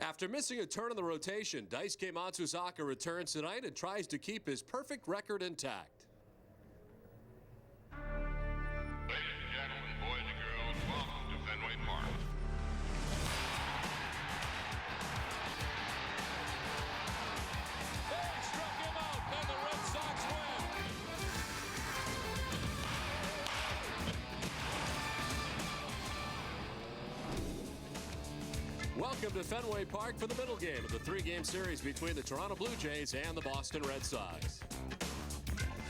After missing a turn in the rotation, Daisuke Matsuzaka returns tonight and tries to keep his perfect record intact. Ladies and gentlemen, boys and girls, welcome to Fenway Park. They struck him out, and the Red Sox win. Welcome to Fenway Park for the middle game of the three-game series between the Toronto Blue Jays and the Boston Red Sox.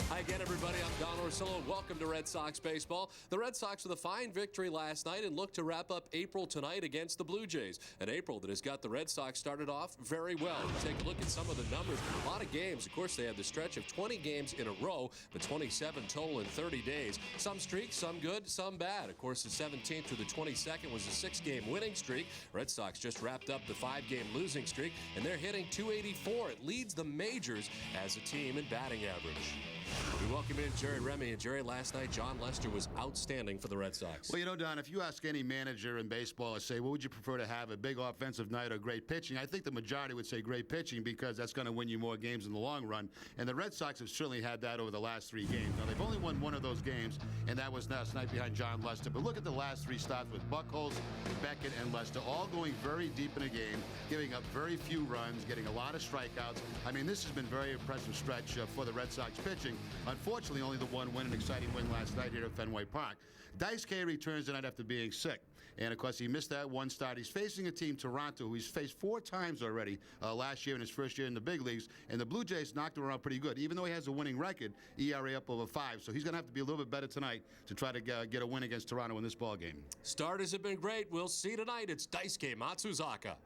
Hi again, everybody. I'm Don Orsillo. Welcome to Red Sox baseball. The Red Sox with a fine victory last night and look to wrap up April tonight against the Blue Jays. An April that has got the Red Sox started off very well. Take a look at some of the numbers. A lot of games. Of course, they had the stretch of 20 games in a row, but 27 total in 30 days. Some streaks, some good, some bad. Of course, the 17th through the 22nd was a 6-game winning streak. Red Sox just wrapped up the 5-game losing streak, and they're hitting .284. It leads the majors as a team in batting average. We welcome in Jerry Remy. And Jerry, last night, John Lester was outstanding for the Red Sox. Well, you know, Don, if you ask any manager in baseball to say, what would you prefer to have, a big offensive night or great pitching, I think the majority would say great pitching because that's going to win you more games in the long run. And the Red Sox have certainly had that over the last 3 games. Now, they've only won one of those games, and that was last night behind John Lester. But look at the last 3 starts with Buchholz, Beckett, and Lester, all going very deep in a game, giving up very few runs, getting a lot of strikeouts. I mean, this has been a very impressive stretch for the Red Sox pitching. Unfortunately, only the one win, an exciting win last night here at Fenway Park. Daisuke returns tonight after being sick. And, of course, he missed that one start. He's facing a team, Toronto, who he's faced 4 times already last year in his first year in the big leagues. And the Blue Jays knocked him around pretty good. Even though he has a winning record, ERA up over 5. So he's going to have to be a little bit better tonight to try to get a win against Toronto in this ballgame. Starters have been great. We'll see tonight. It's Daisuke Matsuzaka.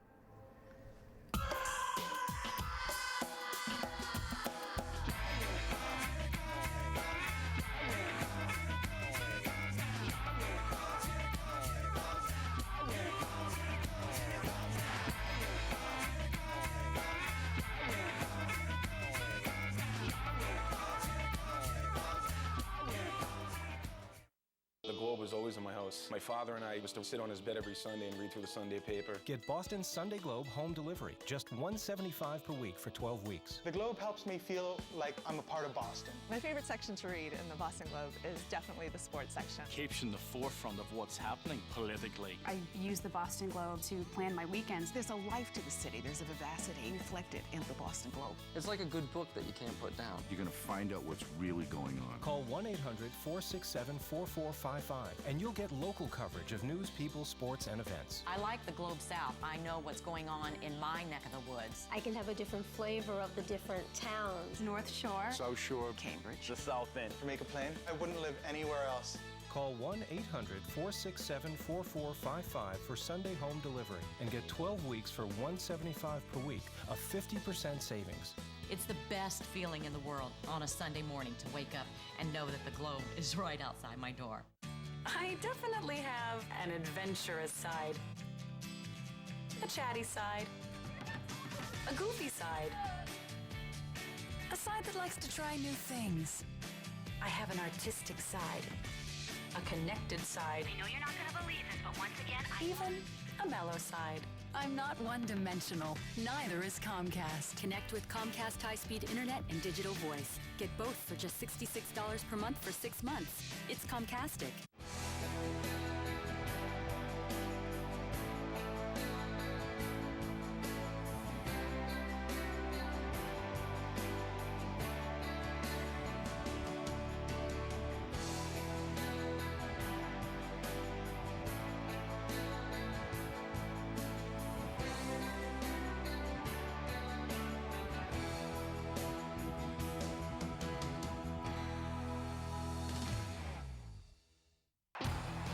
The Globe was always in my house. My father and I used to sit on his bed every Sunday and read through the Sunday paper. Get Boston's Sunday Globe home delivery, just $1.75 per week for 12 weeks. The Globe helps me feel like I'm a part of Boston. My favorite section to read in the Boston Globe is definitely the sports section. Keeps you in the forefront of what's happening politically. I use the Boston Globe to plan my weekends. There's a life to the city. There's a vivacity reflected in the Boston Globe. It's like a good book that you can't put down. You're going to find out what's really going on. Call 1-800-467-4455 and you'll get local coverage of news, people, sports, and events. I like the Globe South. I know what's going on in my neck of the woods. I can have a different flavor of the different towns. North Shore, South Shore, Cambridge, The South End. To make a plan, I wouldn't live anywhere else. Call 1-800-467-4455 for Sunday home delivery and get 12 weeks for $1.75 per week, a 50% savings. It's the best feeling in the world on a Sunday morning to wake up and know that the Globe is right outside my door. I definitely have an adventurous side, a chatty side, a goofy side, a side that likes to try new things. I have an artistic side, a connected side. I know you're not going to believe this, but once again, even a mellow side. I'm not one-dimensional. Neither is Comcast. Connect with Comcast high-speed internet and digital voice. Get both for just $66 per month for 6 months. It's Comcastic.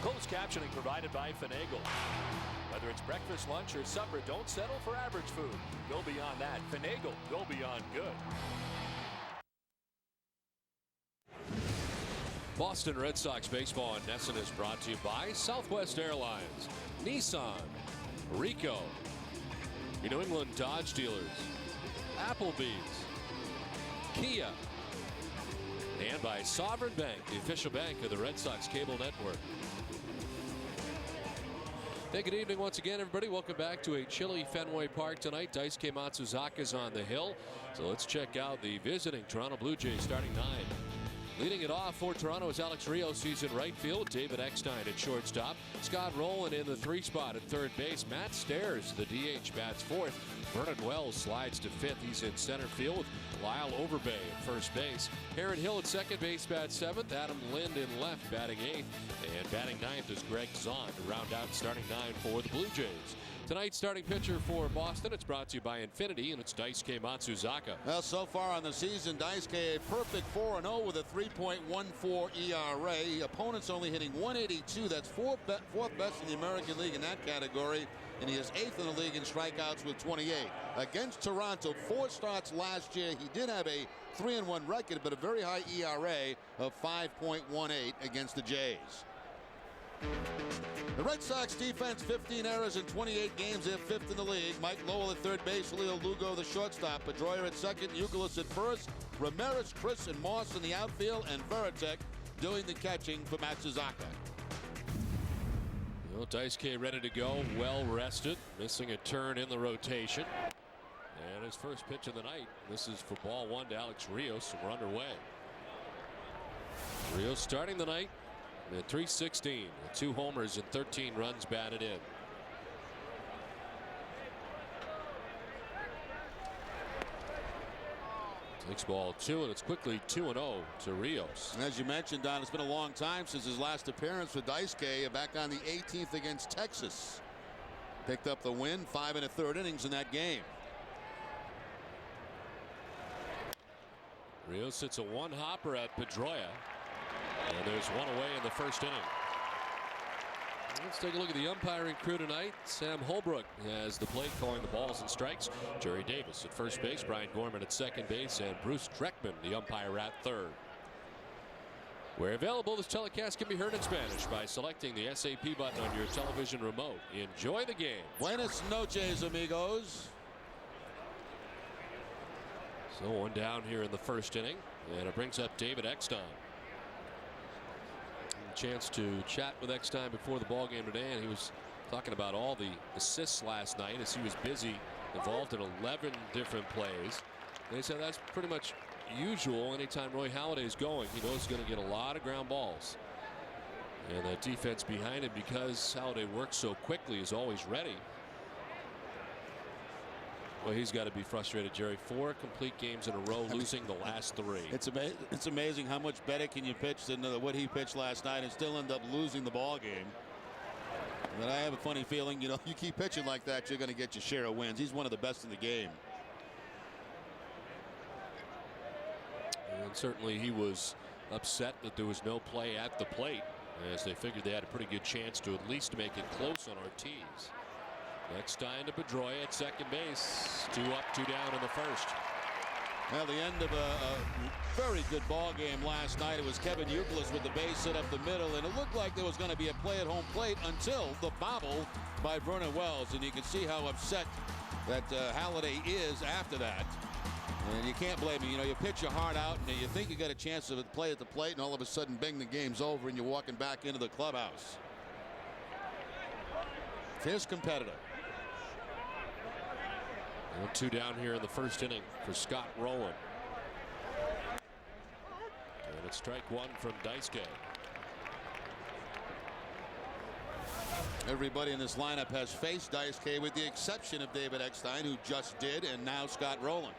Closed captioning provided by Finagle. Whether it's breakfast, lunch, or supper, don't settle for average food. Go beyond that. Finagle, go beyond good. Boston Red Sox baseball on NESN is brought to you by Southwest Airlines, Nissan, Ricoh, your New England Dodge dealers, Applebee's, Kia, and by Sovereign Bank, the official bank of the Red Sox cable network. Hey, good evening once again, everybody. Welcome back to a chilly Fenway Park tonight. Daisuke Matsuzaka is on the hill. So let's check out the visiting Toronto Blue Jays starting 9. Leading it off for Toronto is Alex Rios. He's in right field. David Eckstein at shortstop. Scott Rowland in the 3 spot at third base. Matt Stairs, the DH, bats 4th. Vernon Wells slides to 5th. He's in center field with Lyle Overbay at first base. Aaron Hill at second base bats 7th. Adam Lind in left batting 8th. And batting 9th is Greg Zahn to round out starting 9 for the Blue Jays. Tonight's starting pitcher for Boston, it's brought to you by Infinity, and it's Daisuke Matsuzaka. Well, so far on the season, Daisuke a perfect 4-0 with a 3.14 ERA. Opponents only hitting 182. That's fourth best in the American League in that category. And he is 8th in the league in strikeouts with 28. Against Toronto, 4 starts last year. He did have a 3-1 record, but a very high ERA of 5.18 against the Jays. The Red Sox defense, 15 errors in 28 games. They're 5th in the league. Mike Lowell at third base, Leo Lugo the shortstop, Pedroia at second, Youkilis at first, Ramirez, Chris, and Moss in the outfield, and Veritek doing the catching for Matsuzaka. Well, Daisuke ready to go, well rested, missing a turn in the rotation. And his first pitch of the night. This is for ball 1 to Alex Rios, and we're underway. Rios starting the night at .316, 2 homers and 13 runs batted in. Takes ball 2, and it's quickly 2-0 to Rios. And as you mentioned, Don, it's been a long time since his last appearance for Daisuke, back on the 18th against Texas. Picked up the win, 5 1/3 innings in that game. Rios hits a 1-hopper at Pedroia. And there's 1 away in the first inning. Let's take a look at the umpiring crew tonight. Sam Holbrook has the plate calling the balls and strikes. Jerry Davis at first base, Brian Gorman at second base, and Bruce Dreckman, the umpire, at third. Where available, this telecast can be heard in Spanish by selecting the SAP button on your television remote. Enjoy the game. Buenas noches, amigos. So 1 down here in the first inning, and it brings up David Eckstein. Chance to chat with Eckstein before the ball game today, and he was talking about all the assists last night as he was busy, involved in 11 different plays. And he said that's pretty much usual anytime Roy Halladay is going. He knows he's going to get a lot of ground balls. And that defense behind him, because Halladay works so quickly, is always ready. Well, he's got to be frustrated, Jerry. 4 complete games in a row, losing the last 3. It's amazing how much better can you pitch than what he pitched last night and still end up losing the ball game. But I have a funny feeling, you keep pitching like that, you're going to get your share of wins. He's one of the best in the game. And certainly he was upset that there was no play at the plate, as they figured they had a pretty good chance to at least make it close on Ortiz. Eckstein to Pedroia at second base. 2 up, 2 down in the first. Well, the end of a very good ball game last night. It was Kevin Youkilis with the base hit up the middle, and it looked like there was going to be a play at home plate until the bobble by Vernon Wells, and you can see how upset that Halladay is after that. And you can't blame him. You pitch your heart out, and you think you got a chance to play at the plate, and all of a sudden, bing, the game's over, and you're walking back into the clubhouse. Fierce competitor. 1-2 down here in the first inning for Scott Rowland. And it's strike 1 from Daisuke. Everybody in this lineup has faced Daisuke with the exception of David Eckstein, who just did, and now Scott Rowland.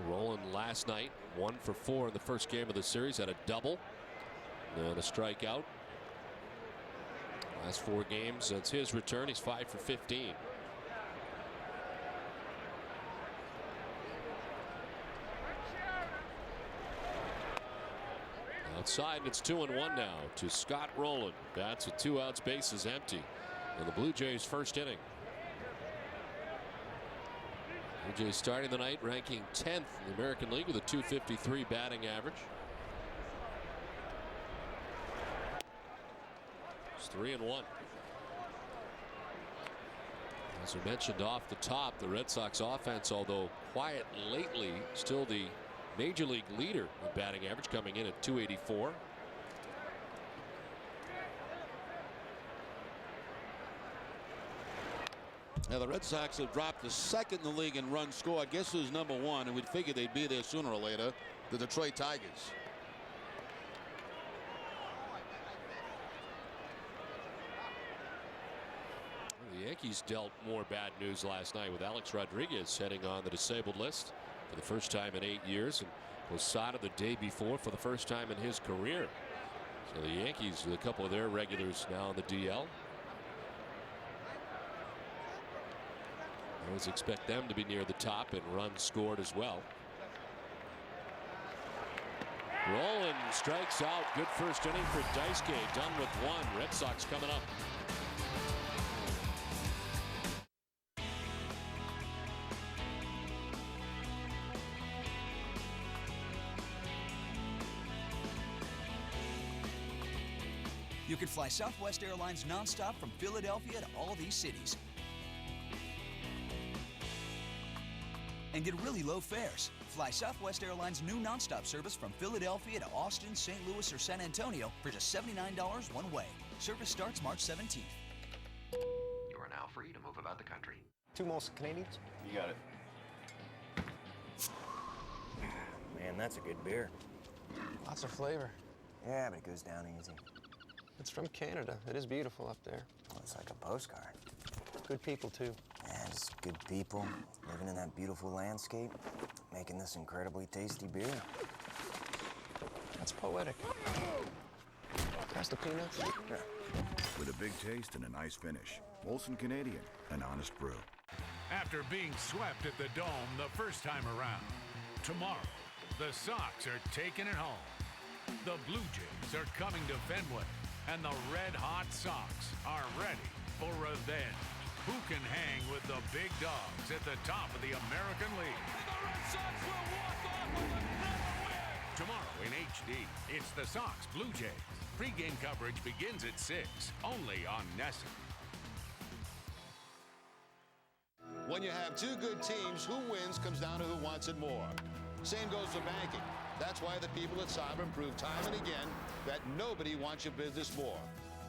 Rowland last night 1 for 4 in the first game of the series, had a double and a strikeout. Last 4 games since his return, he's 5 for 15. Outside, and it's 2-1 now to Scott Rowland. Bats with 2 outs, bases empty in the Blue Jays' first inning. Blue Jays starting the night ranking 10th in the American League with a .253 batting average. It's 3-1. As we mentioned off the top, the Red Sox offense, although quiet lately, still the major league leader in batting average, coming in at .284. Now the Red Sox have dropped the second in the league in runs scored. Guess who's number one? And we'd figure they'd be there sooner or later. The Detroit Tigers. The Yankees dealt more bad news last night with Alex Rodriguez heading on the disabled list for the first time in 8 years, and Posada the day before for the first time in his career. So the Yankees with a couple of their regulars now on the DL. I always expect them to be near the top in runs scored as well. Rollin strikes out. Good first inning for Daisuke. Done with one. Red Sox coming up. You can fly Southwest Airlines nonstop from Philadelphia to all these cities and get really low fares. Fly Southwest Airlines' new nonstop service from Philadelphia to Austin, St. Louis, or San Antonio for just $79 one way. Service starts March 17th. You are now free to move about the country. 2 Molson Canadians? You got it. Man, that's a good beer. Lots of flavor. Yeah, but it goes down easy. It's from Canada. It is beautiful up there. Well, it's like a postcard. Good people, too. Yeah, just good people, living in that beautiful landscape, making this incredibly tasty beer. That's poetic. Pass the peanuts? Yeah. With a big taste and a nice finish. Molson Canadian, an honest brew. After being swept at the Dome the first time around, tomorrow, the Sox are taking it home. The Blue Jays are coming to Fenway, and the red-hot Sox are ready for revenge. Who can hang with the big dogs at the top of the American League? And the Red Sox will walk off with another win! Tomorrow in HD, it's the Sox Blue Jays. Pre-game coverage begins at 6, only on NESN. When you have two good teams, who wins comes down to who wants it more. Same goes for banking. That's why the people at Sovereign prove time and again that nobody wants your business more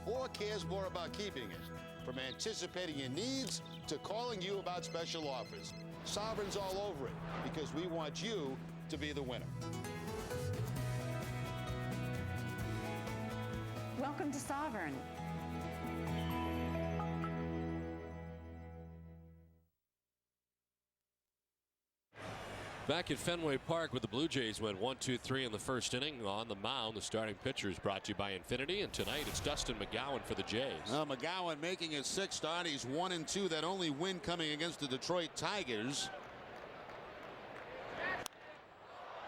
or cares more about keeping it. From anticipating your needs to calling you about special offers. Sovereign's all over it because we want you to be the winner. Welcome to Sovereign. Back at Fenway Park, where the Blue Jays went 1-2-3 in the first inning. On the mound, the starting pitcher is brought to you by Infinity, and tonight it's Dustin McGowan for the Jays. McGowan making his 6th start. He's 1-2. That only win coming against the Detroit Tigers.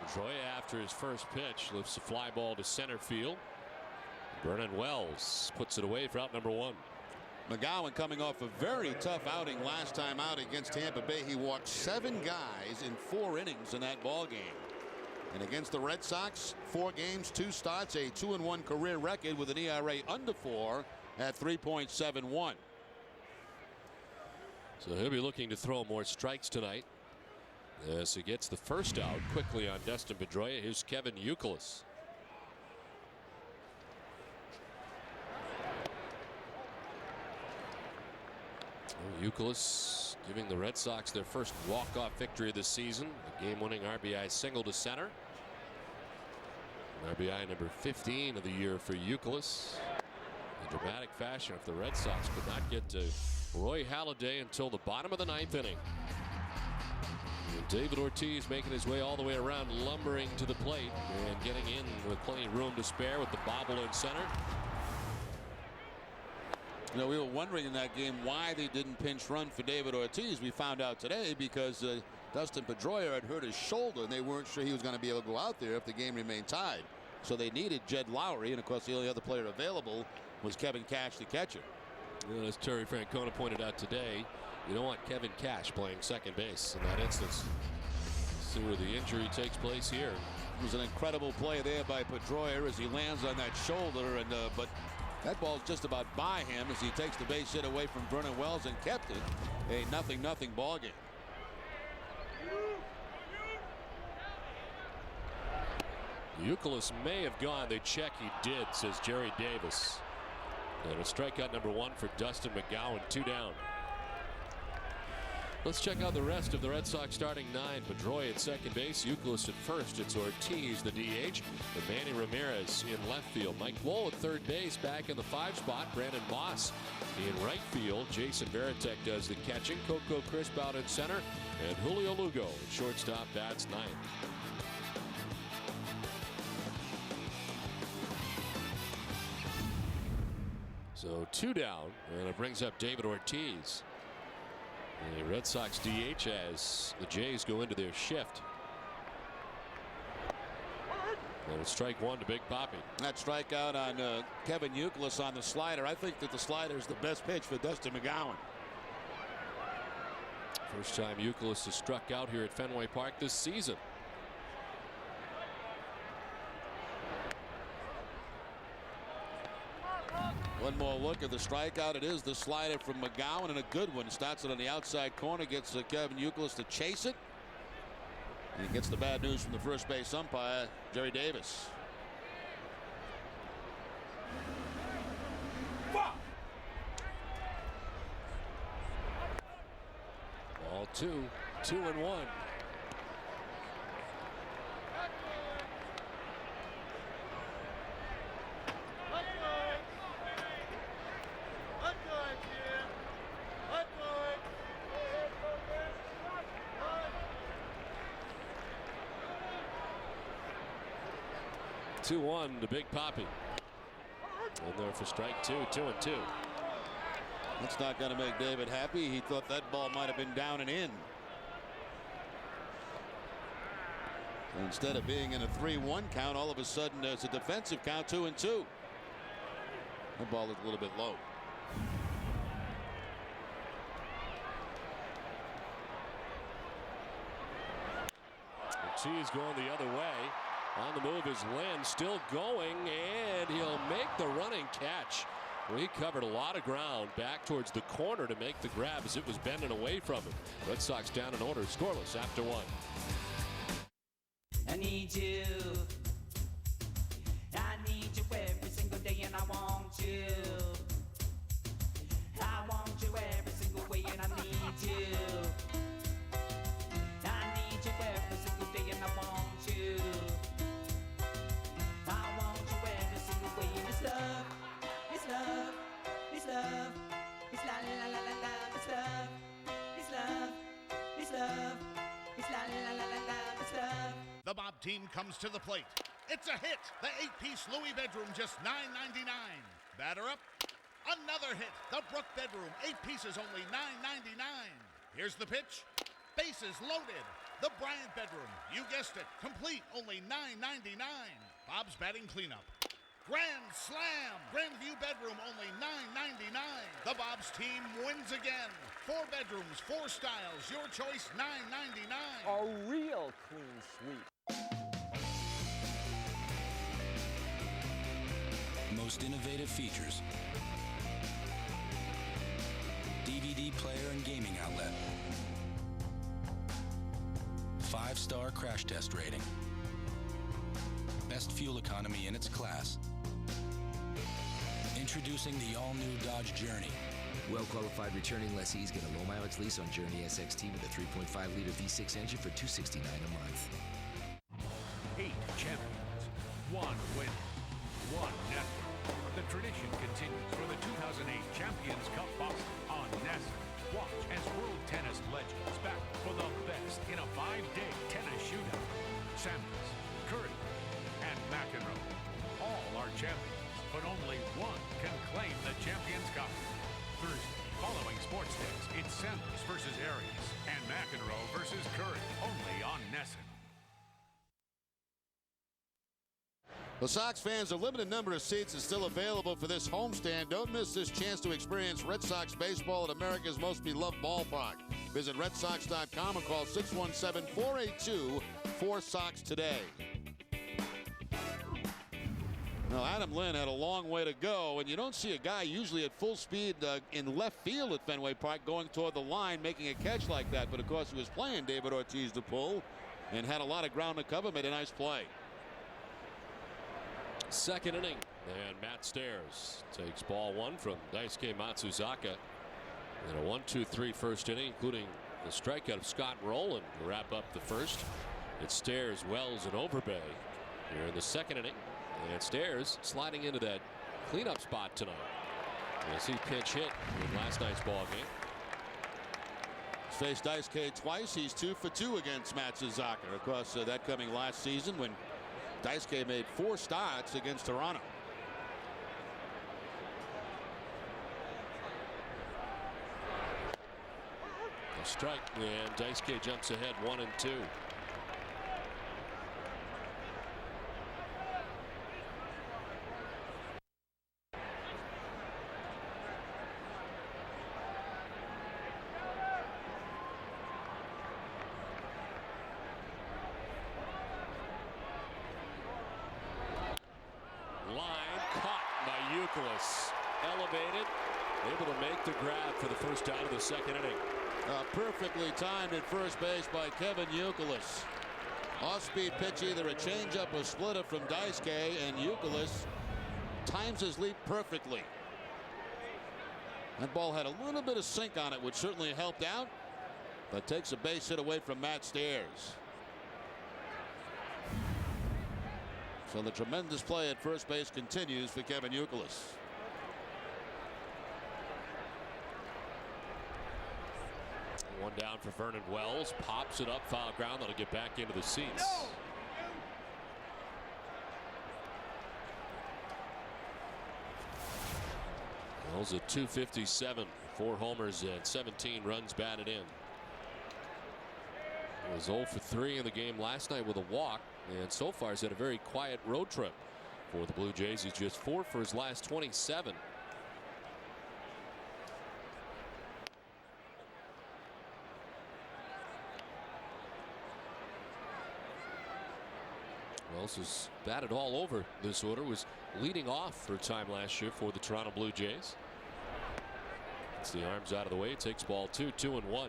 Pedroia, after his first pitch, lifts a fly ball to center field. Vernon Wells puts it away for out number 1. McGowan coming off a very tough outing last time out against Tampa Bay. He walked 7 guys in 4 innings in that ball game. And against the Red Sox, 4 games, 2 starts, a 2-1 career record with an ERA under 4 at 3.71. So he'll be looking to throw more strikes tonight as he gets the first out quickly on Dustin Pedroia. Here's Kevin Youkilis. Youkilis giving the Red Sox their first walk-off victory of the season. A game-winning RBI single to center. RBI number 15 of the year for Youkilis. In dramatic fashion, if the Red Sox could not get to Roy Halladay until the bottom of the 9th inning. And David Ortiz making his way all the way around, lumbering to the plate and getting in with plenty of room to spare with the bobble in center. You know, we were wondering in that game why they didn't pinch run for David Ortiz. We found out today because Dustin Pedroia had hurt his shoulder and they weren't sure he was going to be able to go out there if the game remained tied. So they needed Jed Lowry, and of course the only other player available was Kevin Cash, the catcher. Well, as Terry Francona pointed out today, you don't want Kevin Cash playing second base in that instance. See where the injury takes place here. It was an incredible play there by Pedroia as he lands on that shoulder, and but that ball's just about by him as he takes the base hit away from Vernon Wells and kept it a 0-0 ball game. Youkilis may have gone. They check. He did, says Jerry Davis. And a strikeout number 1 for Dustin McGowan. 2 down. Let's check out the rest of the Red Sox starting 9. Pedroia at second base. Youkilis at first. It's Ortiz, the DH. And Manny Ramirez in left field. Mike Lowell at third base. Back in the 5 spot. Brandon Moss in right field. Jason Varitek does the catching. Coco Crisp out in center. And Julio Lugo at shortstop bats 9th. So 2 down, and it brings up David Ortiz. The Red Sox DH as the Jays go into their shift. And it's strike 1 to Big Papi. That strikeout on Kevin Youkilis on the slider. I think that the slider is the best pitch for Dustin McGowan. First time Youkilis has struck out here at Fenway Park this season. One more look at the strikeout. It is the slider from McGowan, and a good one. Starts it on the outside corner, gets Kevin Youkilis to chase it. And he gets the bad news from the first base umpire, Jerry Davis. Ball 2, 2-1. To Big Papi. And there for strike 2, 2-2. That's not going to make David happy. He thought that ball might have been down and in. And instead of being in a 3-1 count, all of a sudden it's a defensive count, 2-2. That ball is a little bit low. Ortiz going the other way. On the move is Lynn, still going, and he'll make the running catch. Well, he covered a lot of ground back towards the corner to make the grab as it was bending away from him. Red Sox down in order, scoreless after 1. I need you. I need you every single day, and I want you. I want you every single way, and I need you. I need you every single day, and I want you. I want you every single way. It's love, it's love, it's love, it's la la la la la, it's love, it's love, it's love, it's la la la la la, it's love. The Bob team comes to the plate. It's a hit. The 8-piece Louis bedroom, just $9.99. Batter up. Another hit. The Brook bedroom, 8 pieces, only $9.99. Here's the pitch. Bases loaded. The Bryant bedroom, you guessed it, complete, only $9.99. Bob's batting cleanup. Grand slam. Grandview bedroom, only $9.99. The Bob's team wins again. 4 bedrooms, 4 styles, your choice, $9.99. A real clean sweep. Most innovative features. DVD player and gaming outlet. 5-star crash test rating. Best fuel economy in its class. Introducing the all-new Dodge Journey. Well-qualified returning lessees get a low-mileage lease on Journey SXT with a 3.5-liter V6 engine for $269 a month. 8 champions, 1 win, 1 network. The tradition continues for the 2008 Champions Cup Boston on NESN. Watch as world tennis legends battle for the best in a 5-day tennis shootout. Sampras, Curry, and McEnroe. All are champions, but only one can claim the Champions Cup. Thursday, following Sports Days, it's Sampras versus Arias and McEnroe versus Curry, only on NESN. The Sox fans, a limited number of seats is still available for this homestand. Don't miss this chance to experience Red Sox baseball at America's most beloved ballpark. Visit redsox.com and call 617-482-4SOX today. Now, Adam Lynn had a long way to go, and you don't see a guy usually at full speed in left field at Fenway Park going toward the line making a catch like that. But, of course, he was playing David Ortiz to pull and had a lot of ground to cover, made a nice play. Second inning, and Matt Stairs takes ball one from Daisuke Matsuzaka. And a 1-2-3 first inning, including the strikeout of Scott Rowland to wrap up the first. It's Stairs, Wells, and Overbay here in the second inning. And Stairs sliding into that cleanup spot tonight. As he pinch hit in last night's ball game. He's faced Daisuke twice. He's 2 for 2 against Matsuzaka. Of course, that coming last season when Daisuke made 4 starts against Toronto. A strike, and Daisuke jumps ahead 1-2. Elevated, able to make the grab for the first out of the second inning. Perfectly timed at first base by Kevin Youkilis. Off-speed pitch, either a changeup or splitter from Daisuke, and Youkilis times his leap perfectly. That ball had a little bit of sink on it, which certainly helped out, but takes a base hit away from Matt Stairs. So the tremendous play at first base continues for Kevin Youkilis. One down for Vernon Wells. Pops it up, foul ground. That'll get back into the seats. Wells at 257. 4 homers and 17 runs batted in. He was 0 for 3 in the game last night with a walk. And so far he's had a very quiet road trip for the Blue Jays. He's just 4 for his last 27. Wells has batted all over this order. Was leading off for a time last year for the Toronto Blue Jays. Gets the arms out of the way. Takes ball 2, 2-1.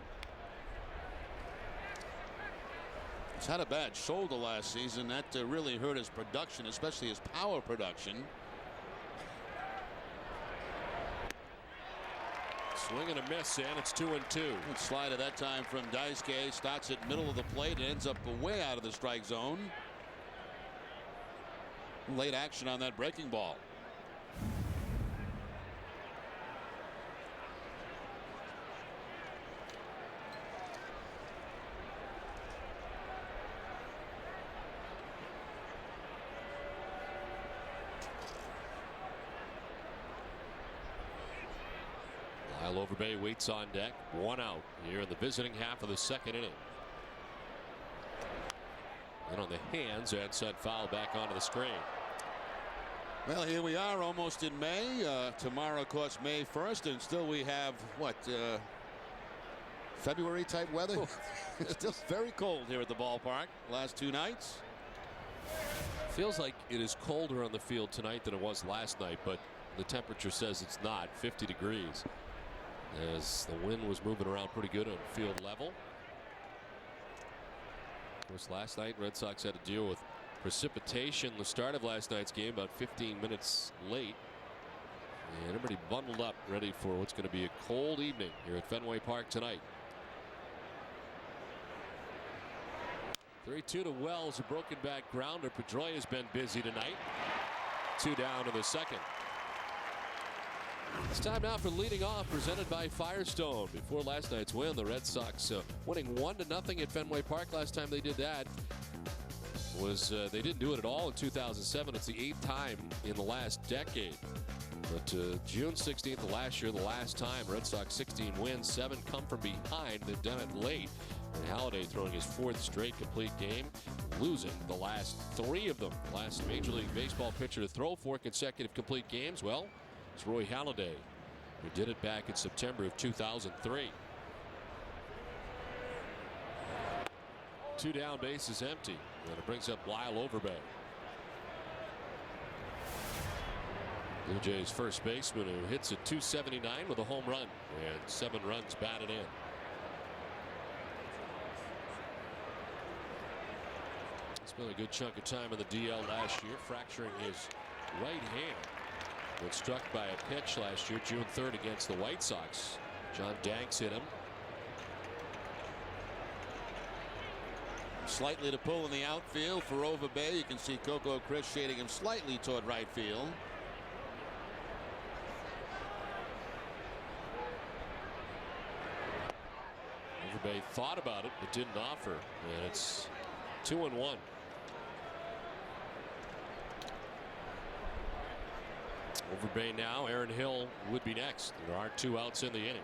He's had a bad shoulder last season. That really hurt his production, especially his power production. Swing and a miss, and it's 2-2. Good slide at that time from Daisuke. Starts at middle of the plate and ends up way out of the strike zone. Late action on that breaking ball. Lyle Overbay waits on deck. 1 out here in the visiting half of the second inning. And on the hands, and sent foul back onto the screen. Well, here we are almost in May. Tomorrow, of course, May 1st, and still we have what, February type weather. It's still very cold here at the ballpark. Last 2 nights. Feels like it is colder on the field tonight than it was last night, but the temperature says it's not. 50 degrees as the wind was moving around pretty good on field level. Of course, last night Red Sox had to deal with precipitation the start of last night's game, about 15 minutes late, and everybody bundled up ready for what's going to be a cold evening here at Fenway Park tonight. 3-2 to Wells, a broken back grounder. Pedroia has been busy tonight. 2 down in the second. It's time now for leading off, presented by Firestone. Before last night's win, the Red Sox winning 1-0 at Fenway Park. Last time they did that was they didn't do it at all in 2007. It's the 8th time in the last decade. But June 16th of last year, the last time, Red Sox 16 wins, 7 come from behind. They've done it late. And Halladay throwing his 4th straight complete game, losing the last 3 of them. The last Major League Baseball pitcher to throw 4 consecutive complete games, well, it's Roy Halladay, who did it back in September of 2003. 2 down, bases empty. And it brings up Lyle Overbay. Blue Jays first baseman, who hits at .279 with a home run and 7 runs batted in. Spent a good chunk of time in the DL last year, fracturing his right hand. Was struck by a pitch last year, June 3rd, against the White Sox. John Danks hit him. Slightly to pull in the outfield for Overbay. You can see Coco Chris shading him slightly toward right field. Overbay thought about it but didn't offer, and it's 2-1. Overbay now. Aaron Hill would be next. There are 2 outs in the inning.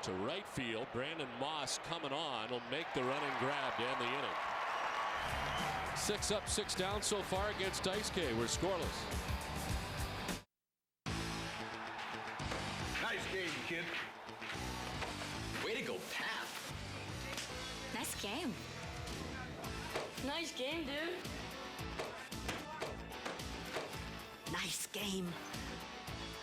To right field, Brandon Moss coming on will make the running grab to end the inning. 6 up, 6 down so far against Daisuke. We're scoreless. Nice game, kid. Way to go, Pap. Nice game. Nice game, dude. Nice game.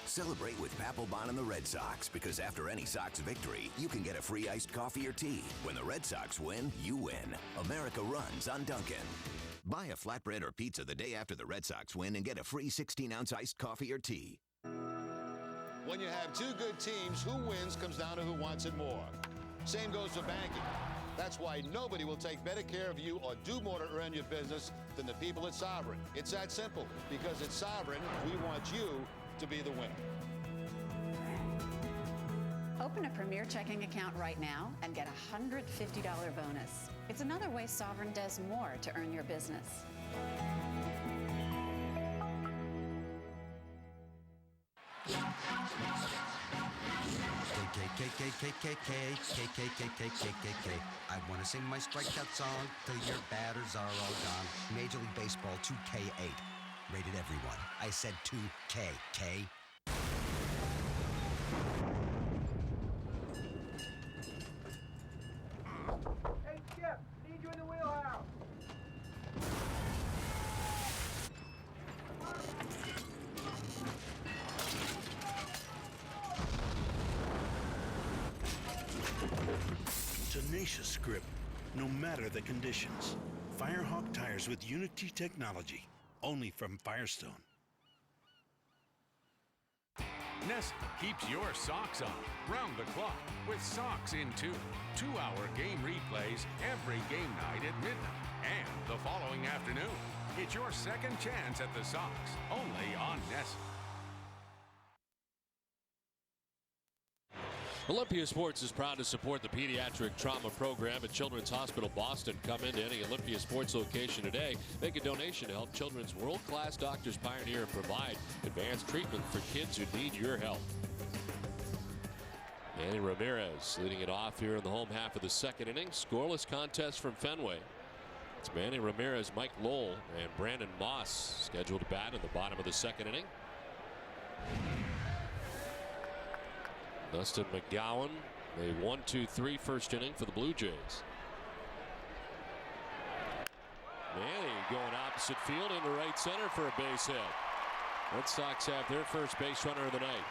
Celebrate with Papelbon and the Red Sox, because after any Sox victory, you can get a free iced coffee or tea. When the Red Sox win, you win. America runs on Dunkin'. Buy a flatbread or pizza the day after the Red Sox win and get a free 16-ounce iced coffee or tea. When you have 2 good teams, who wins comes down to who wants it more. Same goes for banking. That's why nobody will take better care of you or do more to earn your business than the people at Sovereign. It's that simple. Because at Sovereign, we want you to be the winner. Open a Premier checking account right now and get a $150 bonus. It's another way Sovereign does more to earn your business. I want to sing my strikeout song till your batters are all gone. Major League Baseball 2K8. Rated everyone. I said 2K. Hey, Skip, need you in the wheelhouse. Tenacious grip, no matter the conditions. Firehawk tires with Unity technology, only from Firestone. Nest keeps your socks on round the clock with Socks in 2. 2-hour game replays every game night at midnight and the following afternoon. It's your second chance at the Socks, only on Nest. Olympia Sports is proud to support the pediatric trauma program at Children's Hospital Boston. Come into any Olympia Sports location today. Make a donation to help children's world-class doctors pioneer and provide advanced treatment for kids who need your help. Manny Ramirez leading it off here in the home half of the second inning. Scoreless contest from Fenway. It's Manny Ramirez, Mike Lowell, and Brandon Moss scheduled to bat in the bottom of the second inning. Dustin McGowan, a 1-2-3 first inning for the Blue Jays. Manny going opposite field into right center for a base hit. Red Sox have their first base runner of the night.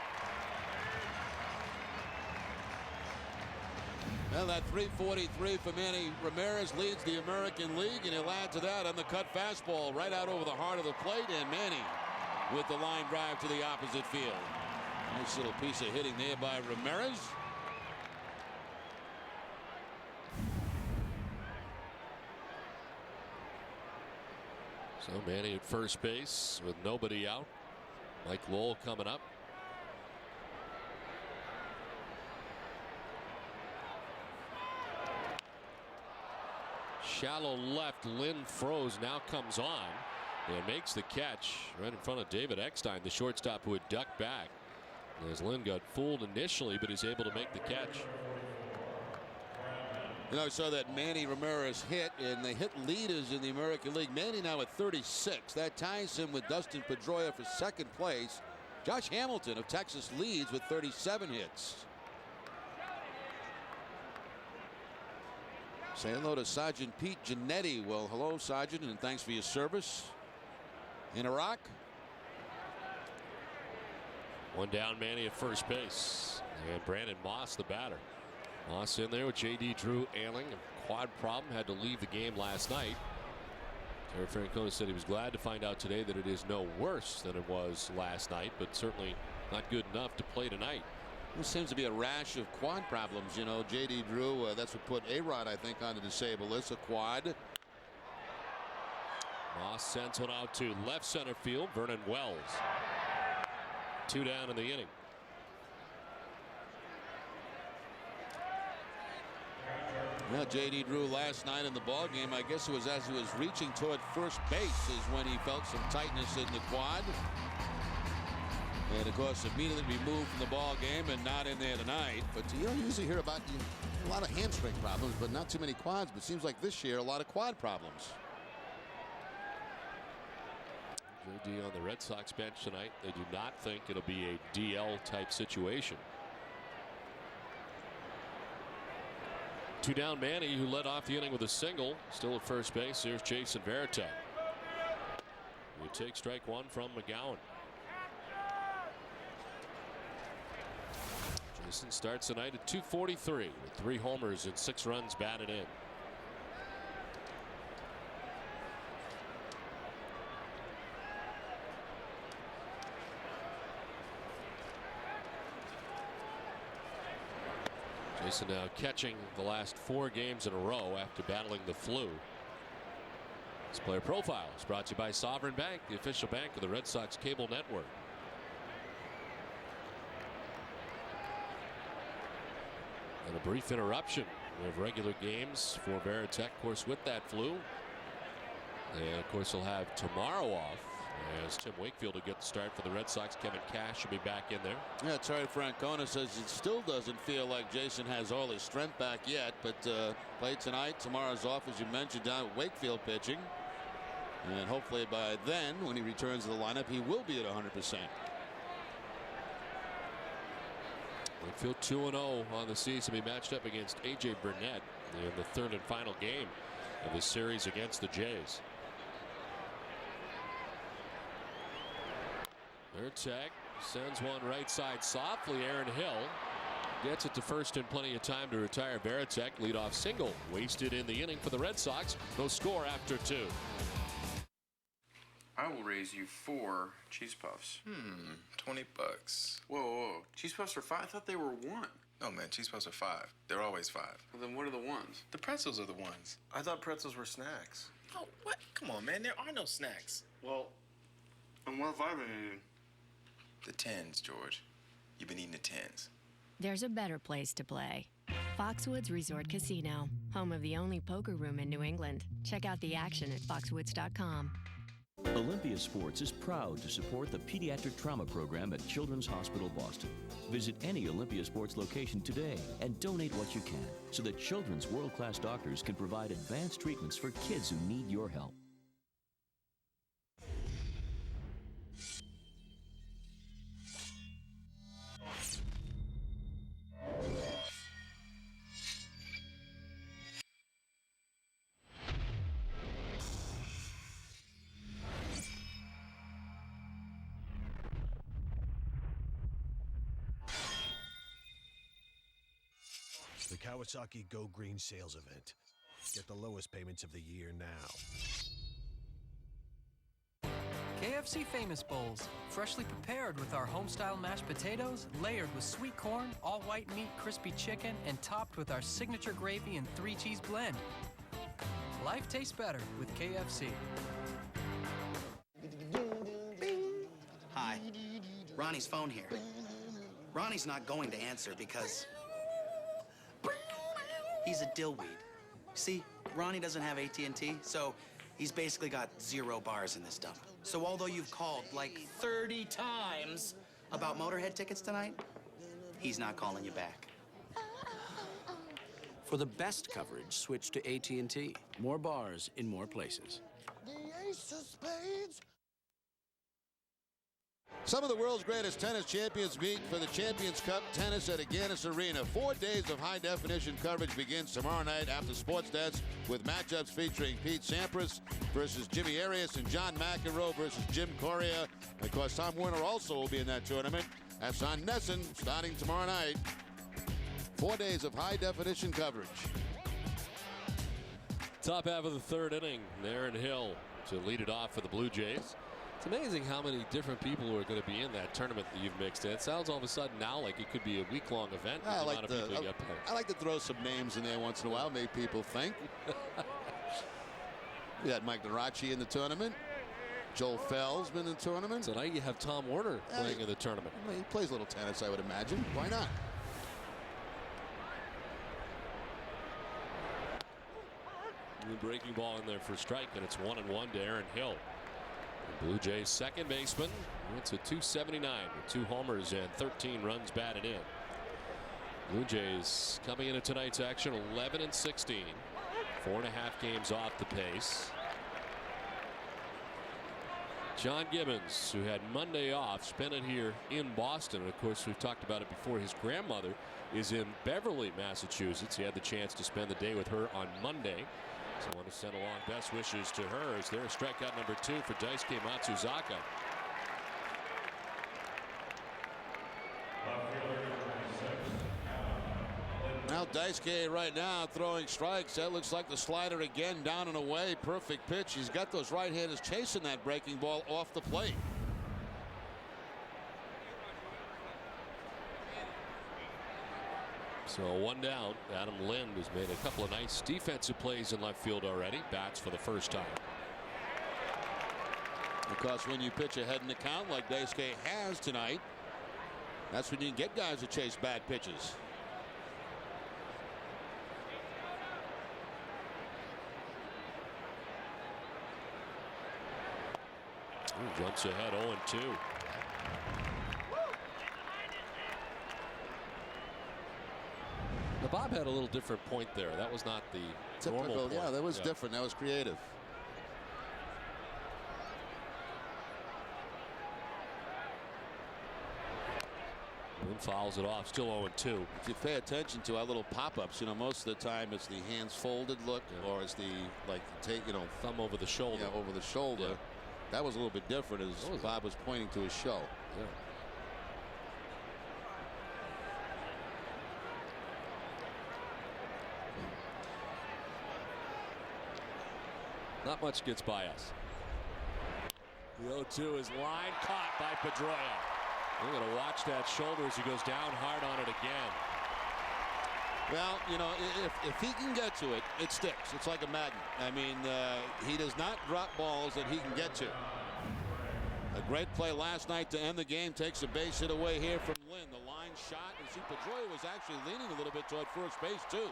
Well, that 343 for Manny Ramirez leads the American League, and he'll add to that on the cut fastball right out over the heart of the plate, and Manny with the line drive to the opposite field. Nice little piece of hitting there by Ramirez. So Manny at first base with nobody out. Mike Lowell coming up. Shallow left. Lynn Froze now comes on and makes the catch right in front of David Eckstein, the shortstop, who had ducked back. As Lynn got fooled initially, but he's able to make the catch. You know, I saw that Manny Ramirez hit, and the hit leaders in the American League. Manny now at 36. That ties him with Dustin Pedroia for second place. Josh Hamilton of Texas leads with 37 hits. Say hello to Sergeant Pete Giannetti. Well, hello, Sergeant, and thanks for your service in Iraq. One down, Manny at first base, and Brandon Moss the batter. Moss in there with J.D. Drew ailing. A quad problem. Had to leave the game last night. Terry Francona said he was glad to find out today that it is no worse than it was last night, but certainly not good enough to play tonight. There seems to be a rash of quad problems. You know, J.D. Drew, that's what put A-Rod, I think, on the disabled list, a quad. Moss sends one out to left center field. Vernon Wells. 2 down in the inning. Well, J.D. Drew last night in the ball game, I guess it was as he was reaching toward first base is when he felt some tightness in the quad. And of course, immediately removed from the ball game and not in there tonight. But you don't usually hear about a lot of hamstring problems, but not too many quads. But it seems like this year a lot of quad problems. J.D. on the Red Sox bench tonight. They do not think it'll be a DL type situation. 2 down Manny, who led off the inning with a single, still at first base. Here's Jason Varitek. We take strike 1 from McGowan. Jason starts tonight at 243 with 3 homers and 6 runs batted in. Jason now catching the last 4 games in a row after battling the flu. This player profile is brought to you by Sovereign Bank, the official bank of the Red Sox cable network. And a brief interruption of regular games for Varitek, of course, with that flu. And of course, he'll have tomorrow off as Tim Wakefield will get the start for the Red Sox. Kevin Cash will be back in there. Yeah, Terry Francona says it still doesn't feel like Jason has all his strength back yet, but play tonight. Tomorrow's off, as you mentioned, down at Wakefield pitching. And hopefully by then, when he returns to the lineup, he will be at 100%. Wakefield 2-0 on the season. He matched up against A.J. Burnett in the 3rd and final game of the series against the Jays. Varitek sends one right side softly. Aaron Hill gets it to first in plenty of time to retire Varitek. Leadoff single wasted in the inning for the Red Sox. No score after 2. I will raise you 4 cheese puffs. $20. Whoa, whoa. Cheese puffs are 5? I thought they were 1. No, man, cheese puffs are 5. They're always 5. Well, then what are the ones? The pretzels are the ones. I thought pretzels were snacks. Oh, what? Come on, man, there are no snacks. Well, and what have I been eating? The 10s, George. You've been eating the 10s. There's a better place to play. Foxwoods Resort Casino, home of the only poker room in New England. Check out the action at foxwoods.com. Olympia Sports is proud to support the Pediatric Trauma Program at Children's Hospital Boston. Visit any Olympia Sports location today and donate what you can so that children's world-class doctors can provide advanced treatments for kids who need your help. The Kawasaki Go Green sales event. Get the lowest payments of the year now. KFC Famous Bowls, freshly prepared with our homestyle mashed potatoes, layered with sweet corn, all white meat, crispy chicken, and topped with our signature gravy and 3-cheese blend. Life tastes better with KFC. Hi, Ronnie's phone here. Ronnie's not going to answer because he's a dillweed. See, Ronnie doesn't have AT&T, so he's basically got 0 bars in this dump. So although you've called like 30 times about Motorhead tickets tonight, he's not calling you back. For the best coverage, switch to AT&T. More bars in more places. The ace of spades. Some of the world's greatest tennis champions meet for the Champions Cup tennis at Agganis Arena. 4 days of high-definition coverage begins tomorrow night after Sports Desk with matchups featuring Pete Sampras versus Jimmy Arias and John McEnroe versus Jim Coria. And of course, Tom Werner also will be in that tournament. That's on NESN starting tomorrow night. 4 days of high-definition coverage. Top half of the third inning. Aaron Hill to lead it off for the Blue Jays. It's amazing how many different people are going to be in that tournament that you've mixed in. It sounds all of a sudden now like it could be a week-long event. I like to throw some names in there once in a while, make people think. We had Mike Narachi in the tournament. Joel Fell's been in the tournament. So now you have Tom Warner playing in the tournament. He plays a little tennis, I would imagine. Why not? New breaking ball in there for a strike, and it's 1-1 to Aaron Hill. The Blue Jays second baseman. It's a .279 with 2 homers and 13 runs batted in. Blue Jays coming into tonight's action 11-16. 4.5 games off the pace. John Gibbons, who had Monday off, spent it here in Boston. And of course, we've talked about it before. His grandmother is in Beverly, Massachusetts. He had the chance to spend the day with her on Monday. So I want to send along best wishes to her as their strikeout number 2 for Daisuke Matsuzaka. Now Daisuke right now throwing strikes. That looks like the slider again, down and away. Perfect pitch. He's got those right-handers chasing that breaking ball off the plate. So 1 down. Adam Lind has made a couple of nice defensive plays in left field already. Bats for the first time. Because when you pitch ahead in the count like Daisuke has tonight, that's when you can get guys to chase bad pitches. Jumps ahead 0-2. Now Bob had a little different point there. That was not the typical normal point. Yeah, that was different. That was creative. And fouls it off. Still 0-2. If you pay attention to our little pop-ups, most of the time it's the hands folded look, or it's the thumb over the shoulder. Yeah, over the shoulder. Yeah. That was a little bit different as Bob was pointing to his show. Yeah. Not much gets by us. The 0-2 is line caught by Pedroia. We're going to watch that shoulder as he goes down hard on it again. Well, if he can get to it, it sticks. It's like a magnet. I mean, he does not drop balls that he can get to. A great play last night to end the game. Takes a base hit away here from Lynn. The line shot. And see, Pedroia was actually leaning a little bit toward first base, too.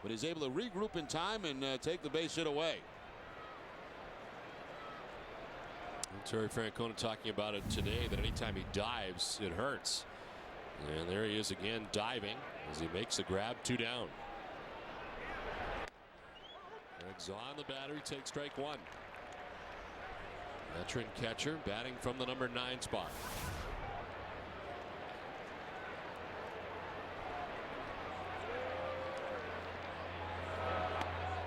But he's able to regroup in time and take the base hit away. And Terry Francona talking about it today, that anytime he dives, it hurts. And there he is again, diving as he makes the grab. 2 down. Eggs on the battery, takes strike 1. Veteran catcher batting from the number 9 spot.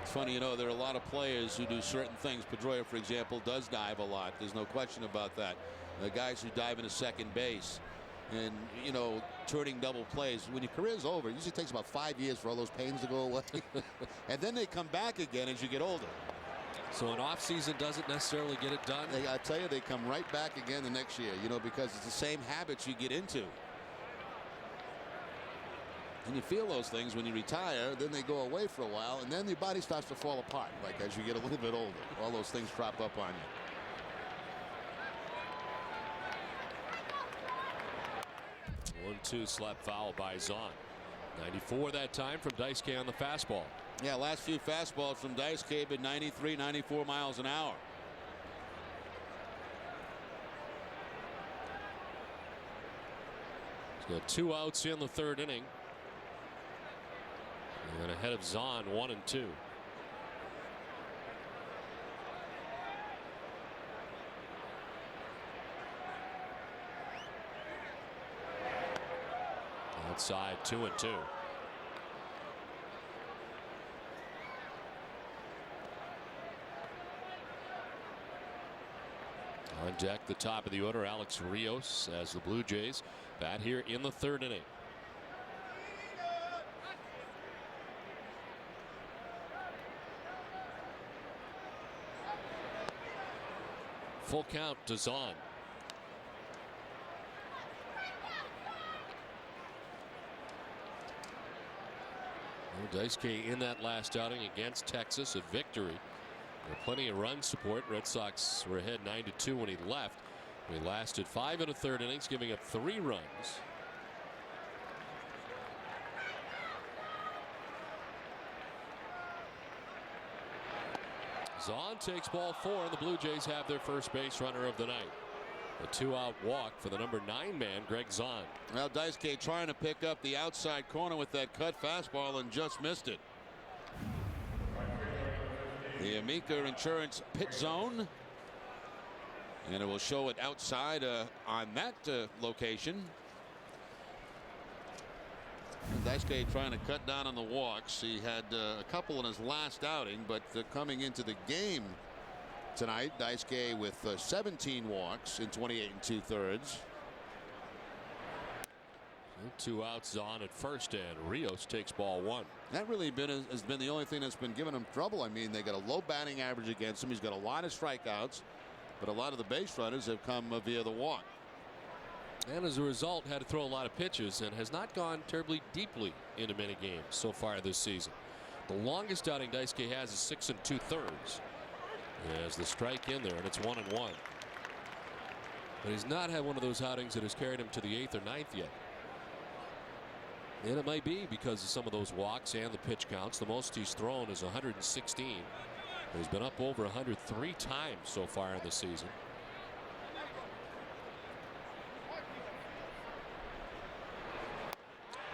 It's funny, there are a lot of players who do certain things. Pedroia, for example, does dive a lot. There's no question about that. The guys who dive into second base and, turning double plays. When your career's over, it usually takes about 5 years for all those pains to go away. And then they come back again as you get older. So an off season doesn't necessarily get it done? I tell you, they come right back again the next year, because it's the same habits you get into. And you feel those things when you retire, then they go away for a while, and then your body starts to fall apart, like as you get a little bit older. All those things crop up on you. 1-2 slap foul by Zahn. 94 that time from Daisuke on the fastball. Yeah, last few fastballs from Daisuke have been 93, 94 miles an hour. He's got 2 outs in the third inning. And ahead of Zahn, 1-2. Outside, 2-2. On deck, the top of the order, Alex Rios, as the Blue Jays bat here in the third inning. Full count to Zahn. Well, Daisuke in that last outing against Texas, a victory. Plenty of run support. Red Sox were ahead 9-2 when he left. He lasted 5 1/3 innings, giving up 3 runs. Zahn takes ball 4, and the Blue Jays have their first base runner of the night. A 2-out walk for the number 9 man, Greg Zahn. Well, Daisuke trying to pick up the outside corner with that cut fastball and just missed it. The Amica Insurance pit zone, and it will show it outside on that location. Daisuke trying to cut down on the walks. He had a couple in his last outing, but coming into the game tonight, Daisuke with 17 walks in 28 2/3. 2 outs on at first, and Rios takes ball 1. That really has been the only thing that's been giving him trouble. I mean, they got a low batting average against him. He's got a lot of strikeouts, but a lot of the base runners have come via the walk. And as a result, had to throw a lot of pitches and has not gone terribly deeply into many games so far this season. The longest outing Daisuke has is 6 2/3. As the strike in there, and it's 1-1. But he's not had one of those outings that has carried him to the 8th or 9th yet. And it might be because of some of those walks and the pitch counts. The most he's thrown is 116. But he's been up over 103 times so far in the season.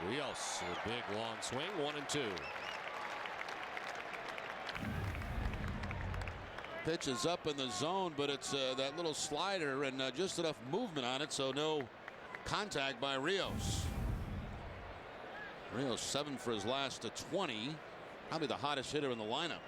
Rios, a big long swing, 1-2. Pitch is up in the zone, but it's that little slider and just enough movement on it, so no contact by Rios. Rios 7 for his last 20. Probably the hottest hitter in the lineup.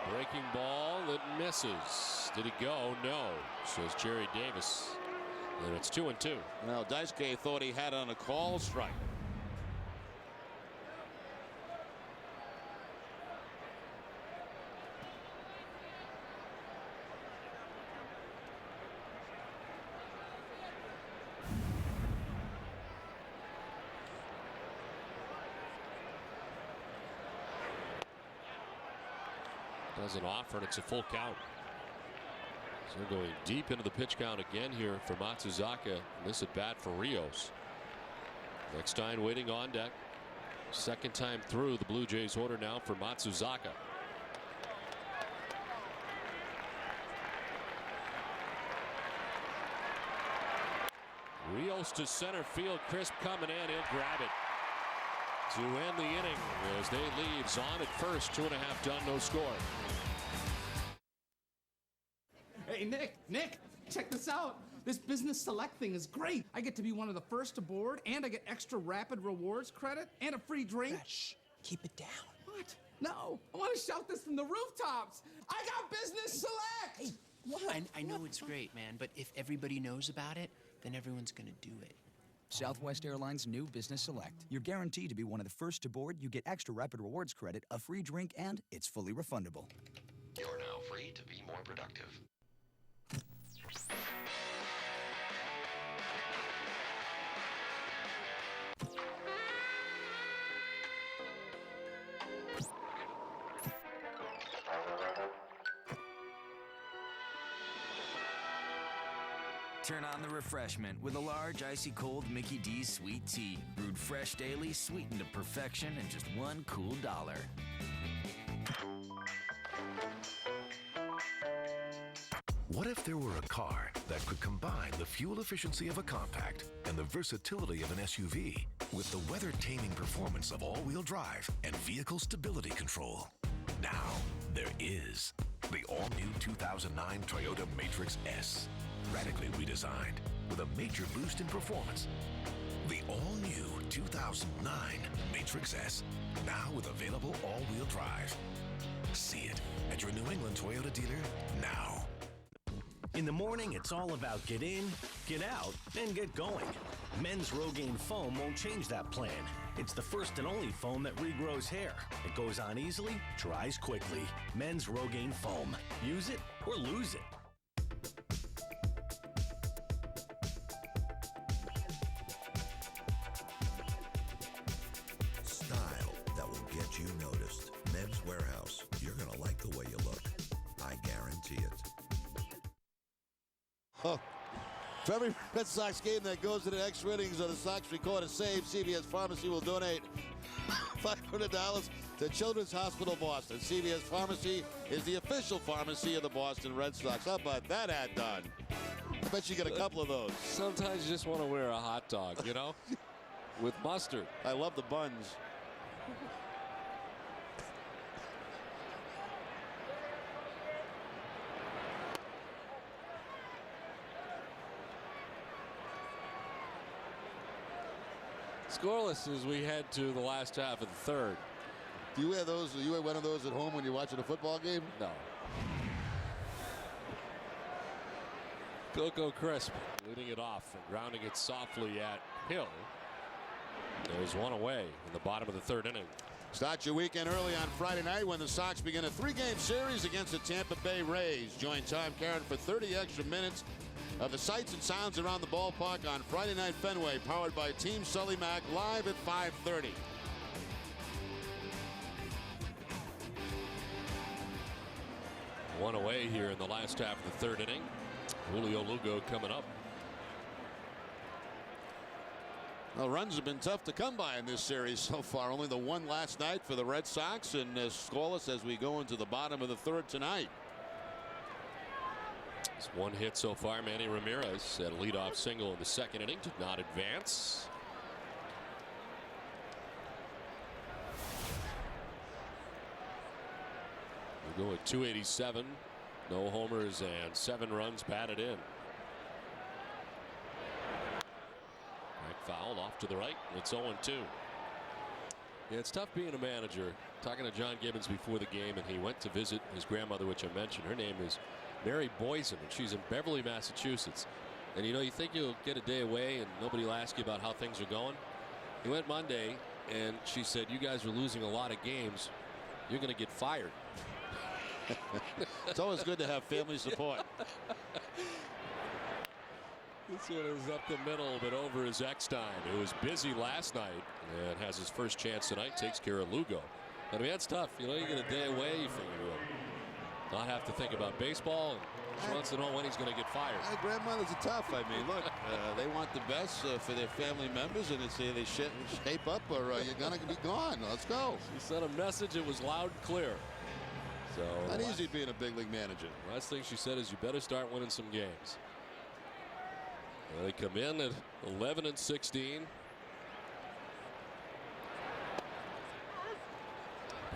Breaking ball, it misses. Did he go? No, says Jerry Davis. And it's 2-2. Now Daisuke thought he had on a call strike. Doesn't offer, and it's a full count. So going deep into the pitch count again here for Matsuzaka. This at bat for Rios. Eckstein waiting on deck. Second time through the Blue Jays order now for Matsuzaka. Rios to center field. Crisp coming in. He'll grab it to end the inning as they leave. Zahn at first. 2.5 done. No score. Hey, Nick, check this out. This Business Select thing is great. I get to be one of the first aboard, and I get extra rapid rewards credit and a free drink. Shh, keep it down. What? No, I want to shout this from the rooftops. I got Business Select! Hey, what? I know it's great, man, but if everybody knows about it, then everyone's gonna do it. Southwest Airlines' new Business Select. You're guaranteed to be one of the first aboard, you get extra rapid rewards credit, a free drink, and it's fully refundable. You're now free to be more productive. Turn on the refreshment with a large icy cold Mickey D's sweet tea. Brewed fresh daily, sweetened to perfection, and just $1 cool. What if there were a car that could combine the fuel efficiency of a compact and the versatility of an SUV with the weather-taming performance of all-wheel drive and vehicle stability control? Now, there is the all-new 2009 Toyota Matrix S. Radically redesigned with a major boost in performance. The all-new 2009 Matrix S, now with available all-wheel drive. See it at your New England Toyota dealer now. In the morning, it's all about get in, get out, and get going. Men's Rogaine foam won't change that plan. It's the first and only foam that regrows hair. It goes on easily, dries quickly. Men's Rogaine Foam. Use it or lose it. Style that will get you noticed. Men's Warehouse. You're going to like the way you look. I guarantee it. Oh. For every Red Sox game that goes to the extra innings or the Sox record a save, CVS Pharmacy will donate $500 to Children's Hospital Boston. CVS Pharmacy is the official pharmacy of the Boston Red Sox. How about that ad done? I bet you get a couple of those. Sometimes you just want to wear a hot dog, you know, with mustard. I love the buns. Scoreless as we head to the last half of the third. Do you wear those? You wear one of those at home when you're watching a football game? No. Coco Crisp leading it off and grounding it softly at Hill. There's one away in the bottom of the third inning. Start your weekend early on Friday night when the Sox begin a 3-game series against the Tampa Bay Rays. Join Tom Caron for 30 extra minutes of the sights and sounds around the ballpark on Friday Night Fenway, powered by Team Sully Mack, live at 5:30. One away here in the last half of the third inning. Julio Lugo coming up. Well, runs have been tough to come by in this series so far. Only the one last night for the Red Sox, and scoreless as we go into the bottom of the third tonight. It's one hit so far. Manny Ramirez had a leadoff single in the second inning, did not advance. We go at 287. No homers and 7 runs batted in. Back foul off to the right. It's 0-2. Yeah, it's tough being a manager. Talking to John Gibbons before the game, and he went to visit his grandmother, which I mentioned. Her name is Mary Boysen, and she's in Beverly, Massachusetts. And you know, you think you'll get a day away and nobody will ask you about how things are going. He went Monday, and she said, "You guys are losing a lot of games. You're going to get fired." It's always good to have family support. This one is up the middle, but over is Eckstein, who was busy last night and has his first chance tonight. Takes care of Lugo. I mean, that's tough. You know, you get a day away, you figure not have to think about baseball, and she wants to know when he's going to get fired. Grandmothers are tough. I mean, look, they want the best for their family members, and it's either they shape up or you're going to be gone. Let's go. She sent a message. It was loud and clear. So not easy being a big league manager. Last thing she said is, you better start winning some games. Well, they come in at 11-16.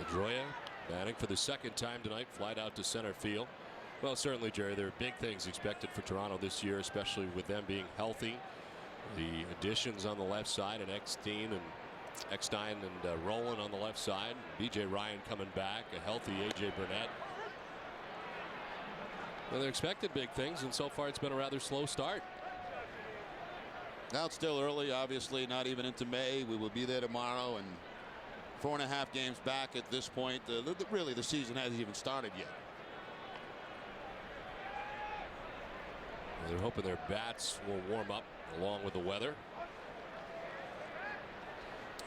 Pedroia batting for the second time tonight, flied out to center field. Well, certainly, Jerry, there are big things expected for Toronto this year, especially with them being healthy. The additions on the left side, and Eckstein and Rowland on the left side. B.J. Ryan coming back, a healthy A.J. Burnett. Well, they're expected big things, and so far it's been a rather slow start. Now it's still early, obviously, not even into May. We will be there tomorrow, and 4.5 games back at this point. Really, the season hasn't even started yet. Well, they're hoping their bats will warm up along with the weather.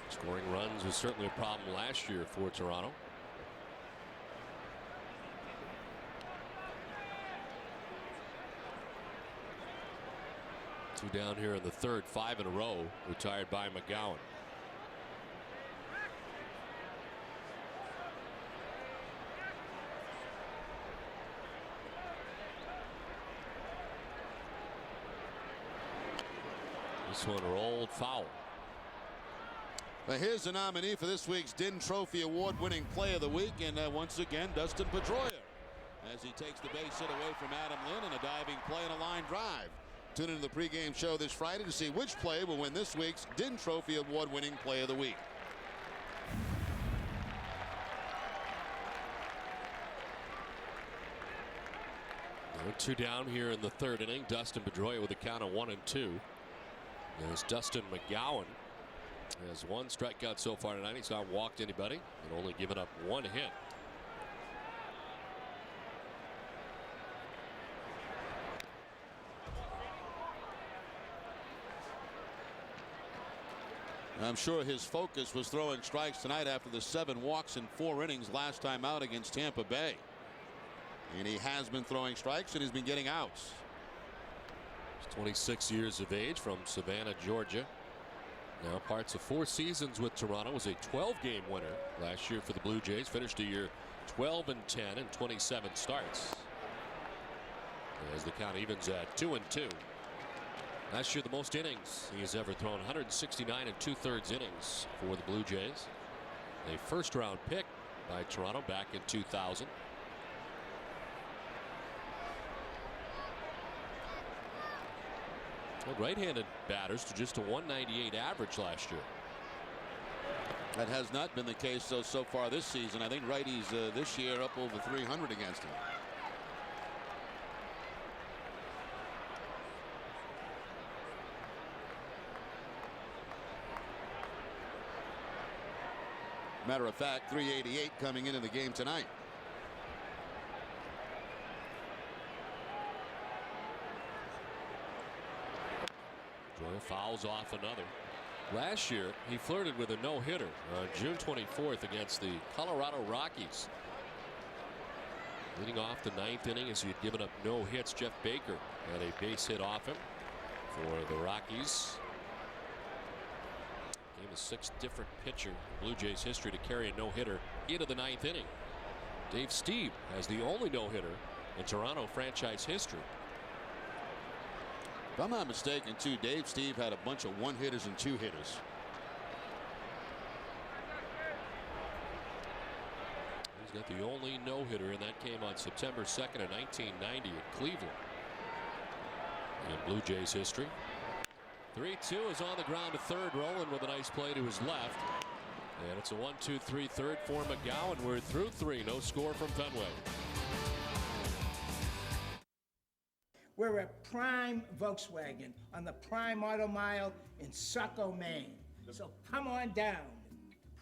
Scoring runs was certainly a problem last year for Toronto. Two down here in the third, 5 in a row, retired by McGowan. This one rolled foul. Now here's the nominee for this week's DIN Trophy Award-winning Play of the Week, and once again, Dustin Pedroia, as he takes the base hit away from Adam Lynn and a diving play and a line drive. Tune into the pregame show this Friday to see which play will win this week's DIN Trophy Award-winning Play of the Week. Two down here in the third inning. Dustin Pedroia with a count of 1-2. There's Dustin McGowan. He has 1 strikeout so far tonight. He's not walked anybody and only given up 1 hit. I'm sure his focus was throwing strikes tonight after the 7 walks in 4 innings last time out against Tampa Bay. And he has been throwing strikes and he's been getting outs. He's 26 years of age, from Savannah, Georgia. Now parts of 4 seasons with Toronto. Was a 12-game winner last year for the Blue Jays. Finished a year 12-10 in 27 starts. As the count evens at 2-2. Last year, the most innings he has ever thrown, 169 2/3 innings for the Blue Jays. A first-round pick by Toronto back in 2000. Right-handed batters to just a 198 average last year. That has not been the case so far this season. I think righties this year up over 300 against him. Matter of fact, 388 coming into the game tonight. Joyer fouls off another. Last year, he flirted with a no-hitter on June 24th against the Colorado Rockies. Leading off the 9th inning as he had given up no hits, Jeff Baker had a base hit off him for the Rockies. Game the 6th different pitcher in Blue Jays history to carry a no-hitter into the 9th inning. Dave Steve has the only no-hitter in Toronto franchise history. If I'm not mistaken, too, Dave Steve had a bunch of 1-hitters and 2-hitters. He's got the only no-hitter in that game on September 2nd of 1990 at Cleveland. In Blue Jays history. 3-2 is on the ground to third. Rowland with a nice play to his left. And it's a 1-2-3 third for McGowan. We're through 3. No score from Fenway. We're at Prime Volkswagen on the Prime Auto Mile in Saco, Maine. So come on down.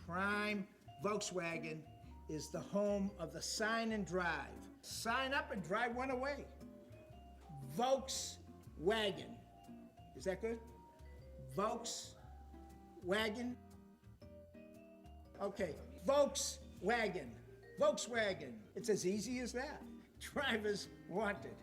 Prime Volkswagen is the home of the sign and drive. Sign up and drive one away. Volkswagen. Is that good? Volkswagen? Okay, Volkswagen. Volkswagen. It's as easy as that. Drivers wanted.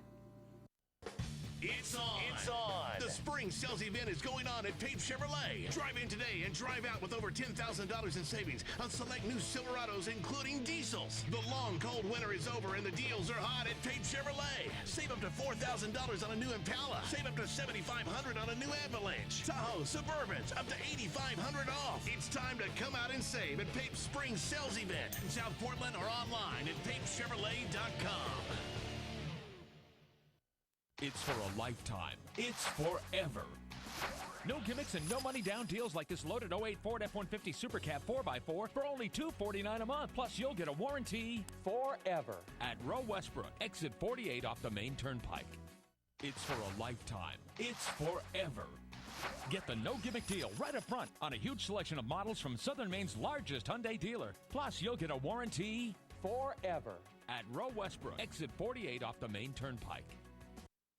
It's on. It's on. The spring sales event is going on at Pape Chevrolet. Drive in today and drive out with over $10,000 in savings on select new Silverados, including diesels. The long, cold winter is over and the deals are hot at Pape Chevrolet. Save up to $4,000 on a new Impala. Save up to $7,500 on a new Avalanche. Tahoe, Suburbans, up to $8,500 off. It's time to come out and save at Pape's spring sales event in South Portland or online at papechevrolet.com. It's for a lifetime. It's forever. No gimmicks and no money down deals like this loaded 08 Ford F-150 Super Cab 4x4 for only $249 a month. Plus, you'll get a warranty forever at Row Westbrook, exit 48 off the main turnpike. It's for a lifetime. It's forever. Get the no gimmick deal right up front on a huge selection of models from Southern Maine's largest Hyundai dealer. Plus, you'll get a warranty forever at Row Westbrook, exit 48 off the main turnpike.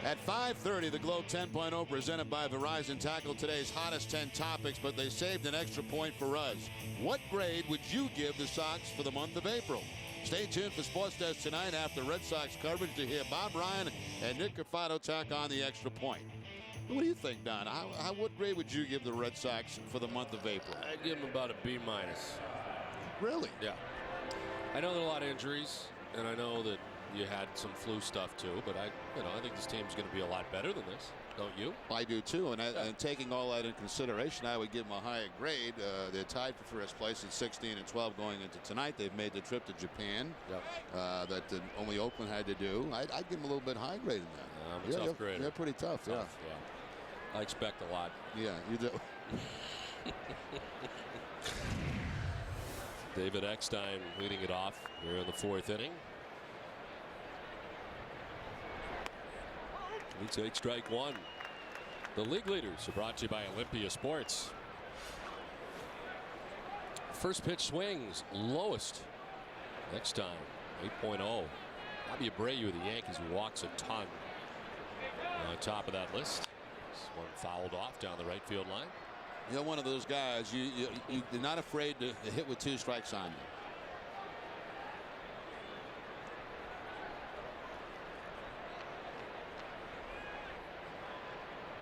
At 5:30, the Globe 10.0 presented by Verizon tackled today's hottest 10 topics, but they saved an extra point for us. What grade would you give the Sox for the month of April? Stay tuned for Sports Desk tonight after Red Sox coverage to hear Bob Ryan and Nick Cafado tack on the extra point. What do you think, Don? What grade would you give the Red Sox for the month of April? I'd give them about a B-. Really? Yeah. I know there are a lot of injuries, and I know that you had some flu stuff too, but I think this team's going to be a lot better than this, don't you? I do too, and taking all that in consideration, I would give them a higher grade. They're tied for first place at 16-12 going into tonight. They've made the trip to Japan that only Oakland had to do. I'd give them a little bit high grade in that. I'm a tough grader. They're pretty tough. Yeah. I expect a lot. Yeah, you do. David Eckstein leading it off here in the 4th inning. We take strike 1. The league leaders are brought to you by Olympia Sports. First pitch swings, lowest. Next time, 8.0. Bobby Abreu of the Yankees, who walks a ton, on top of that list. This one fouled off down the right field line. You're one of those guys. You're not afraid to hit with 2 strikes on you.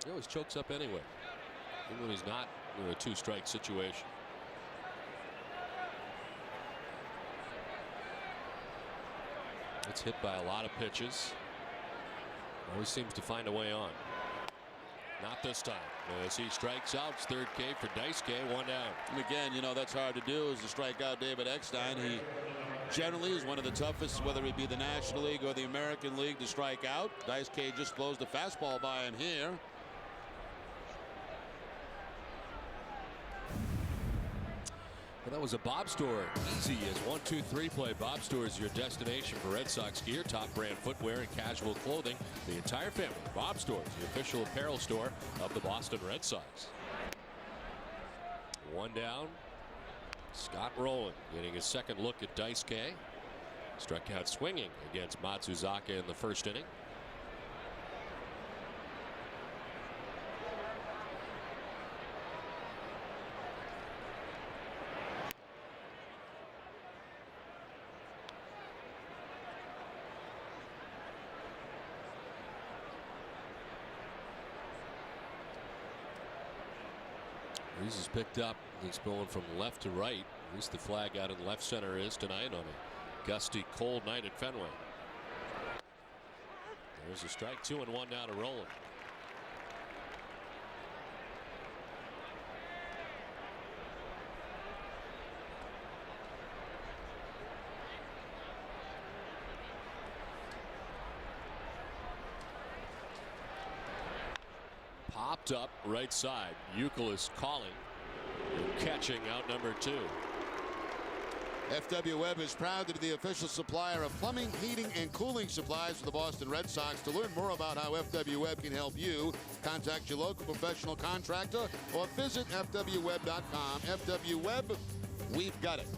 He always chokes up anyway, even when he's not in a 2-strike situation. It's hit by a lot of pitches. Always seems to find a way on. Not this time. As he strikes out, it's third K for Daisuke, 1 down. And again, you know, that's hard to do, is to strike out David Eckstein. He generally is one of the toughest, whether it be the National League or the American League, to strike out. Daisuke just blows the fastball by him here. Well, that was a Bob Store easy as 1, 2, 3 play. Bob Store is your destination for Red Sox gear, top brand footwear and casual clothing. The entire family. Bob Store is the official apparel store of the Boston Red Sox. 1 down. Scott Rowland getting his second look at Daisuke. Struck out swinging against Matsuzaka in the first inning. Reese is picked up. He's going from left to right. At least the flag out in left center is tonight on a gusty, cold night at Fenway. There's a strike, 2 and 1 now to Rowland. Popped up right side. Youkilis calling and catching out number 2. FW Webb is proud to be the official supplier of plumbing, heating, and cooling supplies for the Boston Red Sox. To learn more about how FW Webb can help you, contact your local professional contractor or visit fwweb.com. FW Webb, we've got it.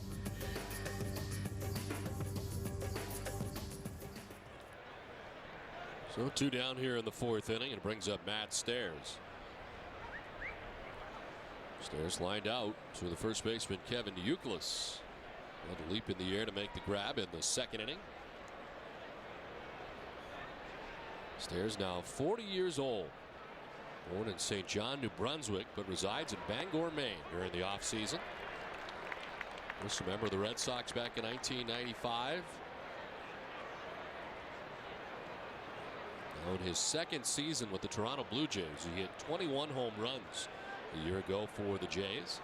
So 2 down here in the 4th inning. It brings up Matt Stairs. Stairs lined out to the first baseman Kevin Youkilis. A leap in the air to make the grab in the 2nd inning. Stairs now 40 years old. Born in St. John, New Brunswick, but resides in Bangor, Maine during the offseason. Just a member of the Red Sox back in 1995. In his 2nd season with the Toronto Blue Jays, he hit 21 home runs a year ago for the Jays.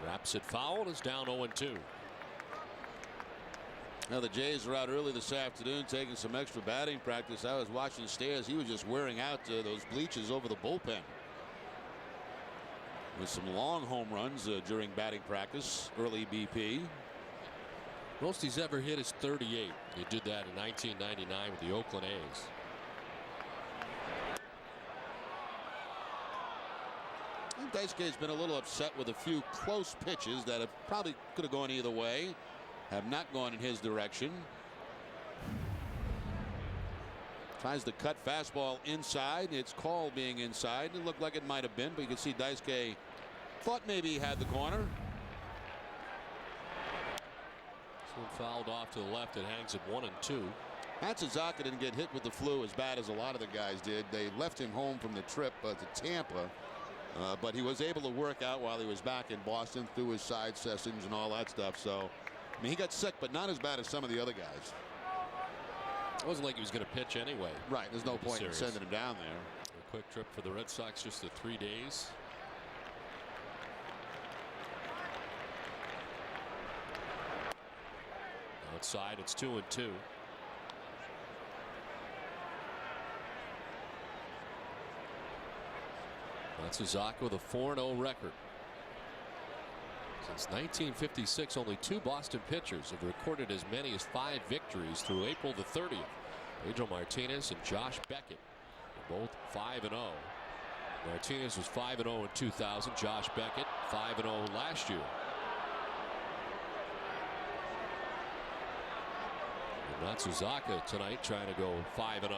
Wraps it foul and is down 0-2. Now the Jays are out early this afternoon taking some extra batting practice. I was watching Stairs. He was just wearing out those bleachers over the bullpen. With some long home runs during batting practice, early BP. Most he's ever hit is 38. He did that in 1999 with the Oakland A's. Daisuke's been a little upset with a few close pitches that have probably could have gone either way. Have not gone in his direction. Tries to cut fastball inside. It's called being inside. It looked like it might have been, but you can see Daisuke thought maybe he had the corner. Fouled off to the left. It hangs at 1-2. Matsuzaka didn't get hit with the flu as bad as a lot of the guys did. They left him home from the trip to Tampa, but he was able to work out while he was back in Boston through his side sessions and all that stuff. So, I mean, he got sick, but not as bad as some of the other guys. It wasn't like he was going to pitch anyway. Right. There's no point in sending him down there. A quick trip for the Red Sox, just the 3 days. Outside, it's 2-2. Matsuzaka with a 4-0 record. Since 1956, only 2 Boston pitchers have recorded as many as 5 victories through April the 30th. Pedro Martinez and Josh Beckett were both 5-0. Martinez was 5-0 in 2000. Josh Beckett 5-0 last year. And Matsuzaka tonight trying to go 5-0.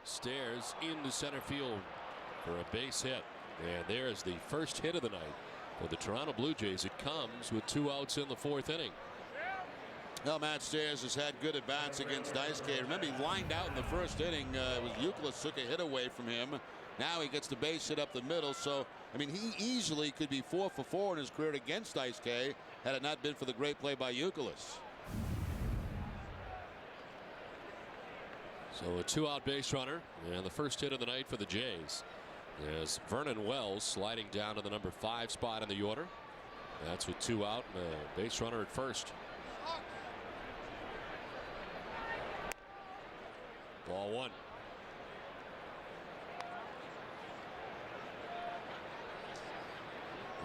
Stairs into center field for a base hit. And there's the first hit of the night for the Toronto Blue Jays. It comes with 2 outs in the 4th inning. Well, Matt Stairs has had good at-bats against Daisuke. Remember, he lined out in the 1st inning. Euclid took a hit away from him. Now he gets the base hit up the middle. So, I mean, he easily could be 4 for 4 in his career against Daisuke had it not been for the great play by Euclid. So a 2-out base runner, and the first hit of the night for the Jays is Vernon Wells sliding down to the number 5 spot in the order. That's with 2 out and a base runner at first. Ball 1.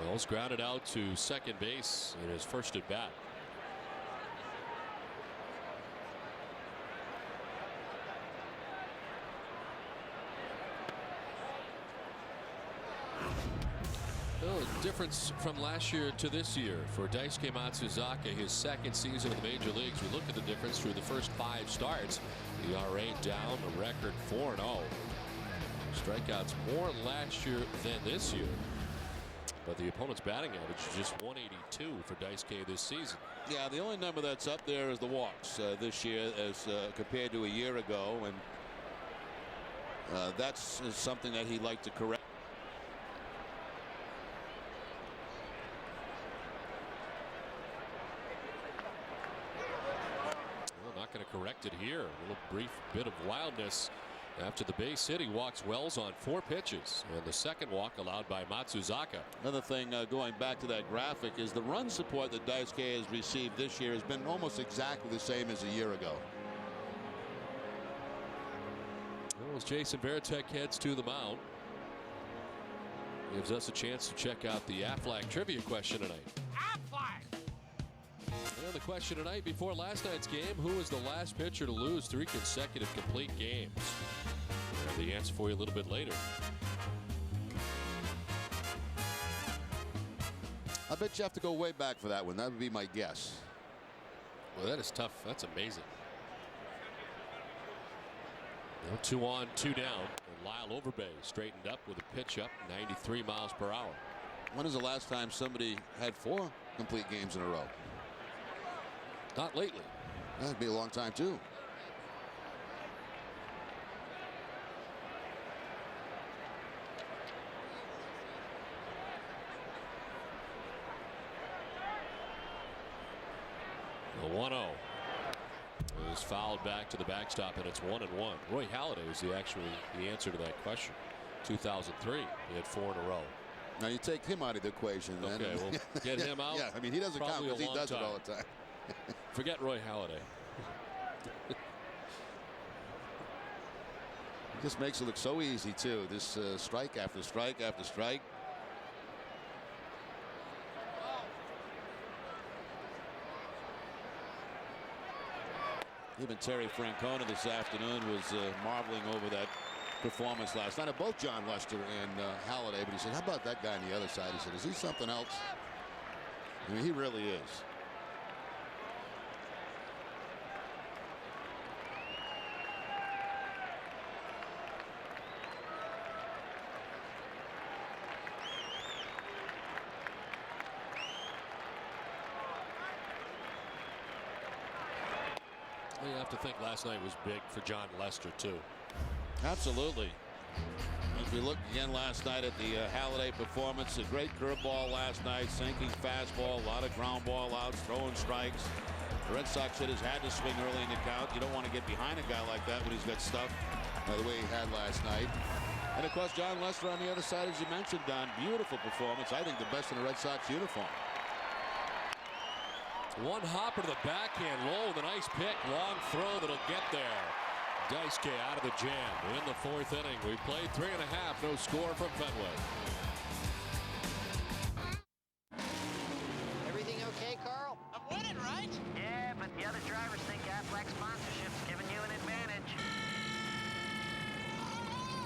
Wells grounded out to second base in his first at bat. Difference from last year to this year for Daisuke Matsuzaka, his 2nd season in the major leagues. We look at the difference through the first 5 starts. ERA down, a record 4-0. Strikeouts more last year than this year. But the opponent's batting average is just 182 for Daisuke this season. Yeah, the only number that's up there is the walks this year as compared to a year ago. And that's something that he'd like to correct. Going to correct it here. A little brief bit of wildness after the base hit. He walks Wells on 4 pitches, and the second walk allowed by Matsuzaka. Another thing going back to that graphic is the run support that Daisuke has received this year has been almost exactly the same as a year ago. Well, as Jason Varitek heads to the mound, gives us a chance to check out the Aflac trivia question tonight. And the question tonight before last night's game: who was the last pitcher to lose 3 consecutive complete games? The answer for you a little bit later. I bet you have to go way back for that one. That would be my guess. Well, that is tough. That's amazing. 2 on, 2 down. And Lyle Overbay straightened up with a pitch up 93 miles per hour. When is the last time somebody had 4 complete games in a row? Not lately. That'd be a long time too. The 1-0 is fouled back to the backstop, and it's 1-1. Roy Halladay was the answer to that question. 2003, he had 4 in a row. Now you take him out of the equation. Okay, then. we'll get him out. Yeah, I mean he doesn't count because he does it all the time. Forget Roy Halladay. He just makes it look so easy too. This strike after strike after strike. Even Terry Francona this afternoon was marveling over that performance last night of both John Lester and Halladay. But he said, how about that guy on the other side? He said, is he something else? I mean, he really is. You have to think last night was big for John Lester too. Absolutely. As we look again last night at the Halladay performance, a great curveball last night, sinking fastball, a lot of ground ball outs, throwing strikes. The Red Sox hitters had to swing early in the count. You don't want to get behind a guy like that when he's got stuff the way he had last night. And of course, John Lester on the other side, as you mentioned, Don, beautiful performance. I think the best in the Red Sox uniform. One hopper to the backhand low, the nice pick, long throw that'll get there. Daisuke out of the jam in the 4th inning. We played 3.5, no score from Fenway. right? Yeah, but the other drivers think Aflac sponsorship's giving you an advantage.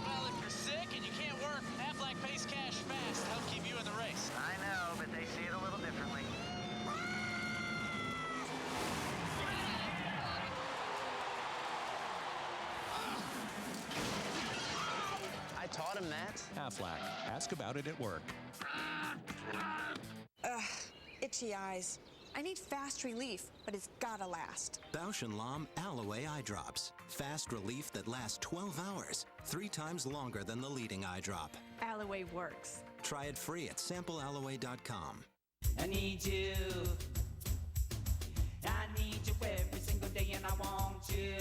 Well, if you're sick and you can't work, Aflac pays cash fast to help keep you in the race. I know, but they see it a little differently. I taught him that. Aflac. Ask about it at work. Ugh, itchy eyes. I need fast relief, but it's gotta last. Bausch & Lomb Aloe Eye Drops. Fast relief that lasts 12 hours, 3 times longer than the leading eye drop. Aloe works. Try it free at samplealoe.com. I need you. I need you every single day, and I want you.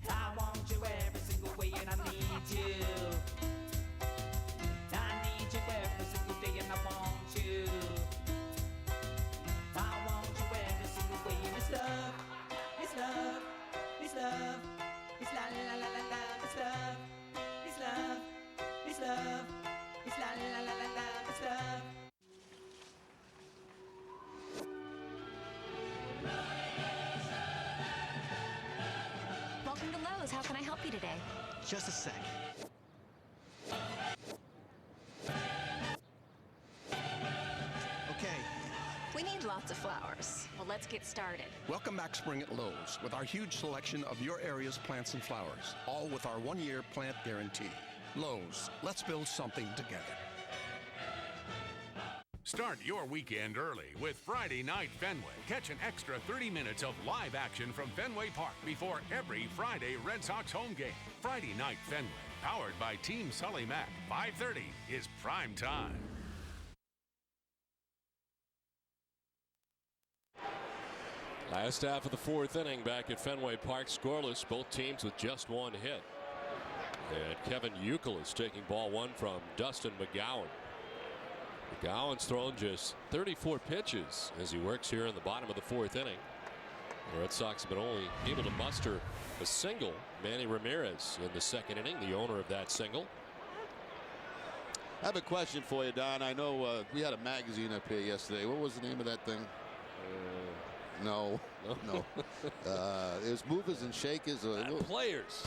I want you every single way, and I need you. I need you every single day, and I want you. I want you every single way, and it's love, it's love, it's love, it's la la la la la, it's love, it's love, it's love, it's la la la la la, it's love. Welcome to Lowe's. How can I help you today? Just a sec. Okay, We need lots of flowers. Well, let's get started. welcome back spring at Lowe's with our huge selection of your area's plants and flowers, all with our 1-year plant guarantee. Lowe's, let's build something together. Start your weekend early with Friday Night Fenway. Catch an extra 30 minutes of live action from Fenway Park before every Friday Red Sox home game. Friday Night Fenway, powered by Team Sully Mack. 5:30 is prime time. Last half of the 4th inning back at Fenway Park, scoreless. Both teams with just 1 hit. And Kevin Euclid is taking ball 1 from Dustin McGowan. McGowan's thrown just 34 pitches as he works here in the bottom of the 4th inning. The Red Sox have been only able to muster a single. Manny Ramirez in the 2nd inning, the owner of that single. I have a question for you, Don. I know we had a magazine up here yesterday. What was the name of that thing? No. It was movers and shakers. Players.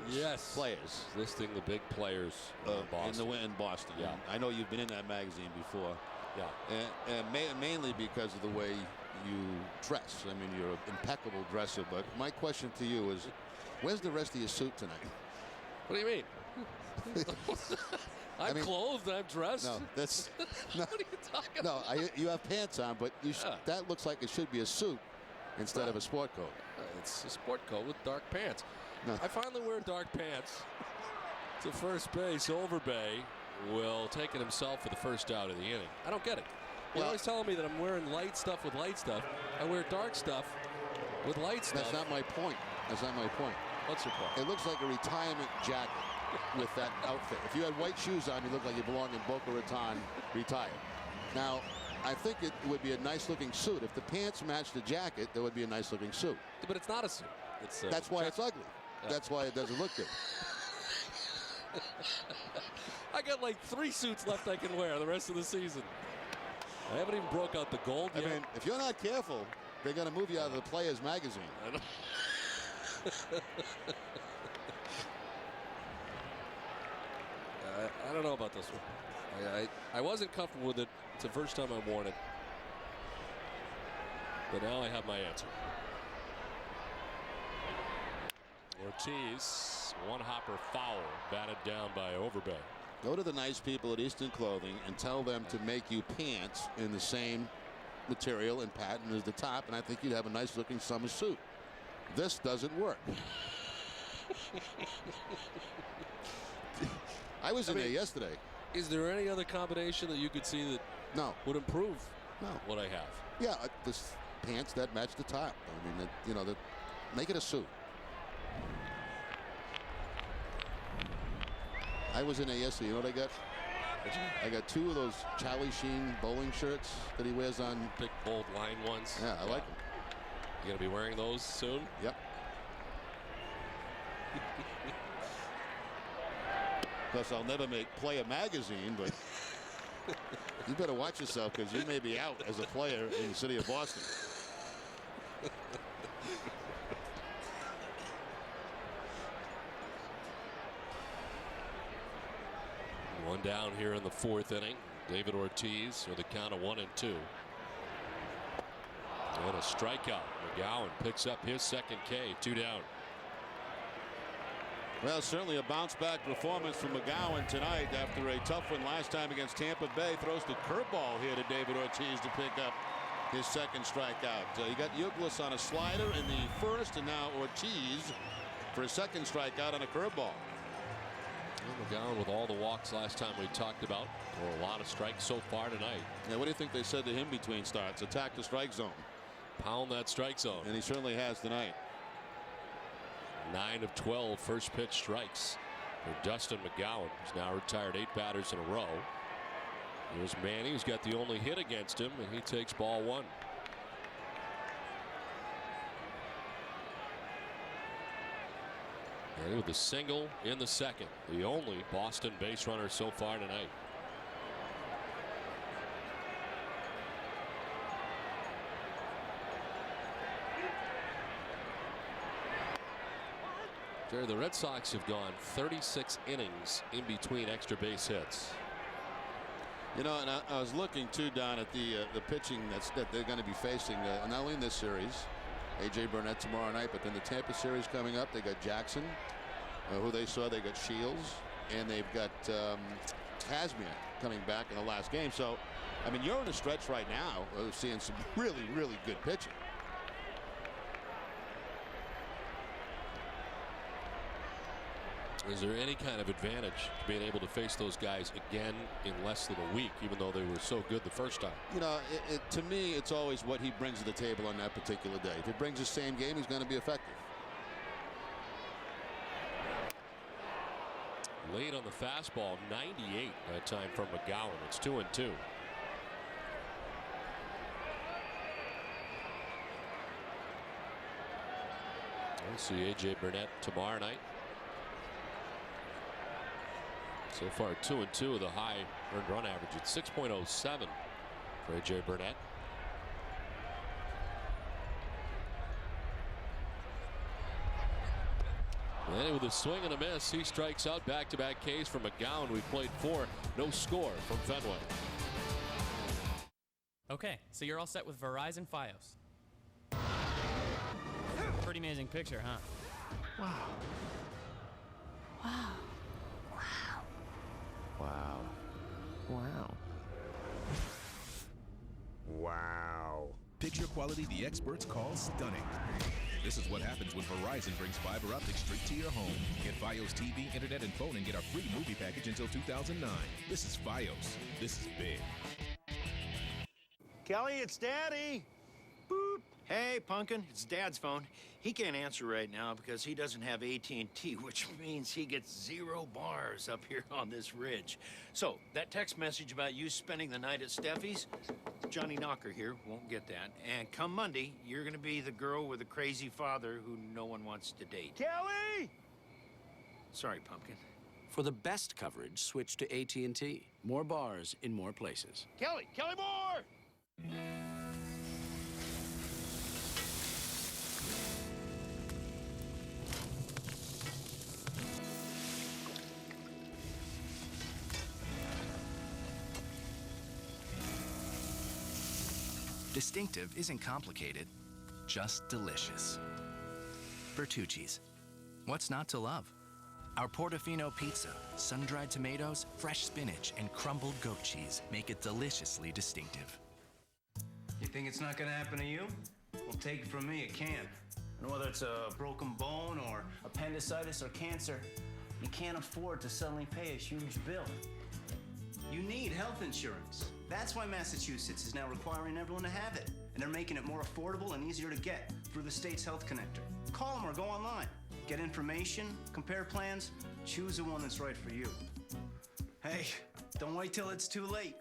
Yes. Players. Listing the big players in Boston. In Boston. Yeah. I know you've been in that magazine before. Yeah. And mainly because of the way you dress. I mean, you're an impeccable dresser. But my question to you is, where's the rest of your suit tonight? What do you mean? I'm clothed. I'm dressed. No, that's no. What are you talking about? No, you have pants on, but that looks like it should be a suit instead of a sport coat. It's a sport coat with dark pants. No. I finally wear dark pants to first base. Overbay will take it himself for the first out of the inning. I don't get it. You're always telling me that I'm wearing light stuff with light stuff. I wear dark stuff with light stuff. That's not my point. That's not my point. What's your point? It looks like a retirement jacket with that outfit. If you had white shoes on, you look like you belong in Boca Raton retired. Now, I think it would be a nice-looking suit. If the pants matched the jacket, there would be a nice-looking suit. But it's not a suit. It's That's why it's ugly. Yeah. That's why it doesn't look good. I got like 3 suits left I can wear the rest of the season. I haven't even broke out the gold yet. I mean, if you're not careful, they're going to move you out of the Players magazine. I know. I don't know about this one. I wasn't comfortable with it. It's the first time I've worn it. But now I have my answer. Ortiz, 1-hopper foul, batted down by Overbay. Go to the nice people at Eastern Clothing and tell them to make you pants in the same material and pattern as the top, and I think you'd have a nice looking summer suit. This doesn't work. I was in there yesterday. Is there any other combination that you could see that would improve what I have? Yeah, this pants that match the top. I mean, make it a suit. I was in there yesterday. You know what I got? I got 2 of those Charlie Sheen bowling shirts that he wears on. Big, bold line ones. Yeah, I like them. You going to be wearing those soon? Yep. Plus, I'll never make Player magazine, but You better watch yourself because you may be out as a player in the city of Boston. One down here in the 4th inning. David Ortiz with a count of 1-2. And a strikeout. McGowan picks up his second K. 2 down. Well, certainly a bounce-back performance from McGowan tonight after a tough one last time against Tampa Bay. Throws the curveball here to David Ortiz to pick up his second strikeout. You got Youkilis on a slider in the first, and now Ortiz for a second strikeout on a curveball. McGowan with all the walks last time we talked about. There were a lot of strikes so far tonight. Yeah, what do you think they said to him between starts? Attack the strike zone. Pound that strike zone. And he certainly has tonight. 9 of 12 first pitch strikes for Dustin McGowan. He's now retired 8 batters in a row. Here's Manny, who's got the only hit against him, and he takes ball 1. Manny with a single in the second. The only Boston base runner so far tonight. Jerry, the Red Sox have gone 36 innings in between extra base hits. You know, and I was looking too down at the pitching that they're going to be facing not only in this series, A.J. Burnett tomorrow night, but then the Tampa series coming up. They got Jackson, who they saw. They got Shields, and they've got Kazmir coming back in the last game. So, I mean, you're in a stretch right now of seeing some really, really good pitching. Is there any kind of advantage to being able to face those guys again in less than a week, even though they were so good the first time? You know, to me, it's always what he brings to the table on that particular day. If he brings the same game, he's going to be effective. Late on the fastball, 98 that time from McGowan. It's 2-2. We'll see A.J. Burnett tomorrow night. So far 2-2 with a high earned run average at 6.07 for A.J. Burnett. And with a swing and a miss, he strikes out. Back-to-back Ks for McGowan. We've played 4. No score from Fenway. Okay, so you're all set with Verizon Fios. Pretty amazing picture, huh? Wow. Wow. Wow. Wow. Wow. Picture quality the experts call stunning. This is what happens when Verizon brings fiber optics straight to your home. Get Fios TV, internet, and phone and get a free movie package until 2009. This is Fios. This is big. Kelly, it's Daddy. Boop. Hey, Pumpkin, it's Dad's phone. He can't answer right now because he doesn't have AT&T, which means he gets 0 bars up here on this ridge. So, that text message about you spending the night at Steffi's, Johnny Knocker here won't get that. And come Monday, you're going to be the girl with a crazy father who no one wants to date. Kelly! Sorry, Pumpkin. For the best coverage, switch to AT&T. More bars in more places. Kelly Moore! Distinctive isn't complicated, just delicious. Bertucci's. What's not to love? Our Portofino pizza, sun-dried tomatoes, fresh spinach, and crumbled goat cheese make it deliciously distinctive. You think it's not gonna happen to you? Well, take it from me, it can. And whether it's a broken bone or appendicitis or cancer, you can't afford to suddenly pay a huge bill. You need health insurance. That's why Massachusetts is now requiring everyone to have it. And they're making it more affordable and easier to get through the state's health connector. Call them or go online. Get information, compare plans, choose the one that's right for you. Hey, don't wait till it's too late.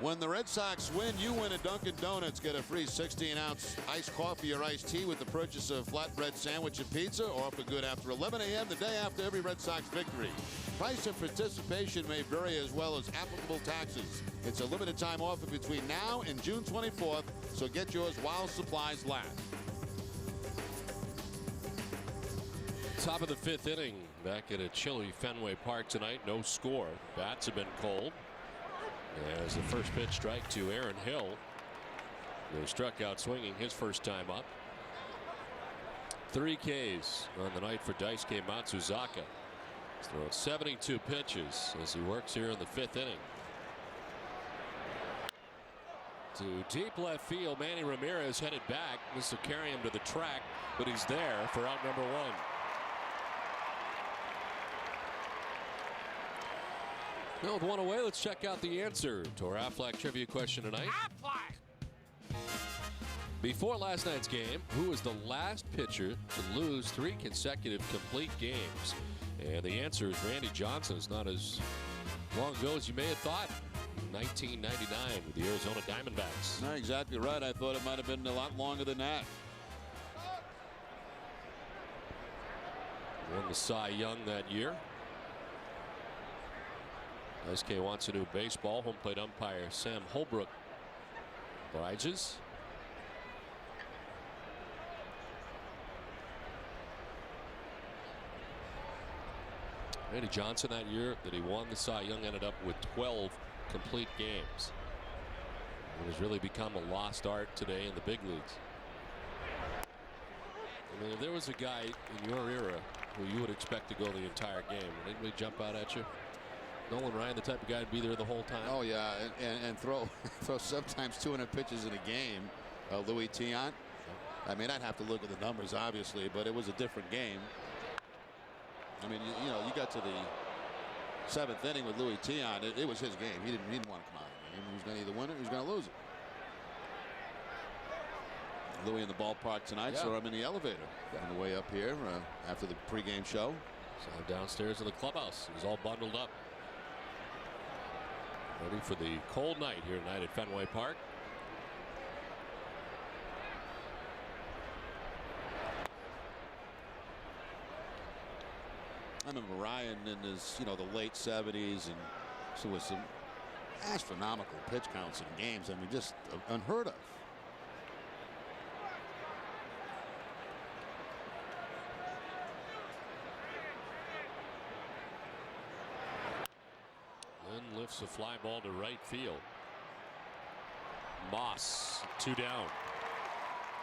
When the Red Sox win, you win at Dunkin' Donuts. Get a free 16-ounce iced coffee or iced tea with the purchase of flatbread sandwich and pizza, or offer good after 11 a.m. the day after every Red Sox victory. Price and participation may vary, as well as applicable taxes. It's a limited time offer between now and June 24th, so get yours while supplies last. Top of the 5th inning, back at a chilly Fenway Park tonight. No score. Bats have been cold. As the first pitch strike to Aaron Hill, who struck out swinging his first time up. 3 Ks on the night for Daisuke Matsuzaka. He's thrown 72 pitches as he works here in the 5th inning. To deep left field, Manny Ramirez headed back. This will carry him to the track, but he's there for out number 1. Now with 1 away, let's check out the answer to our Aflac trivia question tonight. Before last night's game, who was the last pitcher to lose 3 consecutive complete games? And the answer is Randy Johnson. It's not as long ago as you may have thought. 1999 with the Arizona Diamondbacks. Not exactly right. I thought it might have been a lot longer than that. Won the Cy Young that year. Daisuke wants a new baseball. Home plate umpire Sam Holbrook obliges. Randy Johnson that year that he won the Cy Young ended up with 12 complete games. It has really become a lost art today in the big leagues. I mean, if there was a guy in your era who you would expect to go the entire game, would anybody jump out at you? Nolan Ryan, the type of guy to be there the whole time. Oh yeah, and throw sometimes 200 pitches in a game. Louis Tiant. I mean, I'd have to look at the numbers obviously, but it was a different game. I mean, you know, you got to the 7th inning with Louis Tiant. It was his game. He didn't want to come out of the game. He was going to either win it or he was going to lose it. Louis in the ballpark tonight, so I'm in the elevator on the way up here after the pregame show. So downstairs in the clubhouse, he was all bundled up, ready for the cold night here tonight at Fenway Park. I remember Ryan in his, the late 70s, and so with some astronomical pitch counts in games. I mean, just unheard of. Then lifts a fly ball to right field. Moss, 2 down.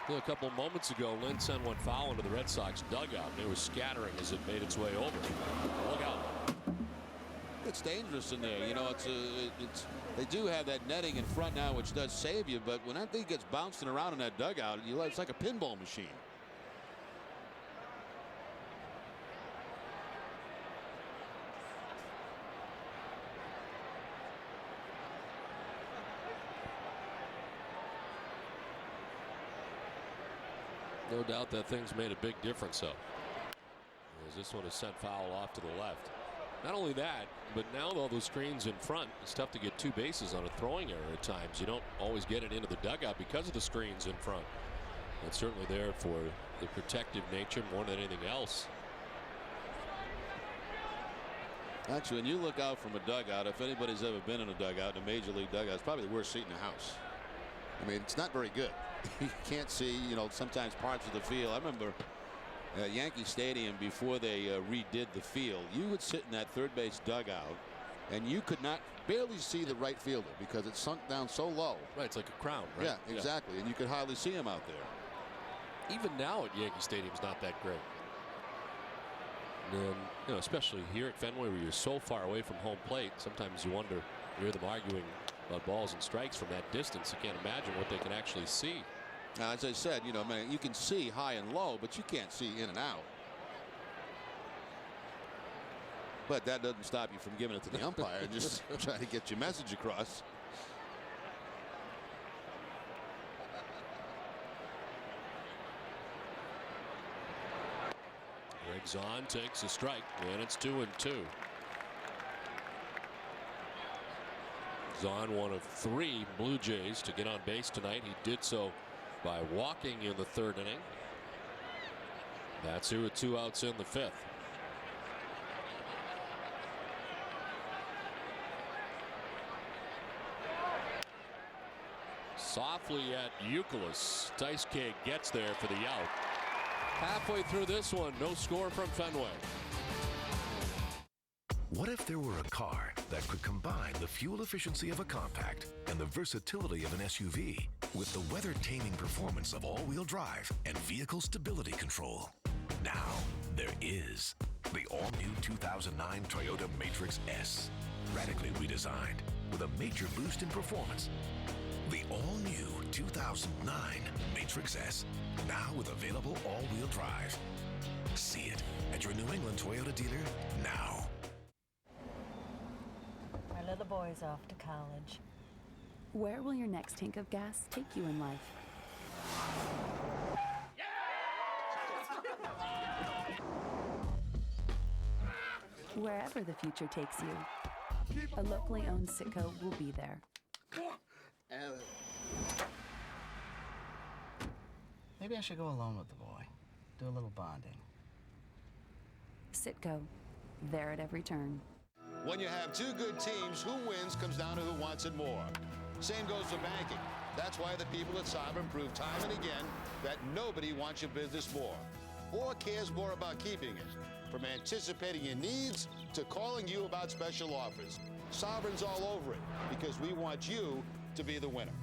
A couple moments ago, Lynn sent one foul into the Red Sox dugout, and it was scattering as it made its way over. Look out. It's dangerous in there. They do have that netting in front now, which does save you, but when that thing gets bouncing around in that dugout, it's like a pinball machine. No doubt that thing's made a big difference, though, as this one is sent foul off to the left. Not only that, but now with all those screens in front, it's tough to get 2 bases on a throwing error at times. You don't always get it into the dugout because of the screens in front. It's certainly there for the protective nature more than anything else. Actually, when you look out from a dugout, if anybody's ever been in a dugout, in a major league dugout, it's probably the worst seat in the house. I mean, it's not very good. You can't see, sometimes parts of the field. I remember Yankee Stadium, before they redid the field, you would sit in that third base dugout and you could barely see the right fielder because it sunk down so low. Right, it's like a crown, right? Yeah, exactly. And you could hardly see him out there. Even now at Yankee Stadium's not that great. And, especially here at Fenway, where you're so far away from home plate, sometimes you wonder, you hear them arguing about balls and strikes from that distance. You can't imagine what they can actually see. Now, as I said, you can see high and low, but you can't see in and out. But that doesn't stop you from giving it to the umpire and just trying to get your message across. Riggs on, takes a strike, and it's 2-2. is on one of 3 Blue Jays to get on base tonight. He did so by walking in the 3rd inning. That's here with 2 outs in the 5th. Softly at Youkilis. Daisuke gets there for the out. Halfway through this one, no score from Fenway. What if there were a car that could combine the fuel efficiency of a compact and the versatility of an SUV with the weather-taming performance of all-wheel drive and vehicle stability control? Now, there is the all-new 2009 Toyota Matrix S, radically redesigned with a major boost in performance. The all-new 2009 Matrix S, now with available all-wheel drive. See it at your New England Toyota dealer now. Our little boy's off to college. Where will your next tank of gas take you in life? Wherever the future takes you, a locally owned Citgo will be there. Maybe I should go alone with the boy. Do a little bonding. Citgo, there at every turn. When you have 2 good teams, who wins comes down to who wants it more. Same goes for banking. That's why the people at Sovereign prove time and again that nobody wants your business more or cares more about keeping it. From anticipating your needs to calling you about special offers. Sovereign's all over it because we want you to be the winner.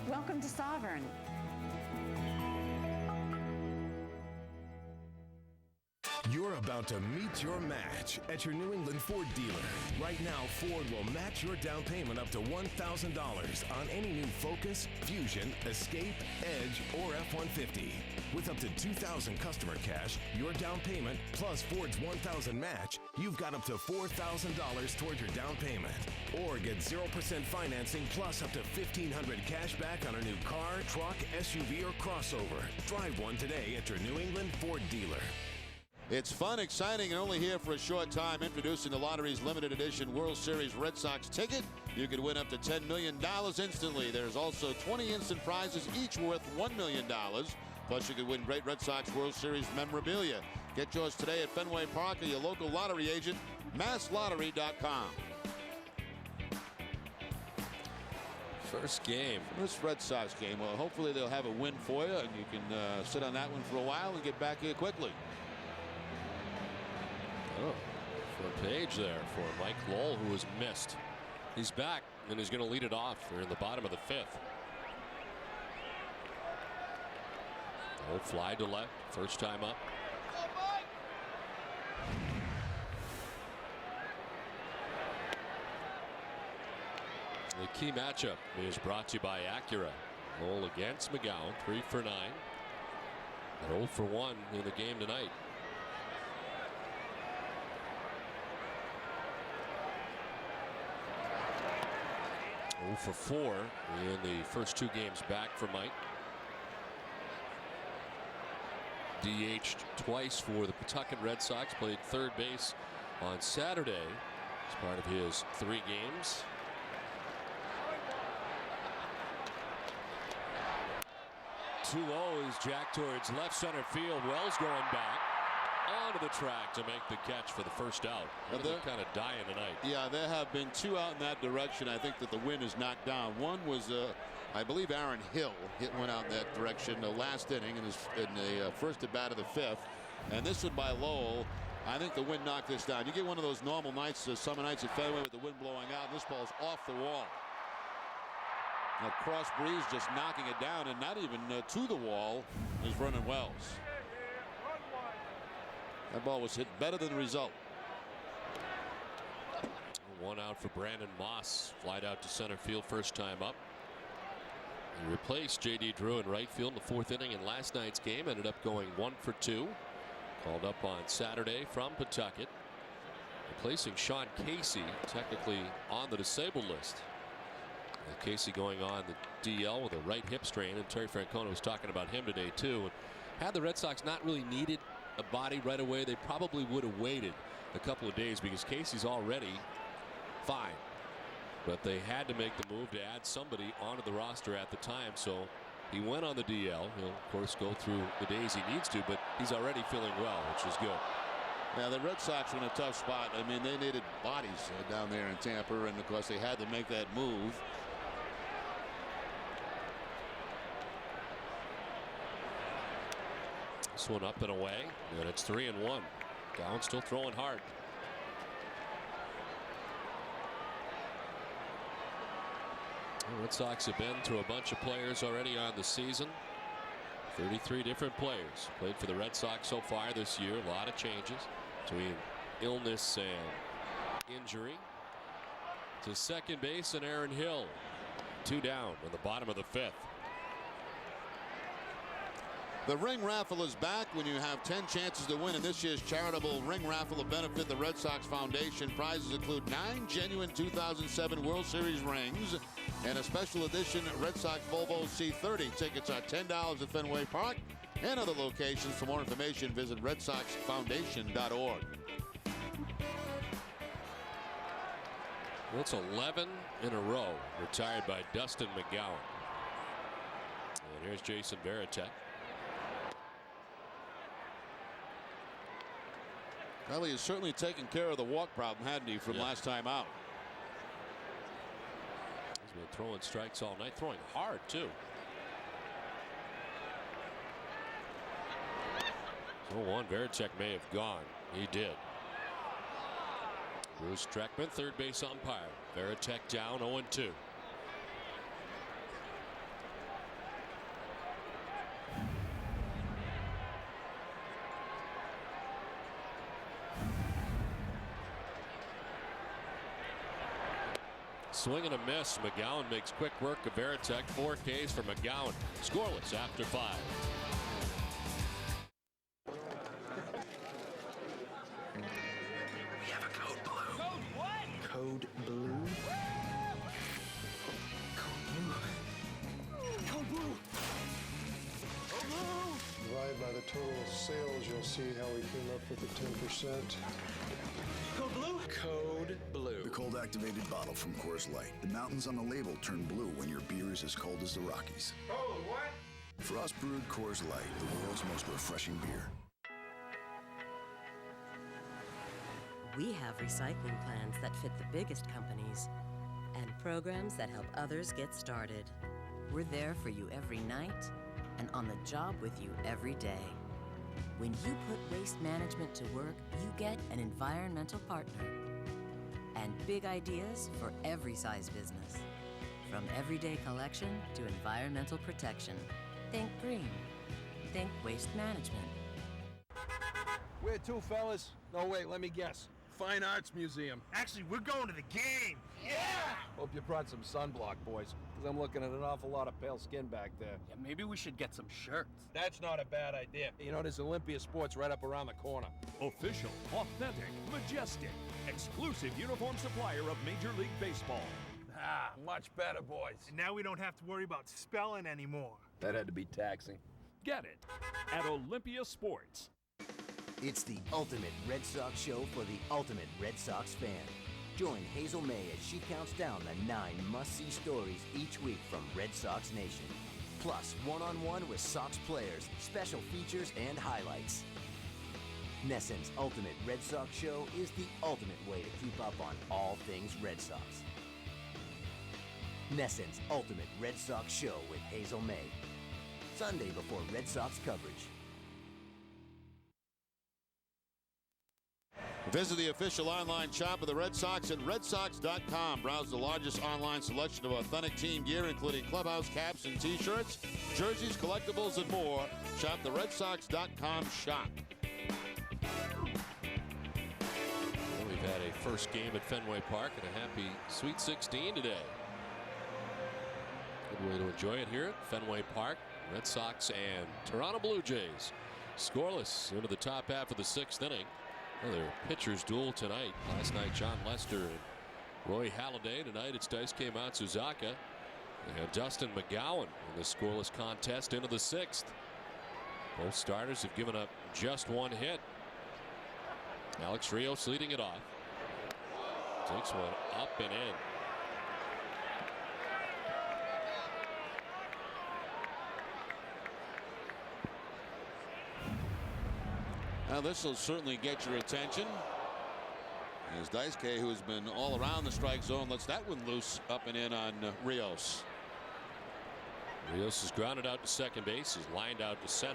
Welcome to Sovereign. You're about to meet your match at your New England Ford dealer. Right now, Ford will match your down payment up to $1,000 on any new Focus, Fusion, Escape, Edge, or F-150. With up to $2,000 customer cash, your down payment plus Ford's $1,000 match, you've got up to $4,000 towards your down payment. Or get 0% financing plus up to $1,500 cash back on a new car, truck, SUV, or crossover. Drive one today at your New England Ford dealer. It's fun, exciting, and only here for a short time. Introducing the lottery's limited edition World Series Red Sox ticket. You could win up to $10 million instantly. There's also 20 instant prizes, each worth $1 million. Plus, you could win great Red Sox World Series memorabilia. Get yours today at Fenway Park or your local lottery agent, masslottery.com. First game. This Red Sox game. Well, hopefully they'll have a win for you, and you can sit on that one for a while and get back here quickly. Oh, front page there for Mike Lowell, who was missed. He's back, and he's going to lead it off. They're in the bottom of the 5th. Oh, fly to left, first time up. The key matchup is brought to you by Acura. Lowell against McGowan, 3 for 9. And 0 for 1 in the game tonight. 0 for 4 in the first 2 games back for Mike. DH'd twice for the Pawtucket Red Sox. Played third base on Saturday as part of his 3 games. Two 0 is jacked towards left center field. Wells going back onto the track to make the catch for the first out. They're kind of dying tonight. Yeah, there have been 2 out in that direction. I think that the wind is knocked down. One was, I believe, Aaron Hill hit one out in that direction the last inning in the first at bat of the 5th. And this one by Lowell. I think the wind knocked this down. You get one of those normal nights, summer nights at Fenway with the wind blowing out, and this ball's off the wall. A cross breeze just knocking it down, and not even to the wall is Vernon Wells. That ball was hit better than the result. 1 out for Brandon Moss. Flied out to center field first time up. He replaced J.D. Drew in right field in the 4th inning in last night's game. Ended up going 1 for 2. Called up on Saturday from Pawtucket. Replacing Sean Casey, technically on the disabled list. Casey going on the DL with a right hip strain, and Terry Francona was talking about him today too. Had the Red Sox not really needed a body right away, they probably would have waited a couple of days because Casey's already fine. But they had to make the move to add somebody onto the roster at the time. So he went on the DL. He'll, of course, go through the days he needs to, but he's already feeling well, which is good. Yeah, the Red Sox were in a tough spot. I mean, they needed bodies down there in Tampa, and of course they had to make that move. This one up and away, and it's 3-1. McGowan still throwing hard. The Red Sox have been through a bunch of players already on the season. 33 different players played for the Red Sox so far this year. A lot of changes between illness and injury. To second base and Aaron Hill. 2 down in the bottom of the 5th. The ring raffle is back when you have 10 chances to win in this year's charitable ring raffle will benefit the Red Sox Foundation. Prizes include 9 genuine 2007 World Series rings and a special edition Red Sox Volvo C30. Tickets are $10 at Fenway Park and other locations. For more information, visit redsoxfoundation.org. That's 11 in a row retired by Dustin McGowan. And here's Jason Varitek. Well, he has certainly taken care of the walk problem, hadn't he, from last time out? He's been throwing strikes all night, throwing hard, too. So one, Varitek may have gone. He did. Bruce Treckman, third base umpire. Varitek down 0-2. Swing and a miss. McGowan makes quick work of Varitek. 4 Ks for McGowan. Scoreless after 5. We have a code blue. Code what? Code blue? Code blue. Code blue. Divide by the total sales, you'll see how we came up with the 10%. Code blue? Code blue. The cold activated bottle from Coors Light. The mountains on the label turn blue when your beer is as cold as the Rockies. Oh, what? Frost brewed Coors Light, the world's most refreshing beer. We have recycling plans that fit the biggest companies and programs that help others get started. We're there for you every night and on the job with you every day. When you put waste management to work, you get an environmental partner. And big ideas for every size business. From everyday collection to environmental protection. Think green. Think waste management. Where to, fellas? No, wait, let me guess. Fine Arts Museum. Actually, we're going to the game. Yeah! Hope you brought some sunblock, boys, because I'm looking at an awful lot of pale skin back there. Yeah, maybe we should get some shirts. That's not a bad idea. You know, there's Olympia Sports right up around the corner. Official, authentic, majestic, exclusive uniform supplier of Major League Baseball. Ah, much better, boys. And now we don't have to worry about spelling anymore. That had to be taxing. Get it at Olympia Sports. It's the ultimate Red Sox show for the ultimate Red Sox fan. Join Hazel May as she counts down the 9 must-see stories each week from Red Sox Nation. Plus, one-on-one with Sox players, special features, and highlights. Nessen's ultimate Red Sox show is the ultimate way to keep up on all things Red Sox. Nessen's ultimate Red Sox show with Hazel May. Sunday before Red Sox coverage. Visit the official online shop of the Red Sox at redsox.com. Browse the largest online selection of authentic team gear, including clubhouse caps and t-shirts, jerseys, collectibles, and more. Shop the redsox.com shop. Well, we've had a first game at Fenway Park and a happy Sweet 16 today. Good way to enjoy it here at Fenway Park. Red Sox and Toronto Blue Jays scoreless into the top half of the 6th inning. Another pitcher's duel tonight. Last night, John Lester and Roy Halladay. Tonight, it's Daisuke Matsuzaka and Dustin McGowan in the scoreless contest into the 6th. Both starters have given up just one hit. Alex Rios leading it off. Takes one up and in. Now this will certainly get your attention. As Daisuke, who has been all around the strike zone, lets that one loose up and in on Rios. Rios is grounded out to second base. He's lined out to center.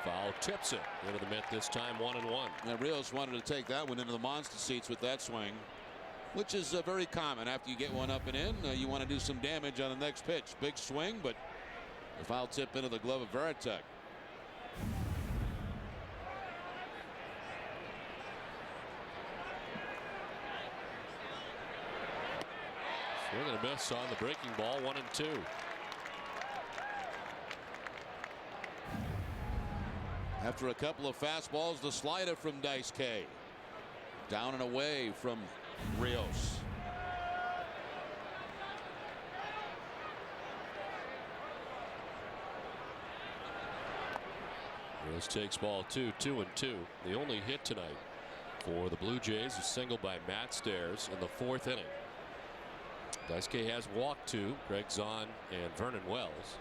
Foul tips it into the mitt this time, 1-1. Now Rios wanted to take that one into the monster seats with that swing, which is very common. After you get one up and in, you want to do some damage on the next pitch. Big swing, but the foul tip into the glove of Veritek. Swing and a miss on the breaking ball, 1-2. After a couple of fastballs, the slider from Daisuke. Down and away from Rios. Rios takes ball 2, 2-2. The only hit tonight for the Blue Jays is single by Matt Stairs in the 4th inning. Daisuke has walked 2, Greg Zahn and Vernon Wells.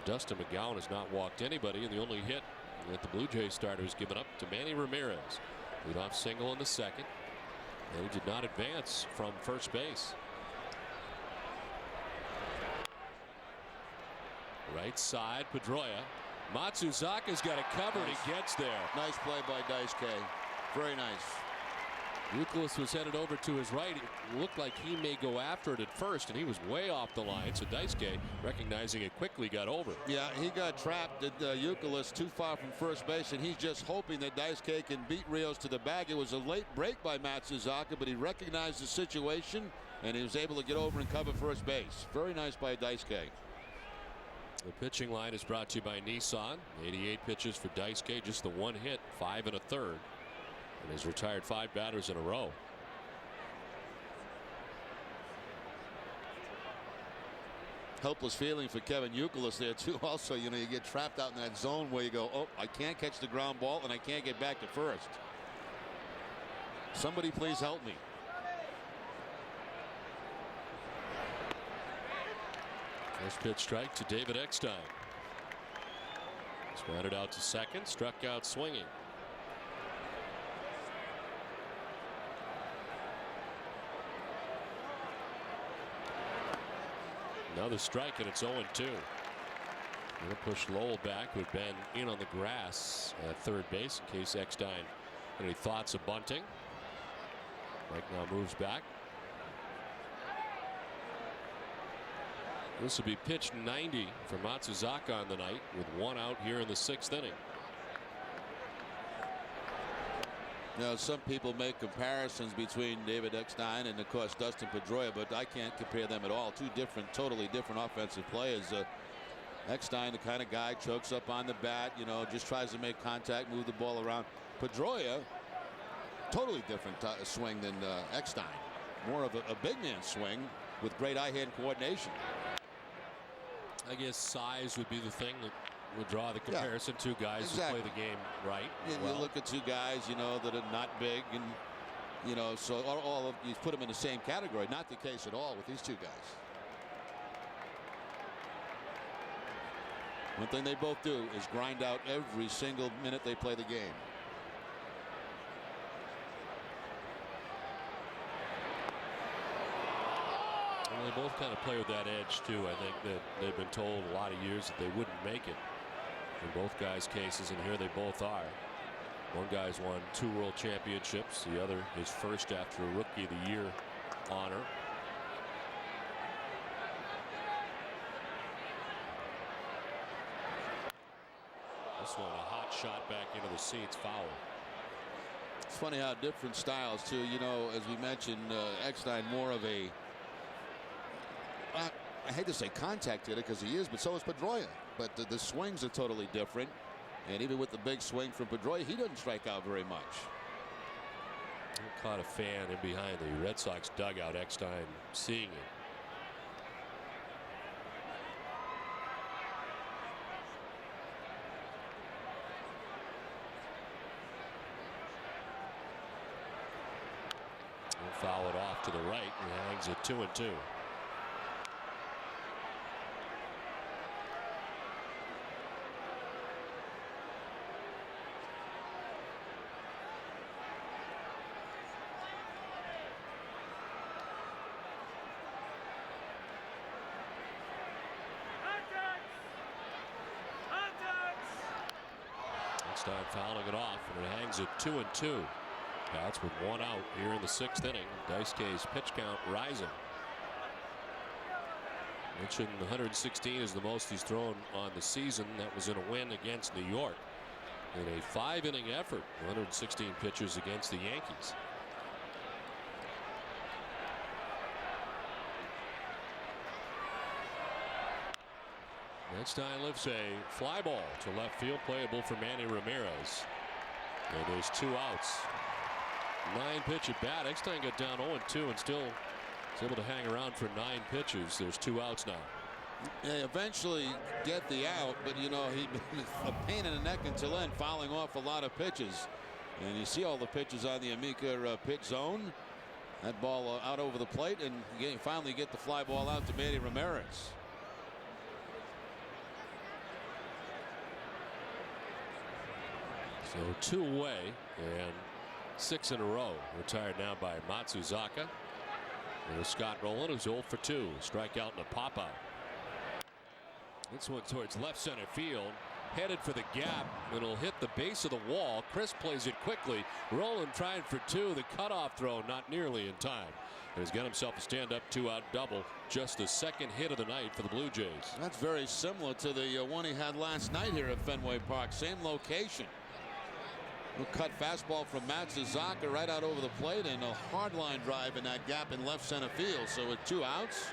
Dustin McGowan has not walked anybody, and the only hit that the Blue Jays starter has given up to Manny Ramirez. Leadoff single in the 2nd, and he did not advance from first base. Right side, Pedroia. Matsuzaka's got it covered. Nice. He gets there. Nice play by Daisuke. Very nice. Youkilis was headed over to his right. It looked like he may go after it at first, and he was way off the line. So Daisuke, recognizing it quickly, got over. Yeah, he got trapped at Youkilis too far from first base, and he's just hoping that Daisuke can beat Rios to the bag. It was a late break by Matsuzaka, but he recognized the situation, and he was able to get over and cover first base. Very nice by Daisuke. The pitching line is brought to you by Nissan. 88 pitches for Daisuke, just the one hit, 5 1/3. And has retired 5 batters in a row. Helpless feeling for Kevin Youkilis there too. Also, you get trapped out in that zone where you go, oh, I can't catch the ground ball and I can't get back to first. Somebody please help me. First pitch strike to David Eckstein. He's grounded out to second, struck out swinging. Another strike, and it's 0-2. Going to push Lowell back, who had been in on the grass at third base in case Eckstein had any thoughts of bunting. Mike now moves back. This will be pitch 90 for Matsuzaka on the night, with 1 out here in the 6th inning. Now, some people make comparisons between David Eckstein and, of course, Dustin Pedroia, but I can't compare them at all. Two different, totally different offensive players. Eckstein, the kind of guy, chokes up on the bat, just tries to make contact, move the ball around. Pedroia, totally different swing than Eckstein. More of a big man swing with great eye-hand coordination. I guess size would be the thing that would draw the comparison. Two guys who play the game right. You look at two guys, that are not big, and so all of you put them in the same category. Not the case at all with these two guys. One thing they both do is grind out every single minute they play the game. Well, they both kind of play with that edge too. I think that they've been told a lot of years that they wouldn't make it in both guys' cases, and here they both are. One guy's won 2 world championships, the other his first after a Rookie of the Year honor. This one, a hot shot back into the seats, foul. It's funny how different styles too. As we mentioned, Eckstein more of a, I hate to say contact hitter because he is, but so is Pedroia. But the swings are totally different. And even with the big swing from Pedroia, he doesn't strike out very much. Caught a fan in behind the Red Sox dugout. Eckstein seeing it. off to the right and hangs it 2-2. Next time fouling it off, and it hangs at 2-2. Pats with one out here in the 6th inning. Daisuke's pitch count rising. Mentioned 116 is the most he's thrown on the season. That was in a win against New York. In a 5-inning effort, 116 pitches against the Yankees. Next time lifts a fly ball to left field, playable for Manny Ramirez. And there's 2 outs. 9-pitch at bat. Next time got down 0-2 and still is able to hang around for 9 pitches. There's 2 outs now. They eventually get the out, but you know, he a pain in the neck until then, fouling off a lot of pitches. And you see all the pitches on the Amica pitch zone. That ball out over the plate, and finally get the fly ball out to Manny Ramirez. So 2 away and 6 in a row. Retired now by Matsuzaka. There's Scott Rowland, who's 0 for 2. Strikeout and a pop out. This one towards left center field. Headed for the gap. It'll hit the base of the wall. Chris plays it quickly. Rowland trying for 2. The cutoff throw not nearly in time. And he's got himself a stand-up 2-out double. Just the 2nd hit of the night for the Blue Jays. That's very similar to the one he had last night here at Fenway Park. Same location. Cut fastball from Matsuzaka right out over the plate, and a hard line drive in that gap in left center field. So with 2 outs,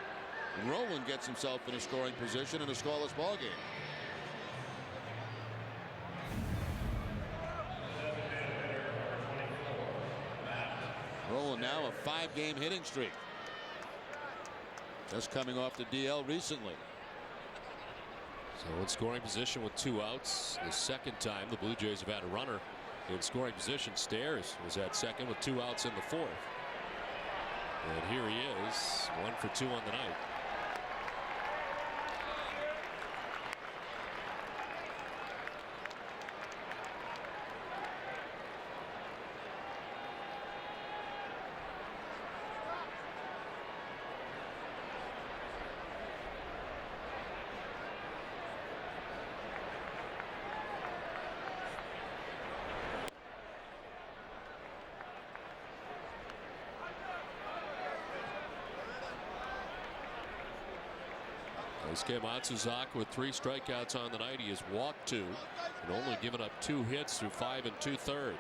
Rowland gets himself in a scoring position in a scoreless ball game. Rowland now a 5-game hitting streak. Just coming off the DL recently. So in scoring position with 2 outs. The 2nd time the Blue Jays have had a runner in scoring position. Stairs was at second with 2 outs in the 4th. And here he is, 1 for 2 on the night. Daisuke Matsuzaka with 3 strikeouts on the night. He has walked 2 and only given up 2 hits through 5 2/3.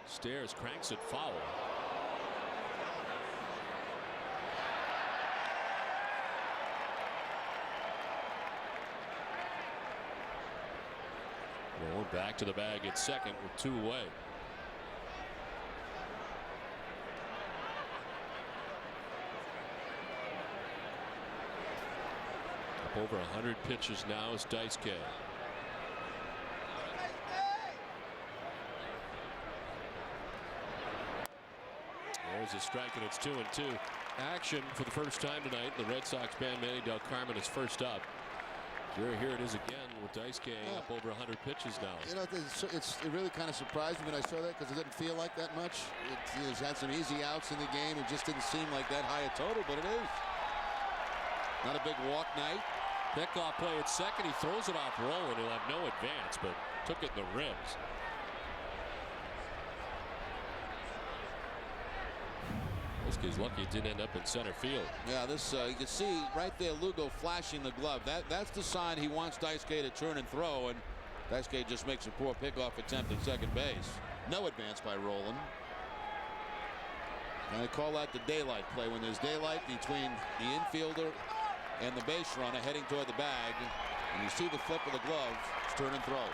Stairs cranks it foul. Back to the bag at second with 2 away. Up over 100 pitches now is Daisuke. There's a strike, and it's 2-2. Action for the first time tonight. The Red Sox band Manny Del Carmen is first up. Here it is again with Daisuke up over 100 pitches now. You know, it really kind of surprised me when I saw that, because it didn't feel like that much. He's had some easy outs in the game. It just didn't seem like that high a total, but it is. Not a big walk night. Pickoff play at second. He throws it off Rowland. He'll have no advance, but took it in the ribs. Daisuke's lucky it didn't end up in center field. Yeah, this you can see right there Lugo flashing the glove. That's the sign he wants Daisuke to turn and throw, and Daisuke just makes a poor pickoff attempt at second base. No advance by Rowland. And I call that the daylight play, when there's daylight between the infielder and the base runner heading toward the bag, and you see the flip of the glove, it's turn and throw.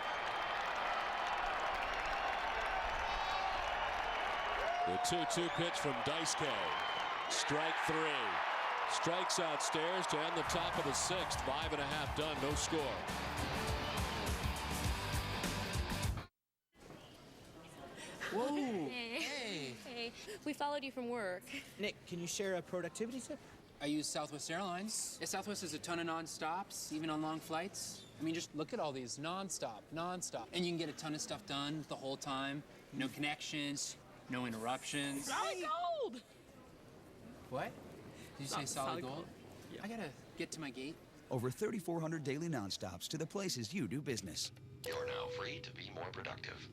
The 2-2 pitch from Daisuke. Strike 3. Strikes out stairs to end the top of the 6th. 5.5 done, no score. Whoa. Hey. Hey. We followed you from work. Nick, can you share a productivity tip? I use Southwest Airlines. Yeah, Southwest has a ton of non-stops, even on long flights. I mean, just look at all these non-stop. And you can get a ton of stuff done the whole time. No connections, no interruptions. Solid gold! What? Did you say solid gold? Yeah. I gotta get to my gate. Over 3,400 daily non-stops to the places you do business. You're now free to be more productive.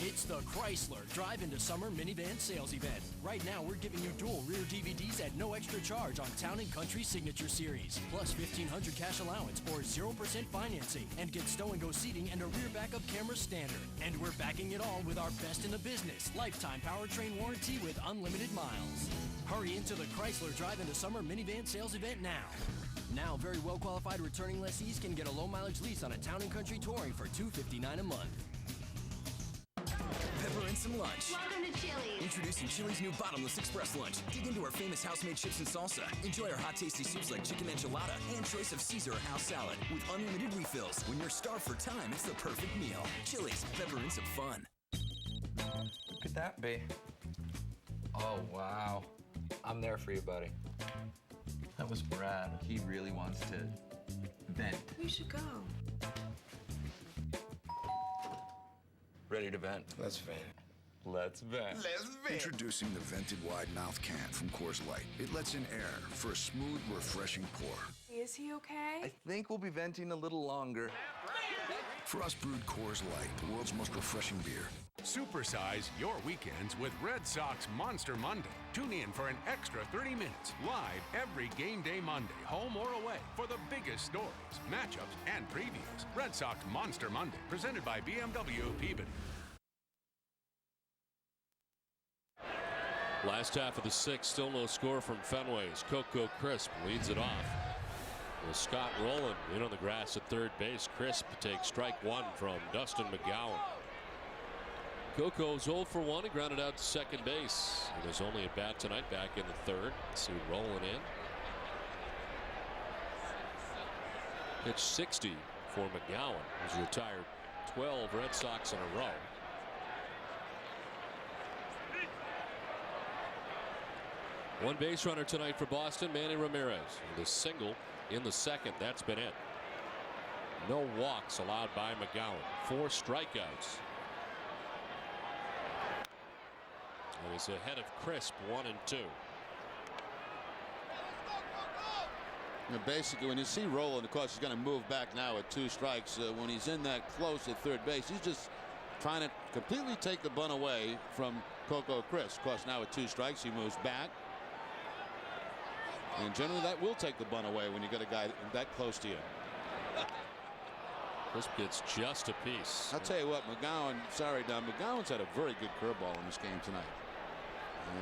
It's the Chrysler Drive into Summer Minivan Sales Event. Right now, we're giving you dual rear DVDs at no extra charge on Town & Country Signature Series, plus $1,500 cash allowance or 0% financing, and get stow-and-go seating and a rear backup camera standard. And we're backing it all with our best in the business, lifetime powertrain warranty with unlimited miles. Hurry into the Chrysler Drive into Summer Minivan Sales Event now. Now, very well-qualified returning lessees can get a low-mileage lease on a Town & Country Touring for $259 a month. Pepper and some lunch. Welcome to Chili's. Introducing Chili's new Bottomless Express Lunch. Dig into our famous house-made chips and salsa. Enjoy our hot, tasty soups like chicken enchilada and choice of Caesar or house salad with unlimited refills. When you're starved for time, it's the perfect meal. Chili's, pepper and some fun. Who could that be? Oh, wow. I'm there for you, buddy. That was Brad. He really wants to vent. We should go. Ready to vent? Let's vent. Let's vent. Let's vent. Introducing the vented wide mouth can from Coors Light. It lets in air for a smooth, refreshing pour. Is he okay? I think we'll be venting a little longer. Frost brewed Coors Light, the world's most refreshing beer. Supersize your weekends with Red Sox Monster Monday. Tune in for an extra 30 minutes live every game day Monday, home or away, for the biggest stories, matchups, and previews. Red Sox Monster Monday, presented by BMW Peabody. Last half of the 6th, still no score from Fenway's. Coco Crisp leads it off. With Scott Rowland in on the grass at third base. Crisp takes strike 1 from Dustin McGowan. Coco's 0 for 1. He grounded out to second base. He was only at bat tonight, back in the 3rd. Let's see Rowland in. Pitch 60 for McGowan, who's retired 12 Red Sox in a row. One base runner tonight for Boston, Manny Ramirez. With a single in the 2nd. That's been it. No walks allowed by McGowan. 4 strikeouts. And he's ahead of Crisp, 1 and 2. Basically, when you see Rowland, of course, he's going to move back now at 2 strikes. When he's in that close at third base, he's just trying to completely take the bunt away from Coco Crisp. Of course, now at 2 strikes, he moves back. And generally, that will take the bunt away when you get a guy that close to you. Crisp gets just a piece. I'll tell you what, McGowan, sorry, Don, McGowan's had a very good curveball in this game tonight.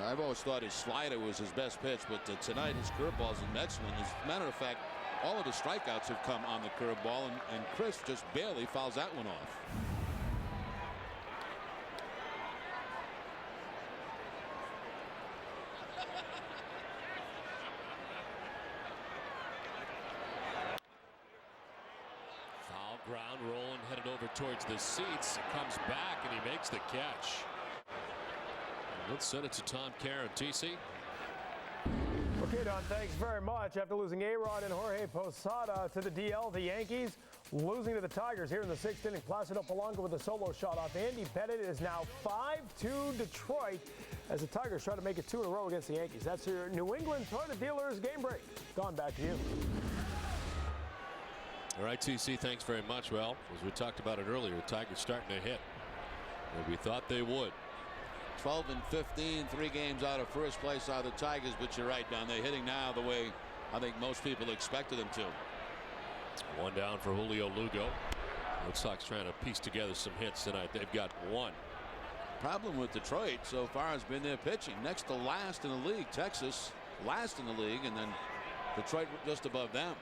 I've always thought his slider was his best pitch, but tonight his curveball's an excellent. As a matter of fact, all of the strikeouts have come on the curveball, and Crisp just barely fouls that one off. Ground rolling, headed over towards the seats. It comes back and he makes the catch. Let's send it to Tom Caron. TC. Okay, Don, thanks very much. After losing A-Rod and Jorge Posada to the DL, the Yankees losing to the Tigers here in the 6th inning. Placido Polanco with a solo shot off Andy Pettit. Is now 5-2 Detroit as the Tigers try to make it 2 in a row against the Yankees. That's your New England Toyota Dealers game break. Don, back to you. All right, TC, thanks very much. Well, as we talked about it earlier, Tigers starting to hit. And we thought they would. 12 and 15, 3 games out of first place are the Tigers, but you're right, Don. They're hitting now the way I think most people expected them to. 1 down for Julio Lugo. Red Sox trying to piece together some hits tonight. They've got 1. Problem with Detroit so far has been their pitching. Next to last in the league, Texas last in the league, and then Detroit just above them.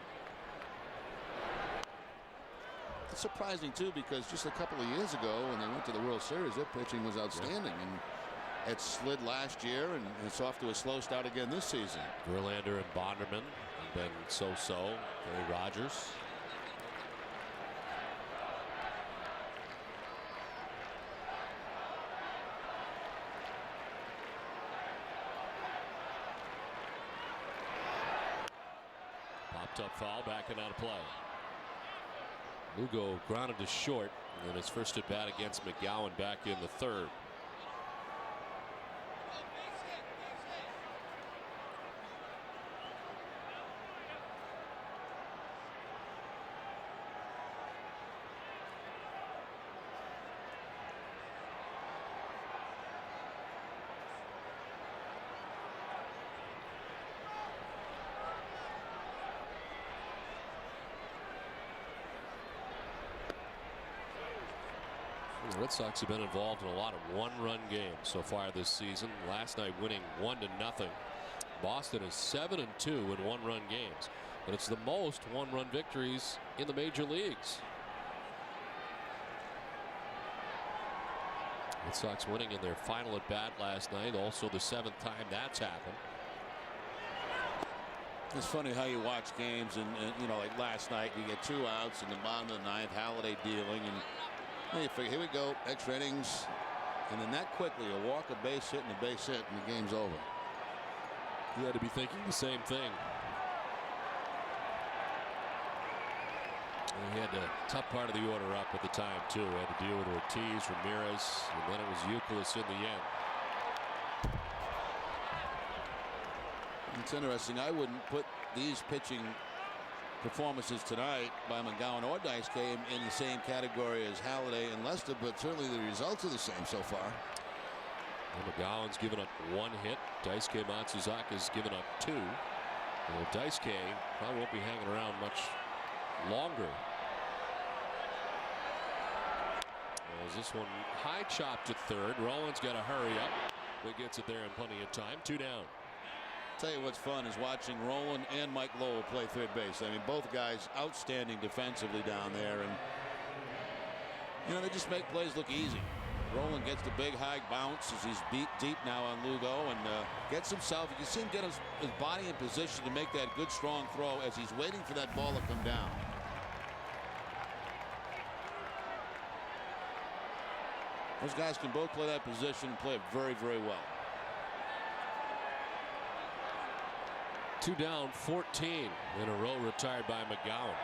It's surprising too, because just a couple of years ago when they went to the World Series, their pitching was outstanding, and It slid last year, and it's off to a slow start again this season. Verlander and Bonderman have been so-so. Gary Rogers. Popped up foul, backing out of play. Lugo grounded to short, and then his first at bat against McGowan back in the third. The Red Sox have been involved in a lot of one-run games so far this season. Last night winning 1-0. Boston is 7-2 in one-run games, but it's the most one-run victories in the major leagues. Red Sox winning in their final at bat last night, also the 7th time that's happened. It's funny how you watch games, and you know, like last night, you get 2 outs in the bottom of the 9th, Halladay dealing, and you figure, here we go, extra innings, and then that quickly, a walk, a base hit, and a base hit, and the game's over. He had to be thinking the same thing. And he had the tough part of the order up at the time, too. He had to deal with Ortiz, Ramirez, and then it was Youkilis in the end. It's interesting. I wouldn't put these pitching performances tonight by McGowan or Daisuke in the same category as Halladay and Lester, but certainly the results are the same so far. Well, McGowan's given up 1 hit. Daisuke Matsuzaka's given up 2. Well, Daisuke probably won't be hanging around much longer. As this one high chopped at third. Rowan's got to hurry up, but gets it there in plenty of time. 2 down. Tell you what's fun is watching Rowan and Mike Lowell play third base. I mean, both guys outstanding defensively down there, and you know, they just make plays look easy. Rowan gets the big high bounce as he's beat deep now on Lugo, and gets himself, you can see him get his body in position to make that good strong throw as he's waiting for that ball to come down. Those guys can both play that position and play it very, very well. 2 down, 14 in a row retired by McGowan.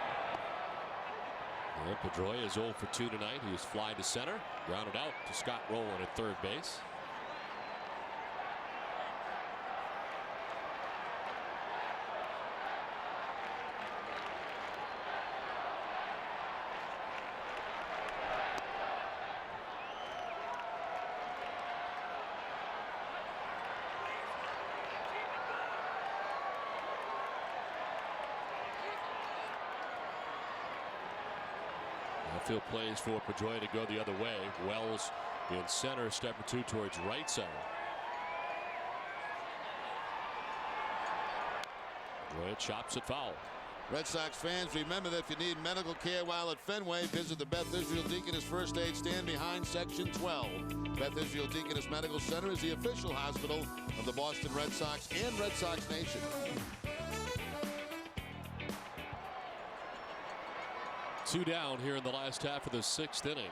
And Pedroia is 0 for 2 tonight. He was fly to center, grounded out to Scott Rowland at third base. Outfield plays for Pedroia to go the other way. Wells in center, step or 2 towards right center. Pedroia chops it foul. Red Sox fans, remember that if you need medical care while at Fenway, visit the Beth Israel Deaconess First Aid Stand behind Section 12. Beth Israel Deaconess Medical Center is the official hospital of the Boston Red Sox and Red Sox Nation. Two down here in the last half of the 6th inning.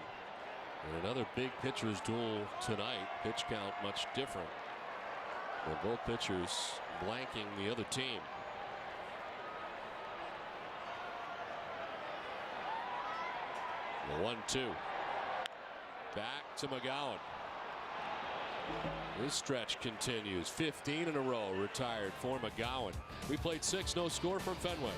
And another big pitcher's duel tonight. Pitch count much different. But both pitchers blanking the other team. The 1-2. Back to McGowan. This stretch continues. 15 in a row retired for McGowan. We played 6, no score from Fenway.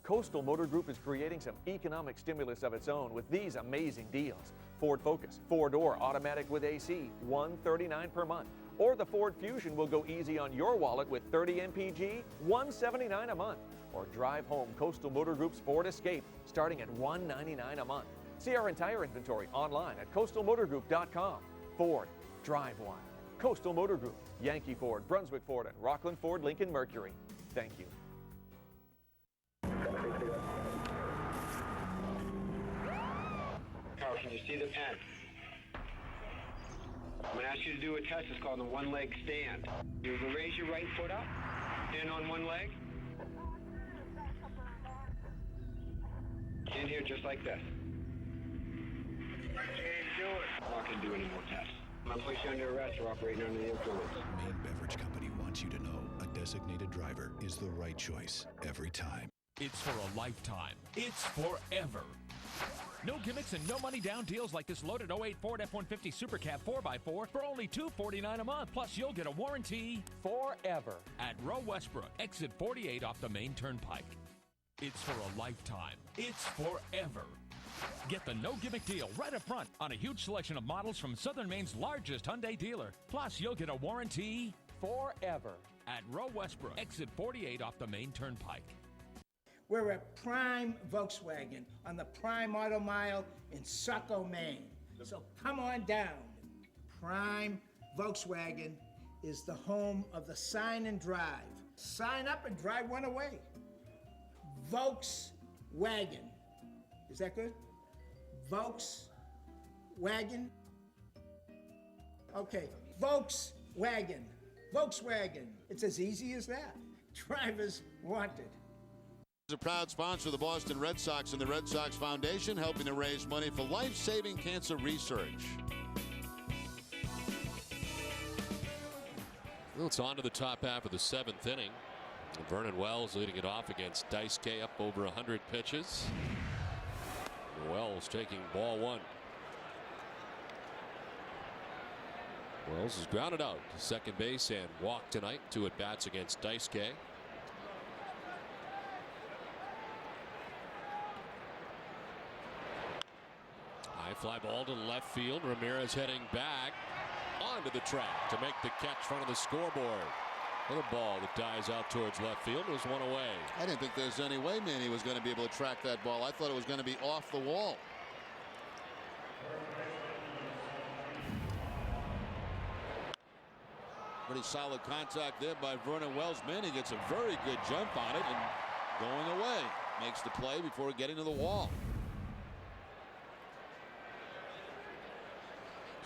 Coastal Motor Group is creating some economic stimulus of its own with these amazing deals. Ford Focus, 4-door automatic with AC, $139 per month. Or the Ford Fusion will go easy on your wallet with 30 MPG, $179 a month. Or drive home Coastal Motor Group's Ford Escape, starting at $199 a month. See our entire inventory online at coastalmotorgroup.com. Ford, drive one. Coastal Motor Group, Yankee Ford, Brunswick Ford, and Rockland Ford Lincoln Mercury. Thank you. Can you see the pen? I'm going to ask you to do a test. It's called the one-leg stand. You raise your right foot up, stand on one leg. Stand here just like this. Can't do it. I'm not going to do any more tests. I'm going to place you under arrest for operating under the influence. Maine Beverage Company wants you to know a designated driver is the right choice every time. It's for a lifetime. It's forever. No gimmicks and no money down deals like this loaded 08 Ford F-150 Super Cab 4x4 for only $249 a month. Plus, you'll get a warranty forever at Row Westbrook, exit 48 off the main turnpike. It's for a lifetime. It's forever. Get the no gimmick deal right up front on a huge selection of models from Southern Maine's largest Hyundai dealer. Plus, you'll get a warranty forever at Row Westbrook, exit 48 off the main turnpike. We're at Prime Volkswagen on the Prime Auto Mile in Saco, Maine. So come on down. Prime Volkswagen is the home of the sign and drive. Sign up and drive one away. Volkswagen. Is that good? Volkswagen? Okay, Volkswagen. Volkswagen. It's as easy as that. Drivers wanted. A proud sponsor of the Boston Red Sox and the Red Sox Foundation, helping to raise money for life-saving cancer research. Well, it's on to the top half of the 7th inning. Vernon Wells leading it off against Daisuke, up over 100 pitches. Wells taking ball 1. Wells is grounded out to second base and walked tonight. 2 at bats against Daisuke. High fly ball to left field. Ramirez heading back onto the track to make the catch front of the scoreboard. Another ball that dies out towards left field. Was one away. I didn't think there's any way Manny was going to be able to track that ball. I thought it was going to be off the wall. Pretty solid contact there by Vernon Wells. Manny gets a very good jump on it and going away. Makes the play before getting to the wall.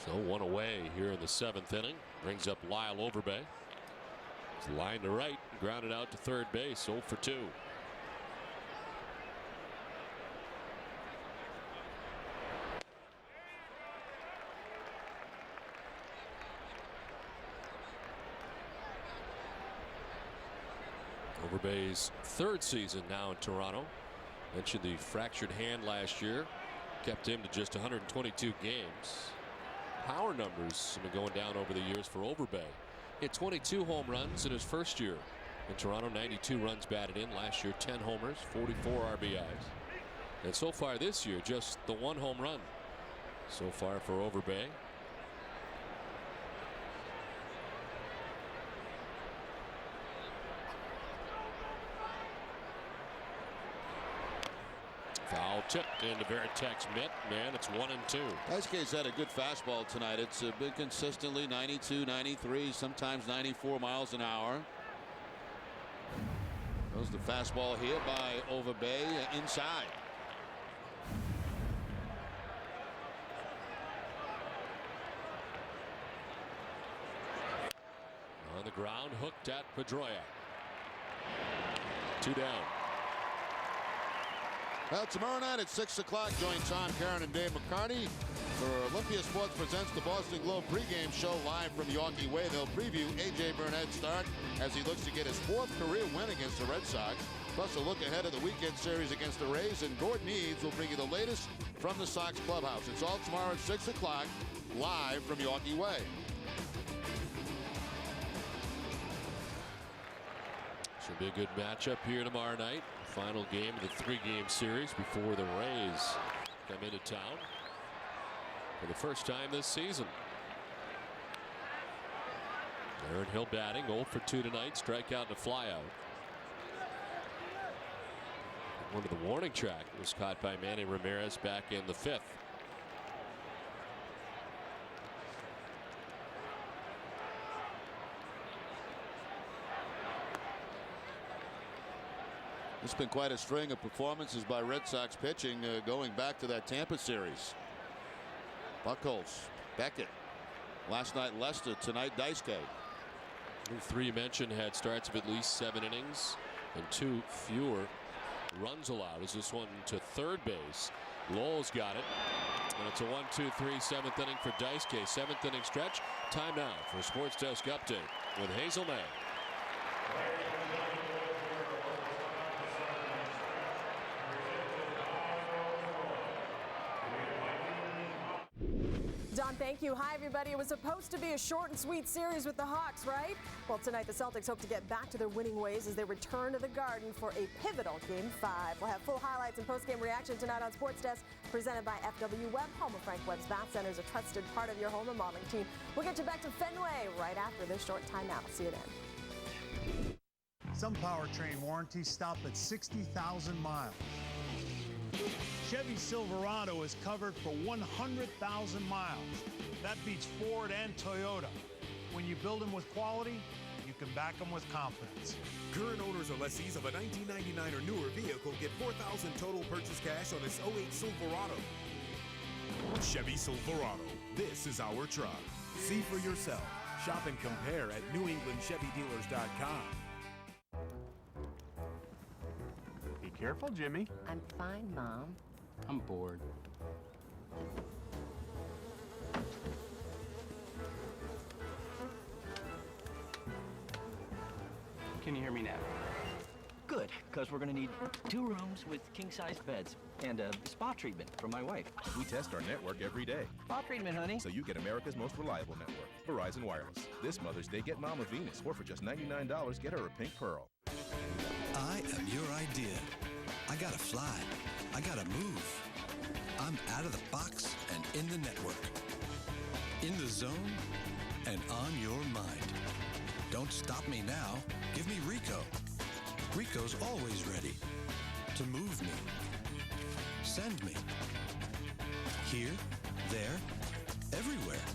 So 1 away here in the 7th inning. Brings up Lyle Overbay. He's lined to right, grounded out to third base. 0 for 2. Overbay's 3rd season now in Toronto. Mentioned the fractured hand last year. Kept him to just 122 games. Power numbers have been going down over the years for Overbay. He had 22 home runs in his first year in Toronto, 92 runs batted in. Last year, 10 homers, 44 RBIs. And so far this year, just the 1 home run so far for Overbay. Foul tipped into Veritek's mitt. Man, it's 1 and 2. Daisuke's had a good fastball tonight. It's been consistently 92, 93, sometimes 94 miles an hour. Goes the fastball here by Overbay inside. On the ground, hooked at Pedroia. 2 down. Well, tomorrow night at 6 o'clock, join Tom Caron and Dave McCarty for Olympia Sports presents the Boston Globe pregame show live from Yorkie Way. They'll preview A.J. Burnett's start as he looks to get his 4th career win against the Red Sox. Plus a look ahead of the weekend series against the Rays, and Gordon Eaves will bring you the latest from the Sox clubhouse. It's all tomorrow at 6 o'clock, live from Yorkie Way. Should be a good matchup here tomorrow night. Final game of the 3-game series before the Rays come into town for the first time this season. Aaron Hill batting, 0 for 2 tonight. Strikeout and a flyout. One of the warning track was caught by Manny Ramirez back in the 5th. It's been quite a string of performances by Red Sox pitching going back to that Tampa series. Buckholz, Beckett. Last night Lester, tonight Daisuke. The three mentioned had starts of at least 7 innings and 2 fewer runs allowed as this one to third base. Lowell's got it. And it's a 1-2-3 7th inning for Daisuke. 7th inning stretch. Time now for a Sports Desk update with Hazel May. Don, thank you. Hi, everybody. It was supposed to be a short and sweet series with the Hawks, right? Well, tonight the Celtics hope to get back to their winning ways as they return to the Garden for a pivotal Game 5. We'll have full highlights and post-game reaction tonight on Sports Desk, presented by FW Webb. Home of Frank Webb's Bath Center is a trusted part of your home remodeling team. We'll get you back to Fenway right after this short timeout. See you then. Some powertrain warranties stop at 60,000 miles. Chevy Silverado is covered for 100,000 miles. That beats Ford and Toyota. When you build them with quality, you can back them with confidence. Current owners or lessees of a 1999 or newer vehicle get $4,000 total purchase cash on this 08 Silverado. Chevy Silverado. This is our truck. See for yourself. Shop and compare at NewEnglandChevyDealers.com. Be careful, Jimmy. I'm fine, Mom. I'm bored. Can you hear me now? Good, because we're going to need 2 rooms with king-sized beds and a spa treatment for my wife. We test our network every day. Spa treatment, honey. So you get America's most reliable network, Verizon Wireless. This Mother's Day, get Mom a Venus, or for just $99, get her a pink pearl. I am your idea. I gotta fly. I gotta move. I'm out of the box and in the network. In the zone and on your mind. Don't stop me now. Give me Rico. Rico's always ready to move me. Send me. Here, there, everywhere.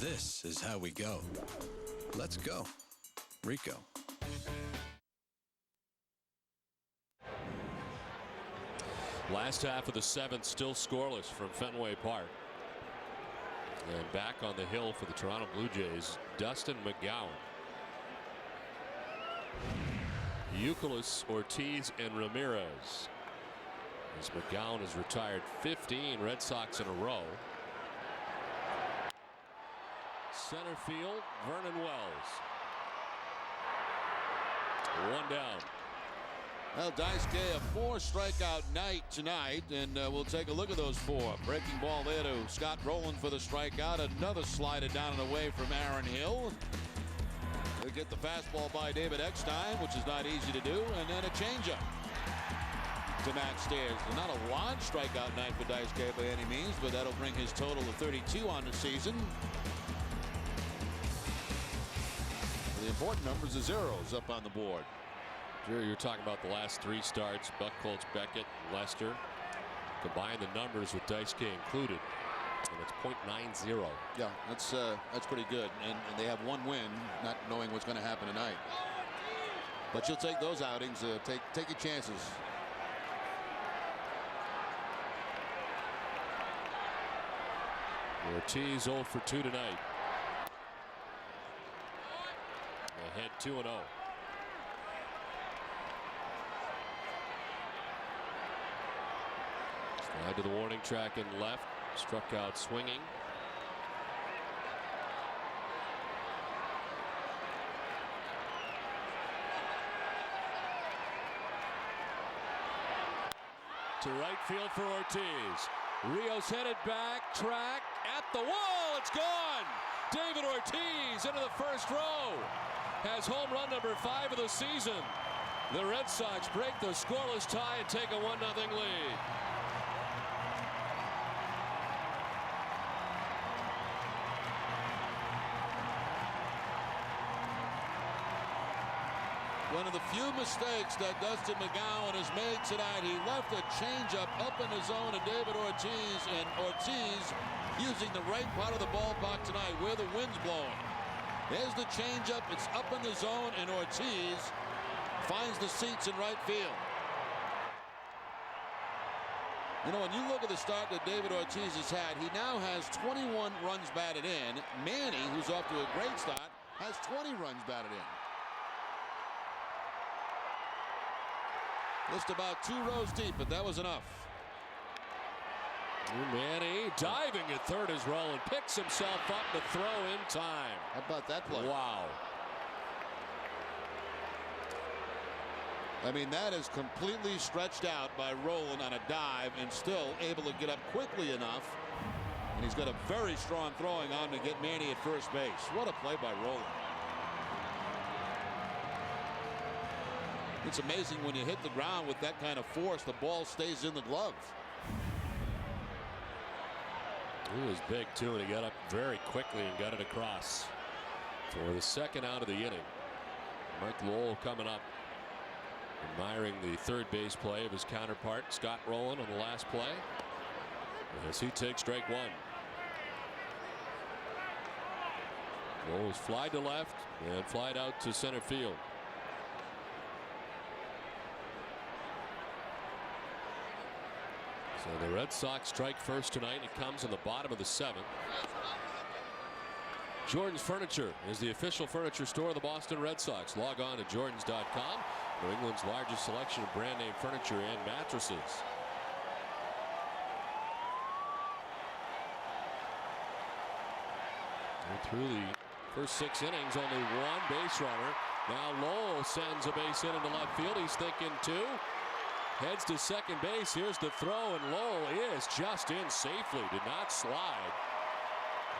This is how we go. Let's go. Rico. Last half of the 7th still scoreless from Fenway Park. And back on the hill for the Toronto Blue Jays, Dustin, McGowan. Youkilis, Ortiz, and Ramirez. As McGowan has retired 15 Red Sox in a row. Center field, Vernon Wells. 1 down. Well, Daisuke, a 4-strikeout night tonight, and we'll take a look at those 4. Breaking ball there to Scott Rowland for the strikeout. Another slider down and away from Aaron Hill. He'll get the fastball by David Eckstein, which is not easy to do, and then a changeup to Matt Stairs. Not a large strikeout night for Daisuke by any means, but that'll bring his total to 32 on the season. The important numbers are zeros up on the board. Jerry, you're talking about the last 3 starts. Buckholz, Beckett, Lester. Combine the numbers with Daisuke included, and it's .90. Yeah, that's pretty good. And they have 1 win, not knowing what's going to happen tonight. But you'll take those outings. Take your chances. Ortiz 0 for 2 tonight. Ahead 2-0. Slide to the warning track and left. Struck out swinging. To right field for Ortiz. Rios headed back, track at the wall. It's gone. David Ortiz into the first row. Has home run number 5 of the season. The Red Sox break the scoreless tie and take a 1-0 lead. One of the few mistakes that Dustin McGowan has made tonight. He left a changeup up in the zone to David Ortiz, and Ortiz using the right part of the ballpark tonight where the wind's blowing. There's the changeup. It's up in the zone, and Ortiz finds the seats in right field. You know, when you look at the start that David Ortiz has had, he now has 21 runs batted in. Manny, who's off to a great start, has 20 runs batted in. Just about 2 rows deep, but that was enough. Manny diving at third as Rolen picks himself up to throw in time. How about that play? Wow. I mean, that is completely stretched out by Rolen on a dive and still able to get up quickly enough. And he's got a very strong throwing arm to get Manny at first base. What a play by Rolen. It's amazing when you hit the ground with that kind of force, the ball stays in the glove. He was big, too, and he got up very quickly and got it across for the second out of the inning. Mike Lowell coming up, admiring the third base play of his counterpart, Scott Rolen, on the last play, as he takes strike one. Lowell's fly to left and flied out to center field. So the Red Sox strike first tonight. It comes in the bottom of the 7th. Jordan's Furniture is the official furniture store of the Boston Red Sox. Log on to jordans.com. New England's largest selection of brand name furniture and mattresses. And through the first 6 innings, only 1 base runner. Now Lowell sends a base hit into left field. He's thinking 2. Heads to second base. Here's the throw, and Lowell is just in safely. Did not slide.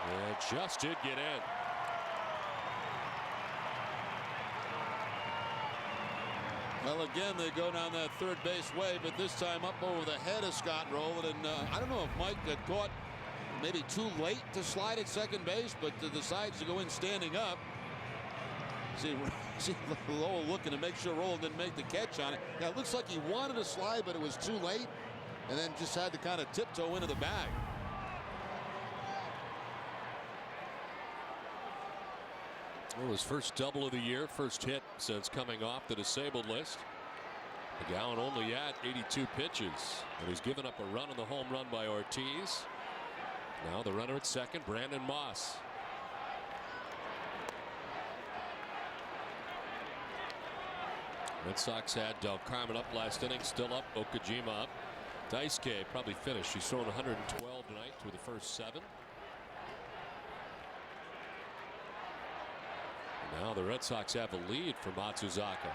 And just did get in. Well, again, they go down that third base way, but this time up over the head of Scott Rolen. And I don't know if Mike got caught maybe too late to slide at second base, but decides to go in standing up. See Lowell looking to make sure Rolen didn't make the catch on it. Now, it looks like he wanted to slide, but it was too late, and then just had to kind of tiptoe into the bag. Well, his first double of the year, first hit since coming off the disabled list. McGowan only at 82 pitches, and he's given up a run on the home run by Ortiz. Now the runner at second, Brandon Moss. Red Sox had Del Carmen up last inning, still up, Okajima up. Daisuke probably finished. He's thrown 112 tonight through the first 7. And now the Red Sox have a lead for Matsuzaka.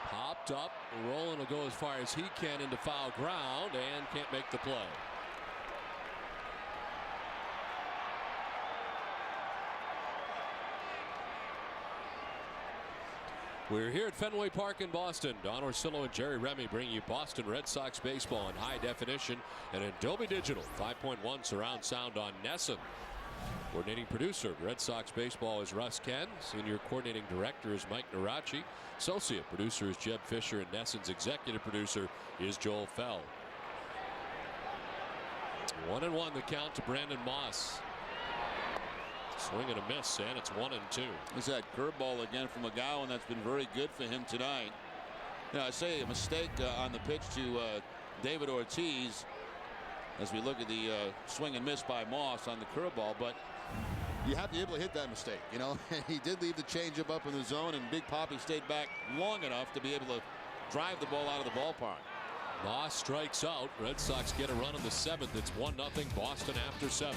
Popped up, Rolen will go as far as he can into foul ground and can't make the play. We're here at Fenway Park in Boston. Don Orsillo and Jerry Remy bring you Boston Red Sox baseball in high definition and Dolby Digital 5.1 surround sound on NESN. Coordinating producer of Red Sox baseball is Russ Ken. Senior coordinating director is Mike Narachi. Associate producer is Jeb Fisher, and NESN's executive producer is Joel Fell. 1-1 the count to Brandon Moss. Swing and a miss, and it's 1-2. There's that curveball again from McGowan. That's been very good for him tonight. You know, I say a mistake on the pitch to David Ortiz as we look at the swing and miss by Moss on the curveball, but you have to be able to hit that mistake, you know. He did leave the changeup up in the zone, and Big Poppy stayed back long enough to be able to drive the ball out of the ballpark. Moss strikes out. Red Sox get a run in the 7th. It's 1-0 Boston after 7.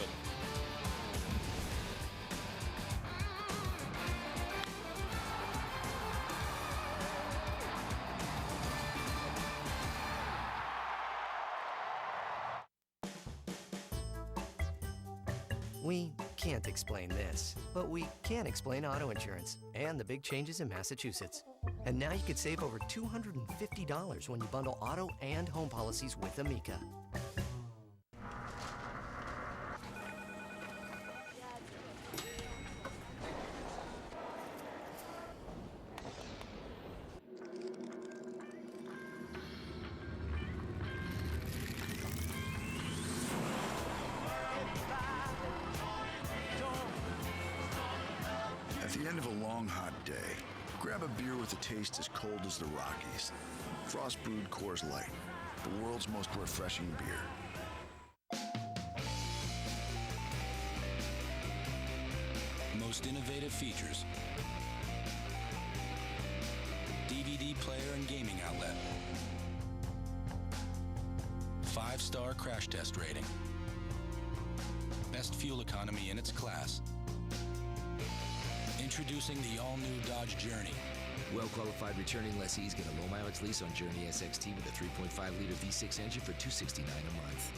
We can't explain this, but we can explain auto insurance and the big changes in Massachusetts. And now you could save over $250 when you bundle auto and home policies with Amica. At the end of a long, hot day, Grab a beer with a taste as cold as the Rockies. Frost brewed Coors Light, the world's most refreshing beer. Most innovative features. DVD player and gaming outlet. 5-star crash test rating. Best fuel economy in its class. Introducing the all-new Dodge Journey. Well-qualified returning lessees get a low-mileage lease on Journey SXT with a 3.5-liter V6 engine for $269 a month.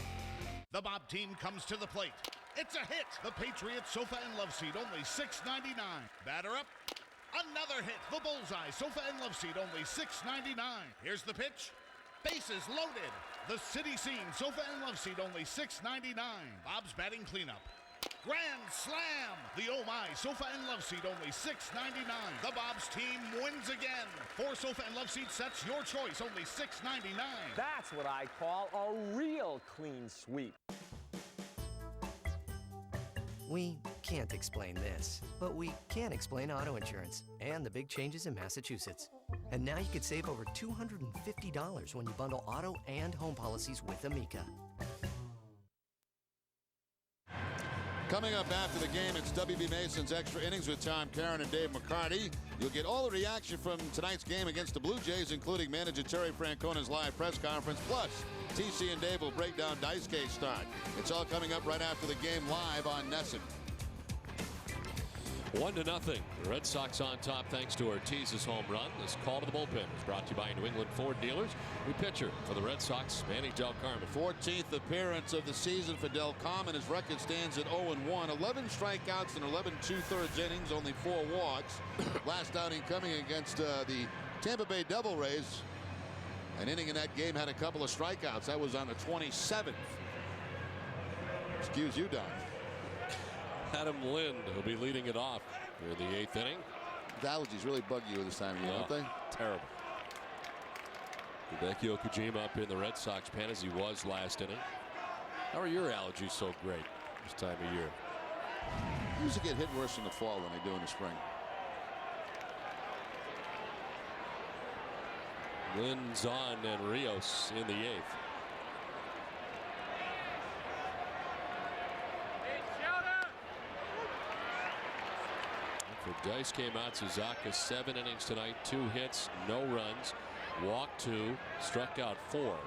The Bob team comes to the plate. It's a hit. The Patriots sofa and love seat, only $6.99. Batter up. Another hit. The Bullseye sofa and love seat, only $6.99. Here's the pitch. Bases loaded. The City Scene sofa and love seat, only $6.99. Bob's batting cleanup. Grand slam! The Oh My sofa and love seat, only $6.99. The Bob's team wins again. 4 sofa and love seat sets, your choice, only $6.99. That's what I call a real clean sweep. We can't explain this, but we can explain auto insurance and the big changes in Massachusetts. And now you could save over $250 when you bundle auto and home policies with Amica. Coming up after the game, it's WB Mason's Extra Innings with Tom Caron and Dave McCarty. You'll get all the reaction from tonight's game against the Blue Jays, including manager Terry Francona's live press conference. Plus, TC and Dave will break down Daisuke's start. It's all coming up right after the game live on NESN. 1-0. The Red Sox on top thanks to Ortiz's home run. This call to the bullpen is brought to you by New England Ford dealers. New pitcher for the Red Sox, Manny Del Carmen. 14th appearance of the season for Del Carmen. His record stands at 0-1. 11 strikeouts in 11 2/3 innings, only 4 walks. Last outing coming against the Tampa Bay Devil Rays. An inning in that game had a couple of strikeouts. That was on the 27th. Excuse you, Don. Adam Lind will be leading it off for the 8th inning. The allergies really bug you this time of year, don't they? Terrible. Hideki Okajima up in the Red Sox pen as he was last inning. How are your allergies so great this time of year? They usually get hit worse in the fall than they do in the spring. Lind's on and Rios in the 8th. For Daisuke Matsuzaka, 7 innings tonight, 2 hits, no runs, walked 2, struck out 4.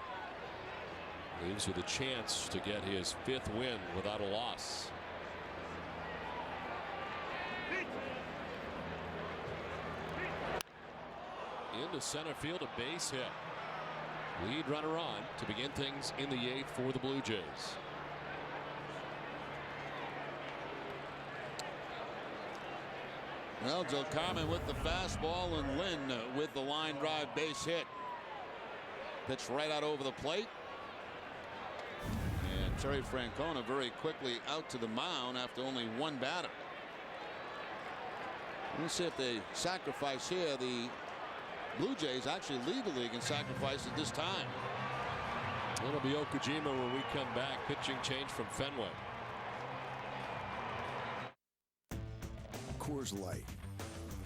Leaves with a chance to get his 5th win without a loss. Into center field, a base hit. Lead runner on to begin things in the 8th for the Blue Jays. Well, Del Carmen with the fastball and Lynn with the line drive base hit. Pitch right out over the plate. And Terry Francona very quickly out to the mound after only 1 batter. Let's see if they sacrifice here. The Blue Jays actually lead the league in sacrifices this time. It'll be Okajima when we come back. Pitching change from Fenway. Coors Light.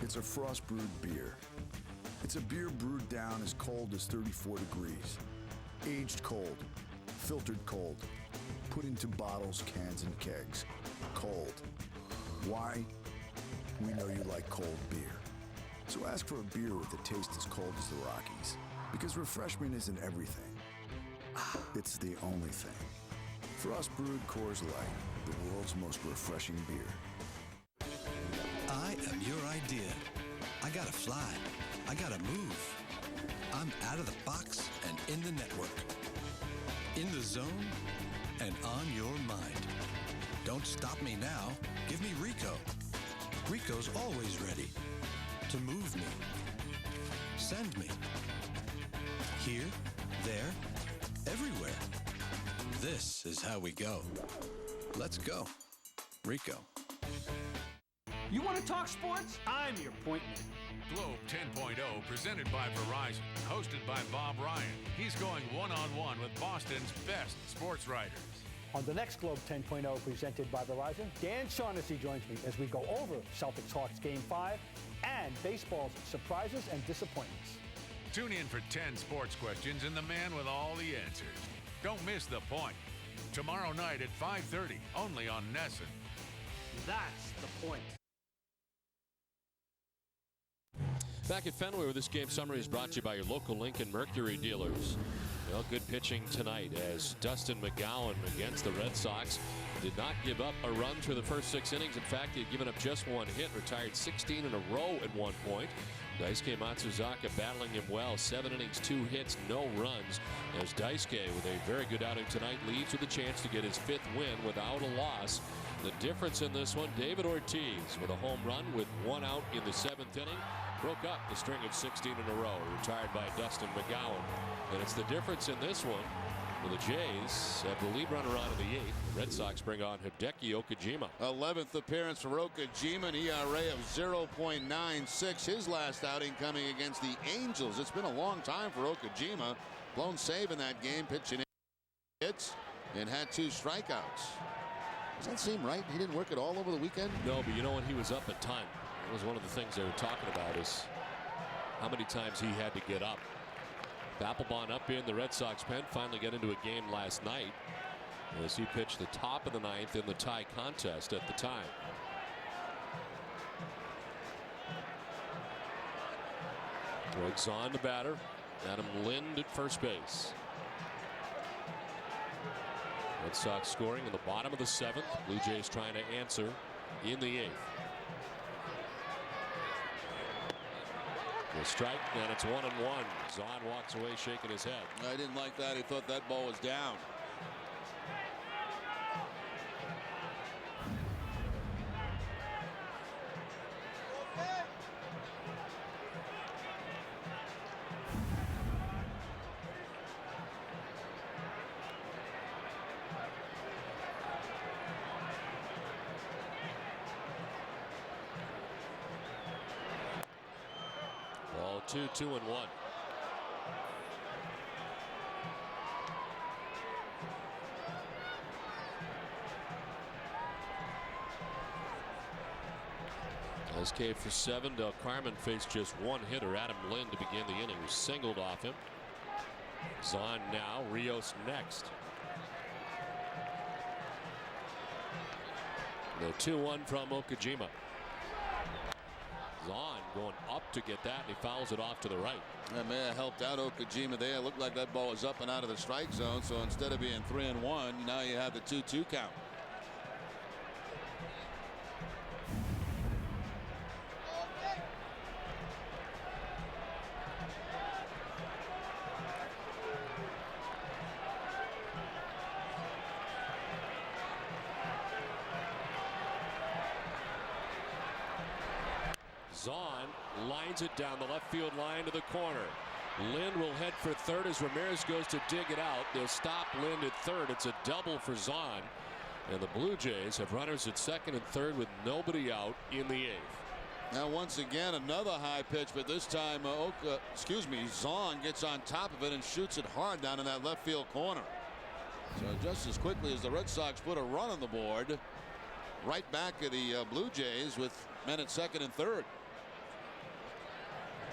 It's a frost brewed beer. It's a beer brewed down as cold as 34 degrees. Aged cold, filtered cold, put into bottles, cans, and kegs. Cold. Why? We know you like cold beer. So ask for a beer with a taste as cold as the Rockies. Because refreshment isn't everything. It's the only thing. Frost brewed Coors Light, the world's most refreshing beer. I am your idea. I gotta fly. I gotta move. I'm out of the box and in the network. In the zone and on your mind. Don't stop me now. Give me Rico. Rico's always ready to move me. Send me. Here, there, everywhere. This is how we go. Let's go. Rico. You want to talk sports? I'm your point man. Globe 10.0 presented by Verizon, hosted by Bob Ryan. He's going one-on-one with Boston's best sports writers. On the next Globe 10.0 presented by Verizon, Dan Shaughnessy joins me as we go over Celtics-Hawks Game 5 and baseball's surprises and disappointments. Tune in for 10 sports questions and the man with all the answers. Don't miss The Point. Tomorrow night at 5:30, only on NESN. That's the point. Back at Fenway, where this game summary is brought to you by your local Lincoln Mercury dealers. Well, good pitching tonight as Dustin McGowan against the Red Sox did not give up a run through the first 6 innings. In fact, he had given up just 1 hit, retired 16 in a row at one point. Daisuke Matsuzaka battling him well. 7 innings, 2 hits, no runs. As Daisuke, with a very good outing tonight, leads with a chance to get his 5th win without a loss. The difference in this one, David Ortiz with a home run with 1 out in the 7th inning. Broke up the string of 16 in a row, retired by Dustin McGowan. And it's the difference in this one. For the Jays have the lead runner on in the 8th. The Red Sox bring on Hideki Okajima. 11th appearance for Okajima, an ERA of 0.96. His last outing coming against the Angels. It's been a long time for Okajima. Blown save in that game, pitching hits and had 2 strikeouts. Does that seem right? He didn't work it all over the weekend? No, but you know when he was up at time, it was one of the things they were talking about is how many times he had to get up. Papelbon up in the Red Sox pen, finally got into a game last night as he pitched the top of the 9th in the tie contest at the time. Greg Zahn, the batter. Adam Lind at first base. Red Sox scoring in the bottom of the 7th. Blue Jays trying to answer in the 8th. The strike, and it's 1-1. Zahn walks away shaking his head. I didn't like that. He thought that ball was down. Ball 2-1. SK for 7. Del Carmen faced just 1 hitter, Adam Lind, to begin the inning. He was singled off him. Zahn now, Rios next. The 2-1 from Okajima. Zahn going up to get that, and he fouls it off to the right. That may have helped out Okajima there. It looked like that ball was up and out of the strike zone, so instead of being 3-1, now you have the 2-2 count. Zahn lines it down the left field line to the corner. Lind will head for third as Ramirez goes to dig it out. They'll stop Lind at third. It's a double for Zahn. And the Blue Jays have runners at second and third with nobody out in the 8th. Now once again another high pitch, but this time Zahn gets on top of it and shoots it hard down in that left field corner. So just as quickly as the Red Sox put a run on the board, right back at the Blue Jays with men at second and third.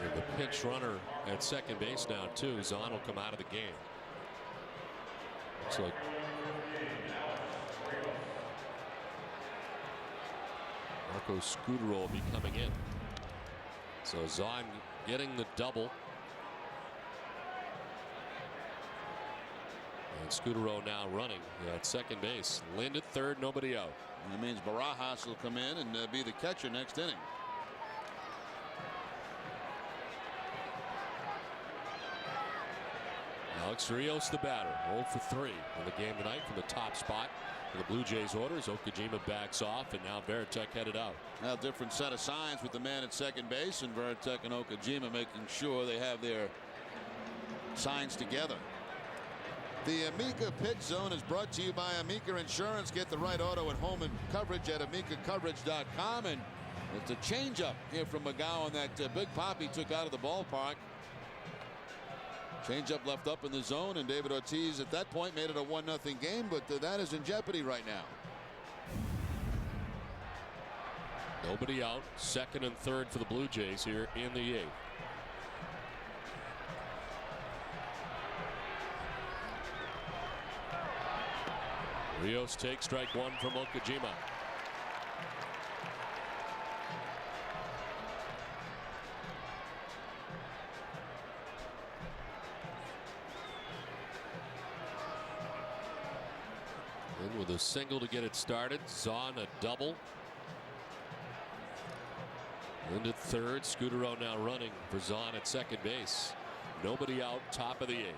And the pinch runner at second base now too. Zahn will come out of the game. Looks like Marco Scutaro will be coming in. So Zahn getting the double. And Scutaro now running at second base. Lind at third, nobody out. That means Barajas will come in and be the catcher next inning. Alex Rios, the batter, 0 for 3 in the game tonight from the top spot. In the Blue Jays orders, Okajima backs off, and now Varitek headed out. Now different set of signs with the man at second base, and Varitek and Okajima making sure they have their signs together. The Amica Pitch Zone is brought to you by Amica Insurance. Get the right auto and home and coverage at AmicaCoverage.com. And it's a changeup here from McGowan that Big Papi took out of the ballpark. Changeup left up in the zone, and David Ortiz at that point made it a 1-0 game, but that is in jeopardy right now. Nobody out. Second and third for the Blue Jays here in the 8th. Rios takes strike one from Okajima. In with a single to get it started. Zahn a double. Into third. Scutaro now running for Zahn at second base. Nobody out. Top of the 8th.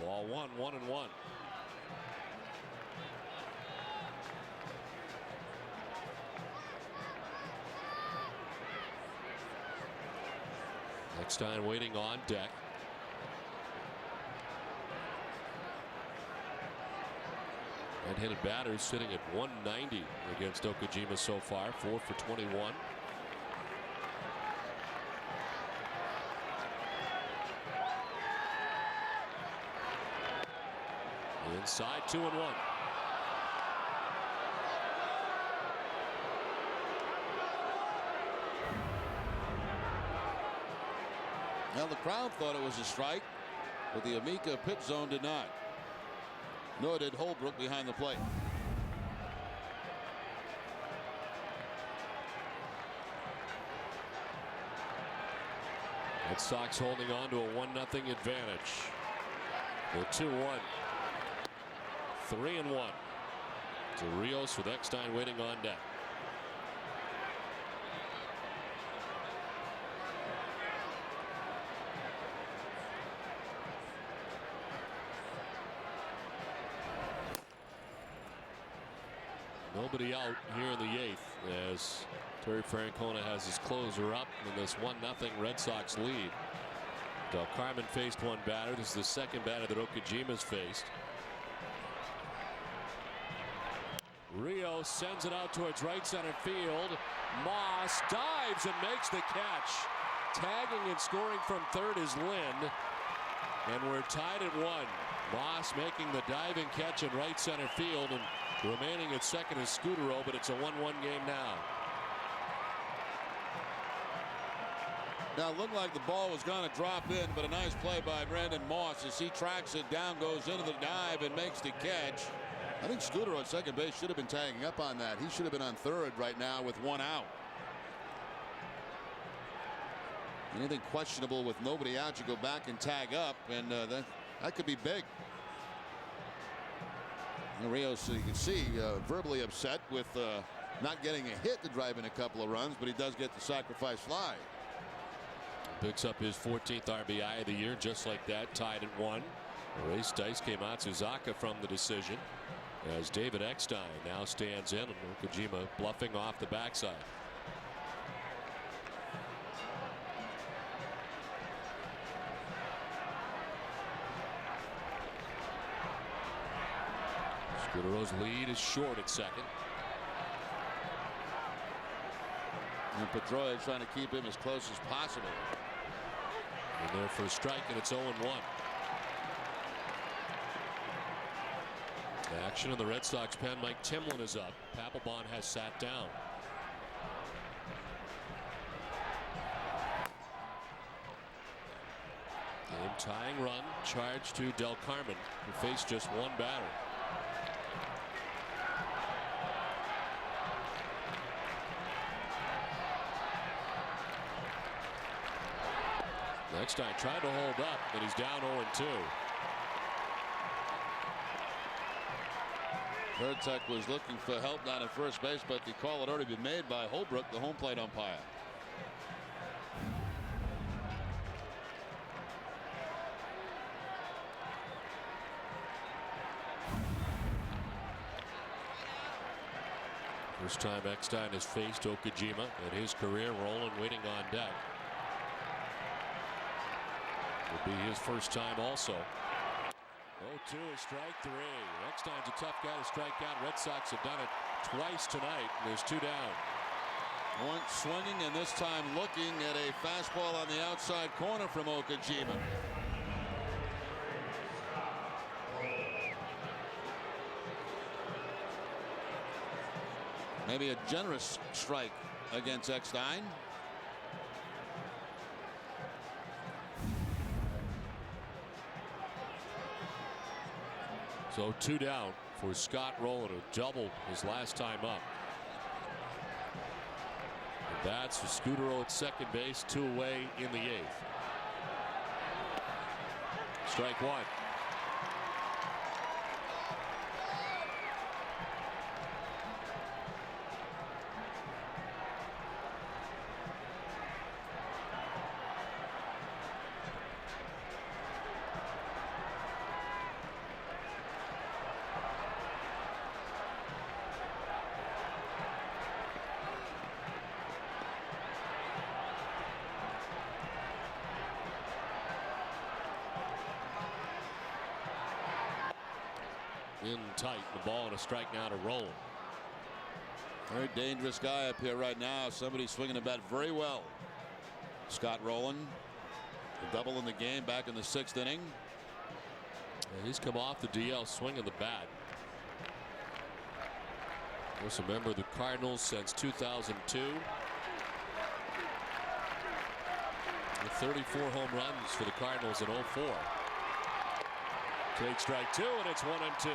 Ball 1-1-1. Eckstein waiting on deck. Right-handed batters sitting at 190 against Okajima so far. 4 for 21. Inside 2-1. Now the crowd thought it was a strike, but the Amica pitch zone did not. Nor did Holbrook behind the plate. Red Sox holding on to a 1-0 advantage. The 2-1. 3-1 to Rios with Eckstein waiting on deck. Nobody out here in the 8th as Terry Francona has his closer up in this 1-0 Red Sox lead. Del Carmen faced one batter. This is the second batter that Okajima's faced. Rios sends it out towards right center field. Moss dives and makes the catch. Tagging and scoring from third is Lynn. And we're tied at 1. Moss making the diving catch in right center field, and remaining at second is Scutaro, but it's a 1-1 game now. Now it looked like the ball was going to drop in, but a nice play by Brandon Moss as he tracks it down, goes into the dive, and makes the catch. I think Scutaro at second base should have been tagging up on that. He should have been on third right now with one out. Anything questionable with nobody out, you go back and tag up, and that could be big. And Rios, you can see, verbally upset with not getting a hit to drive in a couple of runs, but he does get the sacrifice fly. Picks up his 14th RBI of the year, just like that, tied at 1. Erased Daisuke Matsuzaka from the decision as David Eckstein now stands in, and Okajima bluffing off the backside. Scutaro's lead is short at second. And Pedroia trying to keep him as close as possible. And there for a strike, and it's 0-1. Action in the Red Sox pen. Mike Timlin is up. Papelbon has sat down. Game tying run charged to Del Carmen, who faced just one batter. Eckstein tried to hold up, but he's down 0-2. Hurtak was looking for help down at first base, but the call had already been made by Holbrook, the home plate umpire. First time Eckstein has faced Okajima in his career. Roland waiting on deck. Will be his first time also. 0-2 is strike 3. Eckstein's a tough guy to strike out. Red Sox have done it twice tonight, and there's 2 down. Point swinging, and this time looking at a fastball on the outside corner from Okajima. Maybe a generous strike against Eckstein. So 2 down for Scott Rowland, who doubled his last time up. The bats for Scudero at second base, 2 away in the 8th. Strike 1. In tight, the ball and a strike now to Rowland. Very dangerous guy up here right now. Somebody swinging the bat very well. Scott Rowland, the double in the game back in the 6th inning. He's come off the DL swinging the bat. Was a member of the Cardinals since 2002. With 34 home runs for the Cardinals in 04. Take strike 2, and it's 1-2.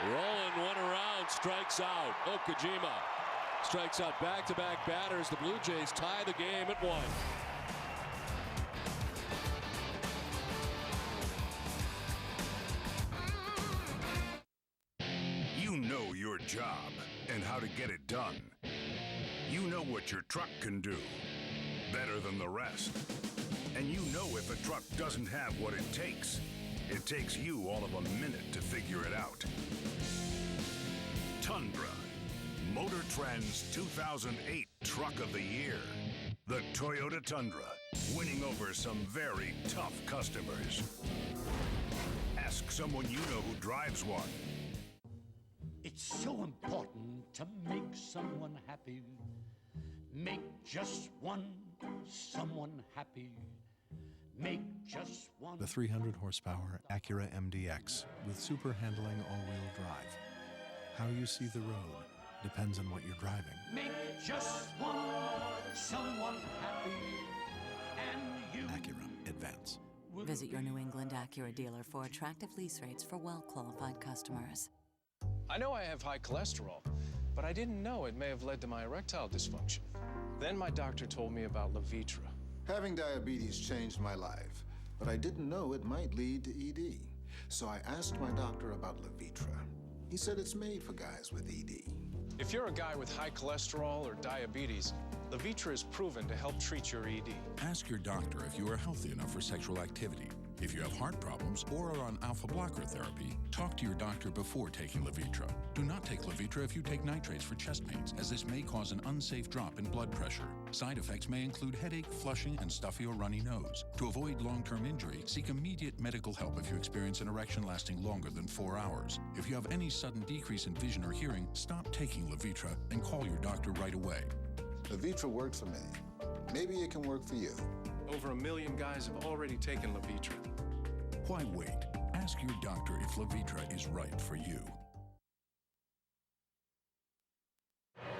Rowland one around, strikes out. Okajima strikes out back-to-back batters. The Blue Jays tie the game at 1. You know your job and how to get it done. You know what your truck can do better than the rest. And you know if a truck doesn't have what it takes you all of a minute to figure it out. Tundra, Motor Trend's 2008 Truck of the Year. The Toyota Tundra, winning over some very tough customers. Ask someone you know who drives one. It's so important to make someone happy. Make just one someone happy. Make just one. The 300 horsepower Acura MDX with super handling all-wheel drive. How you see the road depends on what you're driving. Make just one someone happy. And you. Acura Advance. Visit your New England Acura dealer for attractive lease rates for well-qualified customers. I know I have high cholesterol, but I didn't know it may have led to my erectile dysfunction. Then my doctor told me about Levitra. Having diabetes changed my life, but I didn't know it might lead to ED. So I asked my doctor about Levitra. He said it's made for guys with ED. If you're a guy with high cholesterol or diabetes, Levitra is proven to help treat your ED. Ask your doctor if you are healthy enough for sexual activity. If you have heart problems or are on alpha blocker therapy, talk to your doctor before taking Levitra. Do not take Levitra if you take nitrates for chest pains, as this may cause an unsafe drop in blood pressure. Side effects may include headache, flushing, and stuffy or runny nose. To avoid long-term injury, seek immediate medical help if you experience an erection lasting longer than 4 hours. If you have any sudden decrease in vision or hearing, stop taking Levitra and call your doctor right away. Levitra worked for me. Maybe it can work for you. Over 1 million guys have already taken Levitra. Why wait? Ask your doctor if Levitra is right for you.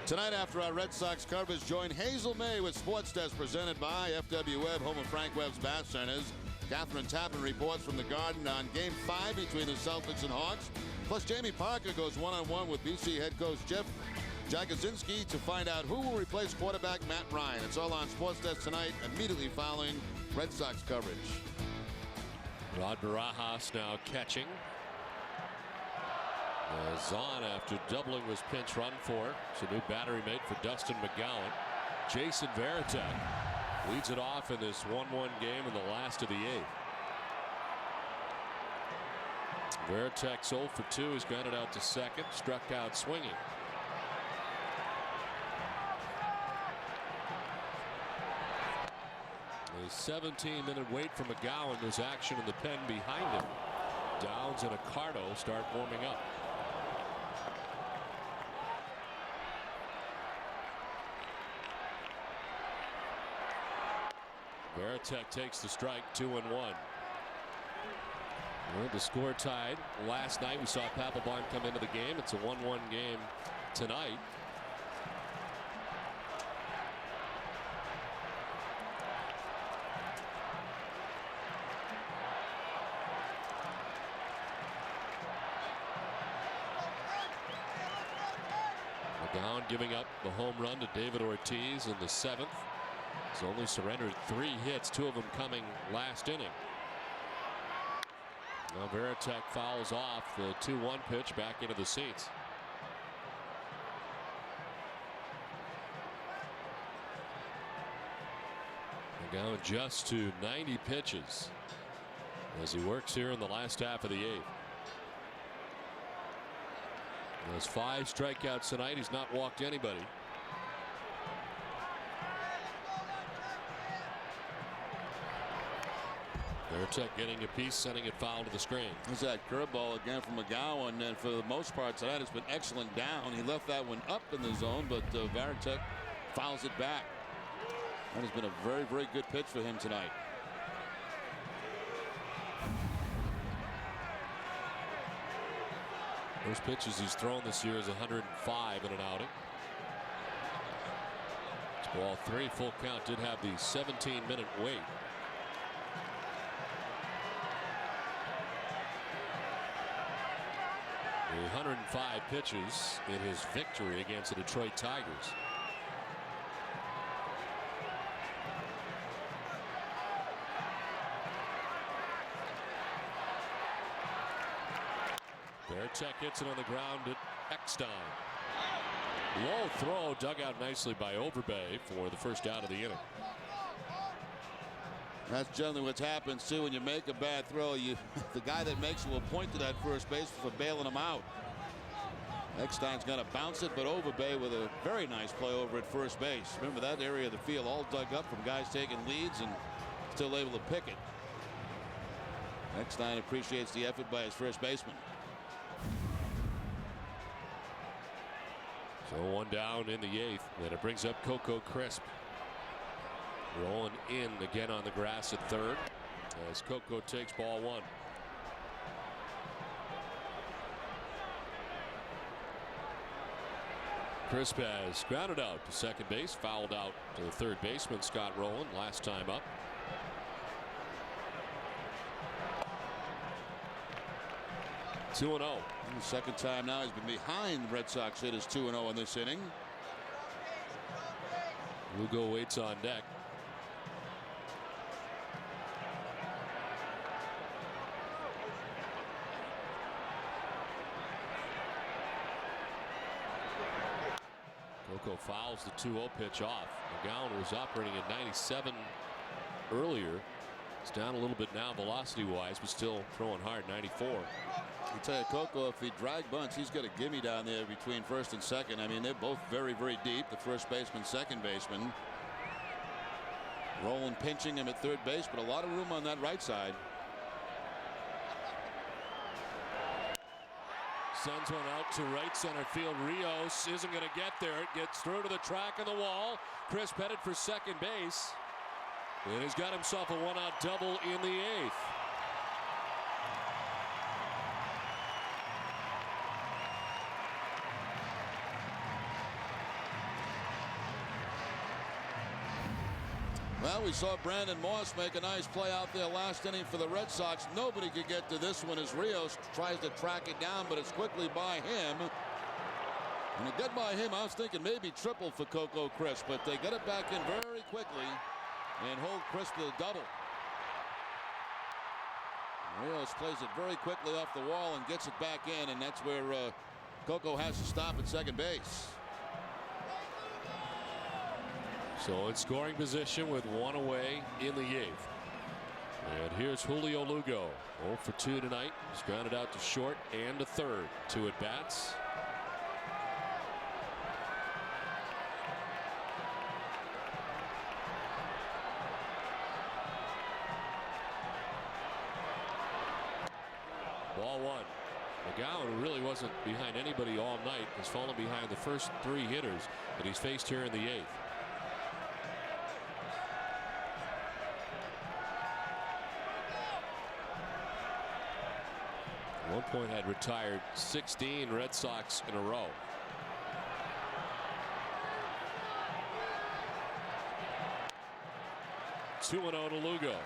Tonight, after our Red Sox coverage, join Hazel May with Sports Desk presented by FW Webb, home of Frank Webb's Bat Centers. Catherine Tappan reports from the Garden on Game 5 between the Celtics and Hawks. Plus, Jamie Parker goes one-on-one with BC head coach Jeff Jagodzinski to find out who will replace quarterback Matt Ryan. It's all on Sports Desk tonight, immediately following Red Sox coverage. Rod Barajas now catching. Zahn, after doubling, was pinch run for. It's a new battery mate for Dustin McGowan. Jason Varitek leads it off in this 1-1 game in the last of the 8th. Varitek's 0 for 2. He's grounded out to second. Struck out swinging. A 17-minute wait for McGowan. There's action in the pen behind him. Downs and Accardo start warming up. Varitek takes the strike, 2-1. Well, the score tied. Last night we saw Papelbon come into the game. It's a 1-1 game tonight. McGowan giving up the home run to David Ortiz in the 7th. He's only surrendered 3 hits, 2 of them coming last inning. Now Varitek fouls off the 2-1 pitch back into the seats. McGowan just to 90 pitches as he works here in the last half of the 8th. He has 5 strikeouts tonight. He's not walked anybody. Varitek getting a piece, sending it foul to the screen. There's that curveball again from McGowan, and for the most part tonight it's been excellent down. He left that one up in the zone, but Varitek fouls it back. That has been a very, very good pitch for him tonight. Most pitches he's thrown this year is 105 in an outing. It's ball 3, full count. Did have the 17-minute wait. The 105 pitches in his victory against the Detroit Tigers. Varitek hits it on the ground at Eckstein. Low throw dug out nicely by Overbay for the first out of the inning. That's generally what happens too when you make a bad throw. The guy that makes it will point to that first base for bailing him out. Eckstein's going to bounce it, but Overbay with a very nice play over at first base. Remember that area of the field all dug up from guys taking leads and still able to pick it. Eckstein appreciates the effort by his first baseman. So 1 down in the 8th, and it brings up Coco Crisp. Rolling in again on the grass at third as Coco takes ball 1. Crisp has grounded out to second base, fouled out to the third baseman Scott Rowland last time up. Two 2-0. The second time now he's been behind the Red Sox hitters 2-0 in this inning. Lugo waits on deck. Coco fouls the 2-0 pitch off. McGowan was operating at 97 earlier. It's down a little bit now velocity wise, but still throwing hard. 94. I tell you, Coco, if he drag bunts, he's got a gimme down there between first and second. I mean, they're both very, very deep. The first baseman, second baseman. Rowland pinching him at third base, but a lot of room on that right side. Sends one out to right center field. Rios isn't going to get there. It gets through to the track of the wall. Crisp headed for second base. And he's got himself a 1-out double in the 8th. Well, we saw Brandon Moss make a nice play out there last inning for the Red Sox. Nobody could get to this one as Rios tries to track it down, but it's quickly by him. When it got by him, I was thinking maybe triple for Coco Crisp, but they got it back in very quickly and hold Crisp to the double. Rios plays it very quickly off the wall and gets it back in, and that's where Coco has to stop at second base. So in scoring position with one away in the 8th. And here's Julio Lugo. 0 for 2 tonight. He's grounded out to short and to third. 2 at bats. Ball 1. McGowan, who really wasn't behind anybody all night, has fallen behind the first 3 hitters that he's faced here in the 8th. At one point had retired 16 Red Sox in a row. Two 2-0 to Lugo.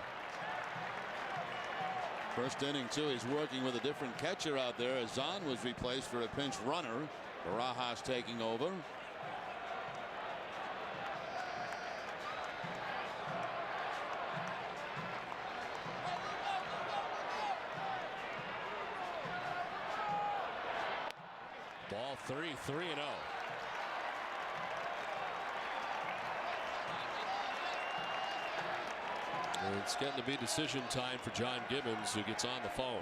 First inning, too, he's working with a different catcher out there as Zahn was replaced for a pinch runner. Barajas taking over. Ball 3, 3-0. And it's getting to be decision time for John Gibbons, who gets on the phone.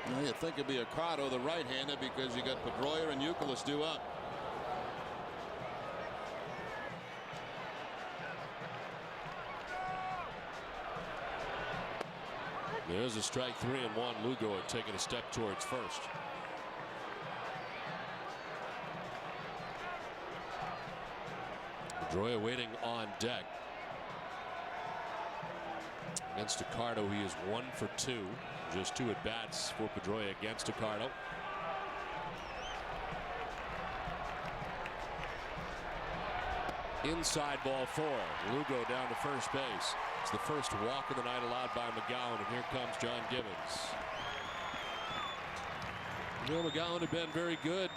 Well, you'd think it'd be Accardo, the right-hander, because you got Pedroia and Youkilis due up. There's a strike 3-1. Lugo had taken a step towards first. Pedroia waiting on deck. Against Accardo, he is 1 for 2. Just 2 at bats for Pedroia against Accardo. Inside ball 4. Lugo down to first base. It's the first walk of the night allowed by McGowan, and here comes John Gibbons. McGowan had been very good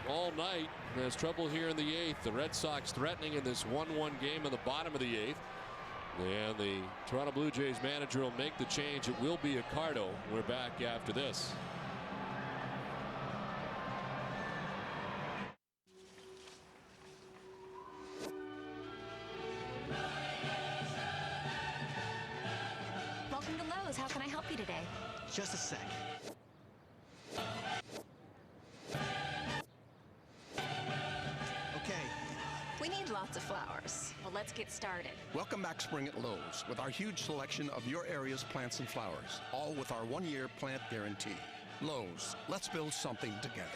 all night. There's trouble here in the 8th. The Red Sox threatening in this 1-1 game in the bottom of the 8th. And the Toronto Blue Jays manager will make the change. It will be Accardo. We're back after this. Welcome to Lowe's. How can I help you today? Just a sec. We need lots of flowers. Well, let's get started. Welcome back spring at Lowe's with our huge selection of your area's plants and flowers, all with our 1-year plant guarantee. Lowe's, let's build something together.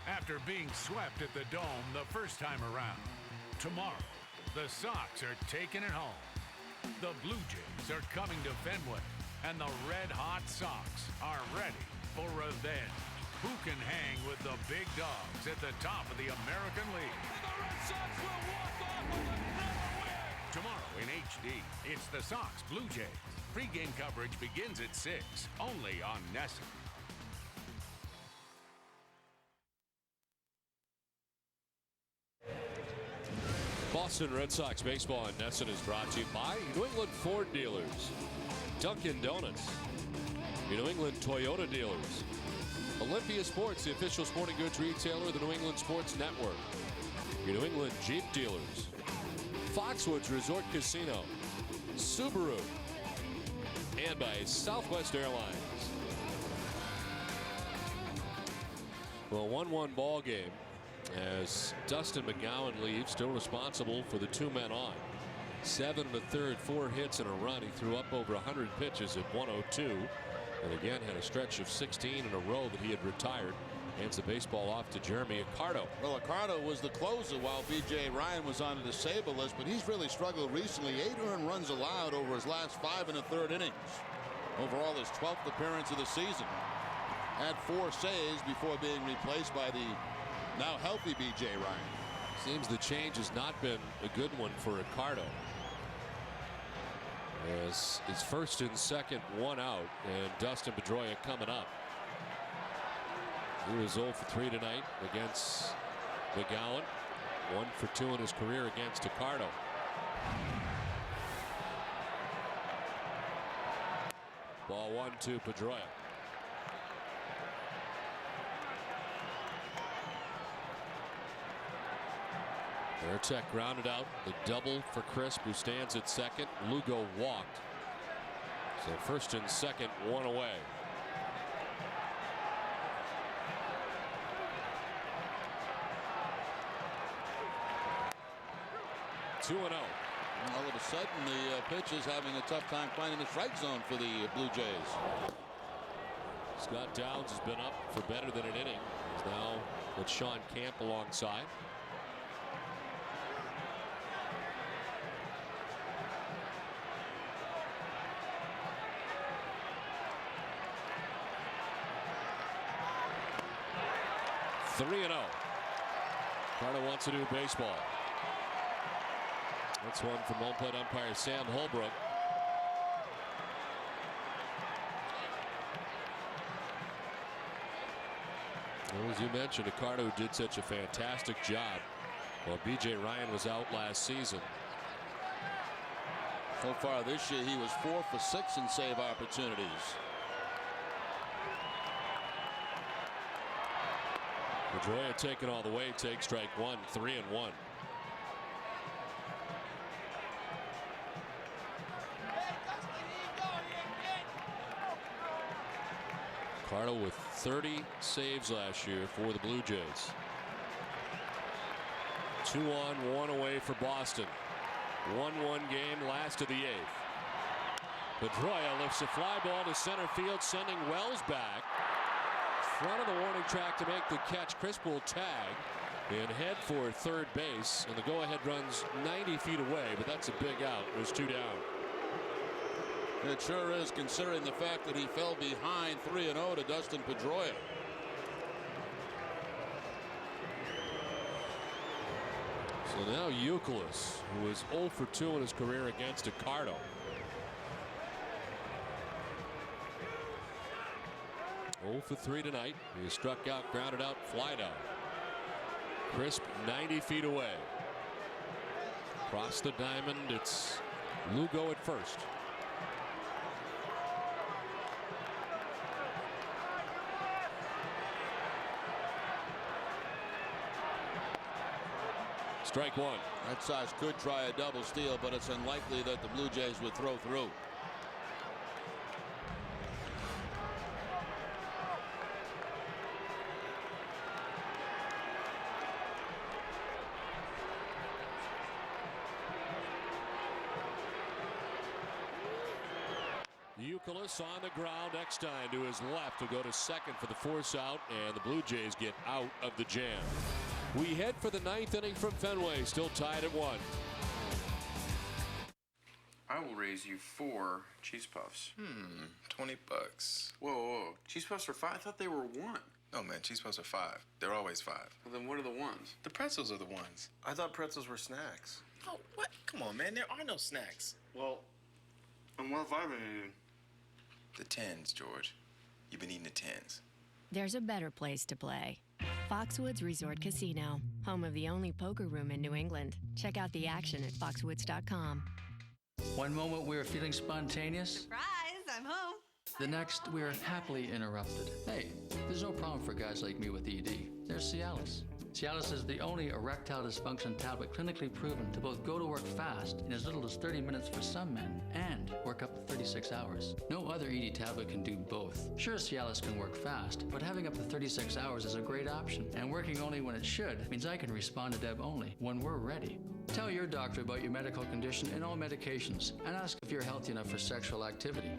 After being swept at the Dome the first time around, tomorrow, the Sox are taking it home. The Blue Jays are coming to Fenway, and the red-hot Sox are ready for revenge. Who can hang with the big dogs at the top of the American League? And the Red Sox will walk off with another win! Tomorrow in HD, it's the Sox Blue Jays. Pre-game coverage begins at 6, only on NESN. Boston Red Sox baseball on NESN is brought to you by New England Ford dealers, Dunkin' Donuts, your New England Toyota dealers, Olympia Sports, the official sporting goods retailer of the New England Sports Network, your New England Jeep dealers, Foxwoods Resort Casino, Subaru, and by Southwest Airlines. Well, 1-1 ball game as Dustin McGowan leaves, still responsible for the 2 men on. 7 1/3, 4 hits and a run. He threw up over 100 pitches at 102. And again had a stretch of 16 in a row that he had retired. Hands the baseball off to Jeremy Accardo. Well, Accardo was the closer while B.J. Ryan was on the disabled list, but he's really struggled recently. 8 earned runs allowed over his last 5 1/3 innings. Overall, his 12th appearance of the season. Had 4 saves before being replaced by the now healthy B.J. Ryan. Seems the change has not been a good one for Accardo. As it's first and second, 1 out, and Dustin Pedroia coming up. He was 0 for 3 tonight against McGowan. 1 for 2 in his career against Accardo. Ball 1 to Pedroia. Varitek grounded out. The double for Crisp, who stands at second. Lugo walked. So first and second, one away. Two and 0. All of a sudden, the pitch is having a tough time finding the strike zone for the Blue Jays. Scott Downs has been up for better than an inning. He's now with Sean Camp alongside. Three and 0. Carter wants to do baseball. That's one from home plate umpire Sam Holbrook. Well, as you mentioned, Ricardo did such a fantastic job while B.J. Ryan was out last season. So far this year, he was 4 for 6 in save opportunities. Pedroia taken all the way, takes strike one, 3 and 1. Ricardo with 30 saves last year for the Blue Jays. 2 on, 1 away for Boston. 1-1 game, last of the 8th. Pedroia lifts a fly ball to center field, sending Wells back. Front of the warning track to make the catch. Crisp will tag and head for third base, and the go-ahead runs 90 feet away, but that's a big out. There's 2 down. It sure is, considering the fact that he fell behind 3-0 to Dustin Pedroia. So now Youkilis, who is 0 for 2 in his career against Ricardo. Oh for 3 tonight. He struck out, grounded out, flied out. Crisp 90 feet away. Across the diamond, it's Lugo at first. Strike one. Red Sox could try a double steal, but it's unlikely that the Blue Jays would throw through. Youkilis on the ground. Eckstein to his left will go to second for the force out, and the Blue Jays get out of the jam. We head for the 9th inning from Fenway, still tied at 1. I will raise you 4 cheese puffs. $20. Whoa, whoa. Cheese puffs are 5? I thought they were 1. No, man, cheese puffs are 5. They're always 5. Well, then what are the ones? The pretzels are the ones. I thought pretzels were snacks. Oh, what? Come on, man, there are no snacks. Well, and what have I been eating? The 10s, George. You've been eating the 10s. There's a better place to play. Foxwoods Resort Casino, home of the only poker room in New England. Check out the action at foxwoods.com. One moment we are feeling spontaneous. Surprise, I'm home. The next, we are happily interrupted. Hey, there's no problem for guys like me with ED. There's Cialis. Cialis is the only erectile dysfunction tablet clinically proven to both go to work fast in as little as 30 minutes for some men and work up to 36 hours. No other ED tablet can do both. Sure, Cialis can work fast, but having up to 36 hours is a great option. And working only when it should means I can respond to Deb only when we're ready. Tell your doctor about your medical condition and all medications, and ask if you're healthy enough for sexual activity.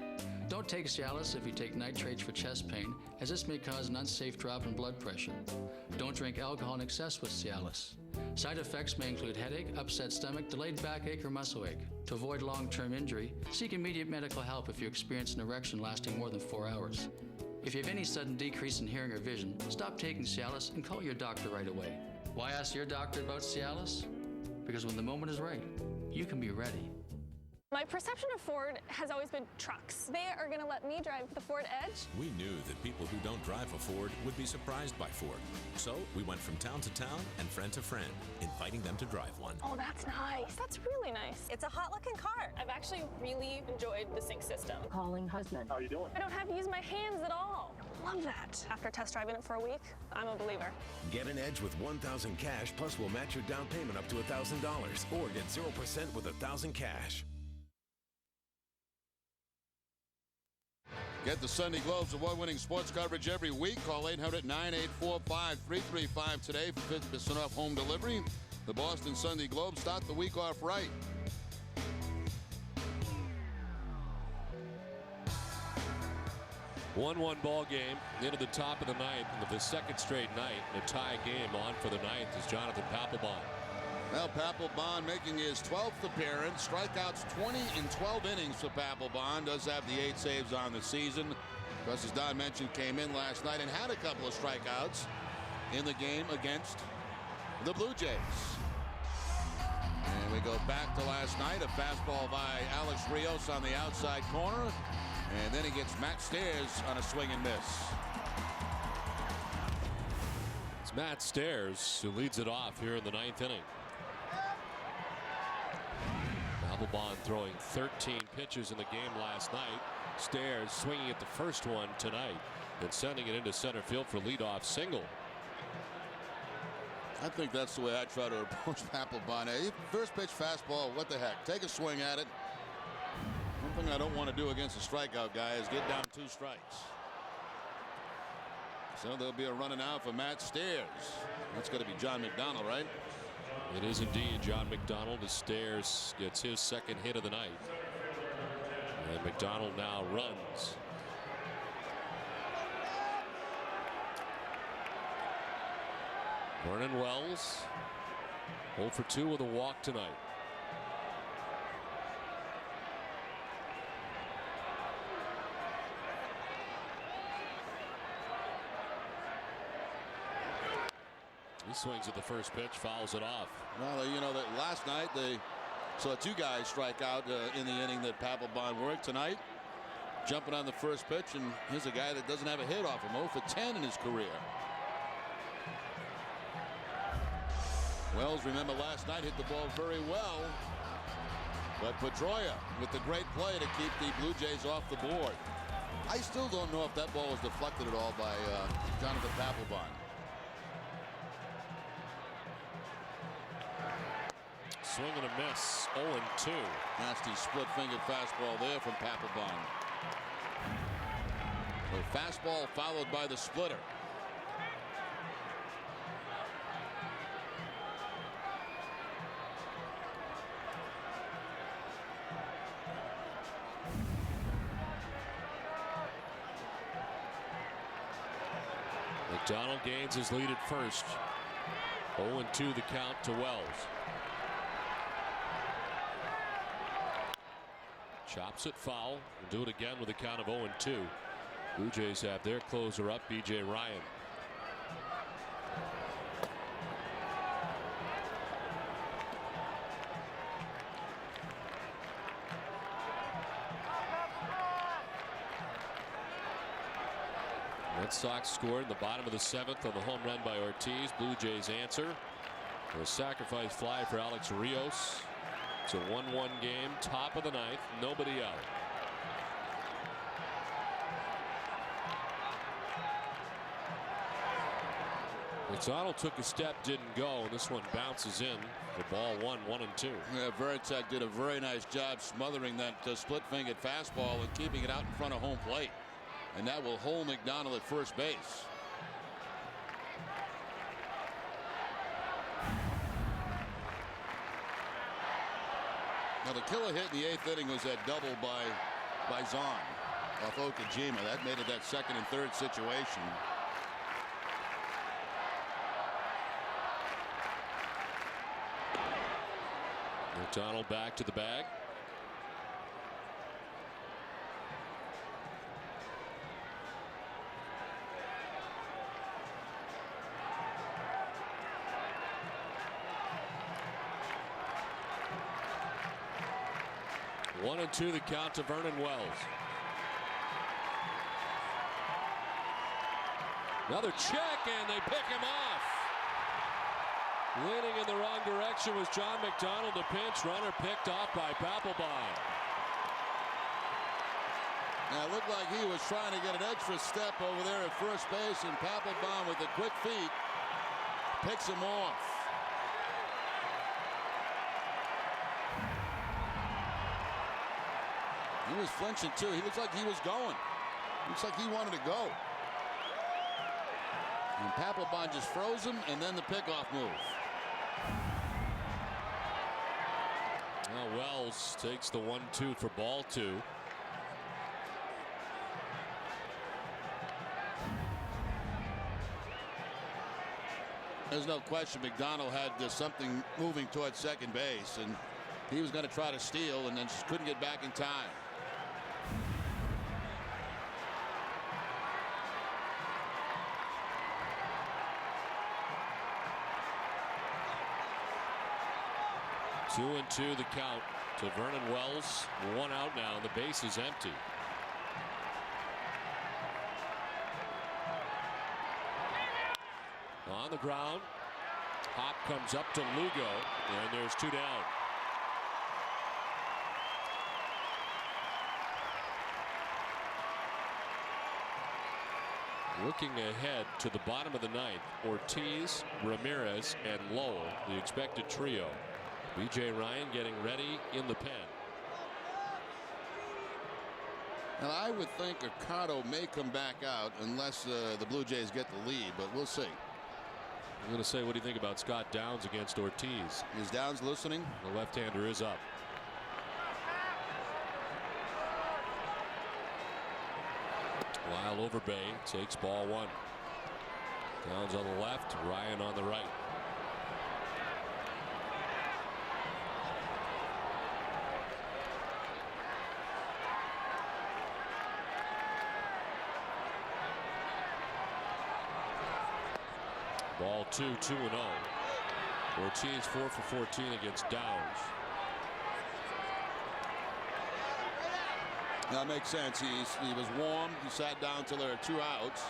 Don't take Cialis if you take nitrates for chest pain, as this may cause an unsafe drop in blood pressure. Don't drink alcohol in excess with Cialis. Side effects may include headache, upset stomach, delayed backache, or muscle ache. To avoid long-term injury, seek immediate medical help if you experience an erection lasting more than 4 hours. If you have any sudden decrease in hearing or vision, stop taking Cialis and call your doctor right away. Why ask your doctor about Cialis? Because when the moment is right, you can be ready. My perception of Ford has always been trucks. They are going to let me drive the Ford Edge. We knew that people who don't drive a Ford would be surprised by Ford. So we went from town to town and friend to friend, inviting them to drive one. Oh, that's nice. That's really nice. It's a hot-looking car. I've actually really enjoyed the sync system. Calling husband. How are you doing? I don't have to use my hands at all. Love that. After test driving it for a week, I'm a believer. Get an Edge with $1,000 cash, plus we'll match your down payment up to $1,000, or get 0% with $1,000 cash. Get the Sunday Globe's award-winning sports coverage every week. Call 800-9845-335 today for 50% off home delivery. The Boston Sunday Globe. Start the week off right. One ball game into the top of the ninth, of the second straight night. And a tie game on for the ninth is Jonathan Papelbon. Well, Papelbon making his 12th appearance. Strikeouts 20 in 12 innings for Papelbon. Does have the 8 saves on the season. Because as Don mentioned, came in last night and had a couple of strikeouts in the game against the Blue Jays. And we go back to last night. A fastball by Alex Rios on the outside corner. And then he gets Matt Stairs on a swing and miss. It's Matt Stairs who leads it off here in the ninth inning. Papelbon throwing 13 pitches in the game last night. Stairs swinging at the first one tonight and sending it into center field for leadoff single. I think that's the way I try to approach Papelbon. First pitch fastball, what the heck? Take a swing at it. One thing I don't want to do against a strikeout guy is get down 2 strikes. So there'll be a running out for Matt Stairs. That's going to be John McDonald, right? It is indeed John McDonald as Stairs gets his second hit of the night. And McDonald now runs. Vernon Wells 0 for 2 with a walk tonight. He swings at the first pitch, fouls it off. Well, you know that last night they saw 2 guys strike out in the inning that Papelbon worked. Tonight, jumping on the first pitch, and here's a guy that doesn't have a hit off him. 0 for 10 in his career. Wells, remember last night, hit the ball very well. But Pedroia with the great play to keep the Blue Jays off the board. I still don't know if that ball was deflected at all by Jonathan Papelbon. Swing and a miss. 0-2. Nasty split-fingered fastball there from Papelbon. So fastball followed by the splitter. McDonald gains his lead at first. 0-2 the count to Wells. Chops it foul. We'll do it again with a count of 0-2. Blue Jays have their closer up, B.J. Ryan. Red Sox scored in the bottom of the 7th on the home run by Ortiz. Blue Jays answer for a sacrifice fly for Alex Rios. It's a 1-1 game, top of the 9th, nobody out. McDonald took a step, didn't go, and this one bounces in for ball 1, 1-2. Yeah, Veritek did a very nice job smothering that split-fingered fastball and keeping it out in front of home plate. And that will hold McDonald at first base. Now the killer hit in the 8th inning was that double by Zahn off Okajima. That made it that 2nd and 3rd situation. McDonald back to the bag. 1-2 the count to Vernon Wells. Another check, and they pick him off. Leaning in the wrong direction was John McDonald, the pinch runner, picked off by Papelbon. Now it looked like he was trying to get an extra step over there at first base, and Papelbon with the quick feet picks him off. He was flinching too. He looks like he was going. Looks like he wanted to go. And Papelbon just froze him, and then the pickoff move. Now Wells takes the 1-2 for ball 2. There's no question McDonald had something moving towards second base, and he was going to try to steal and then just couldn't get back in time. Two and 2 the count to Vernon Wells. 1 out now. The base is empty. On the ground. Hop comes up to Lugo, and there's 2 down. Looking ahead to the bottom of the ninth, Ortiz, Ramirez, and Lowell, the expected trio. B.J. Ryan getting ready in the pen. And I would think Ricardo may come back out unless the Blue Jays get the lead, but we'll see. I'm going to say, what do you think about Scott Downs against Ortiz? Is Downs listening? The left-hander is up. Lyle Overbay takes ball 1. Downs on the left, Ryan on the right. Ball 2, 2-0. Ortiz 4 for 14 against Downs. That makes sense. He was warm. He sat down till there are 2 outs,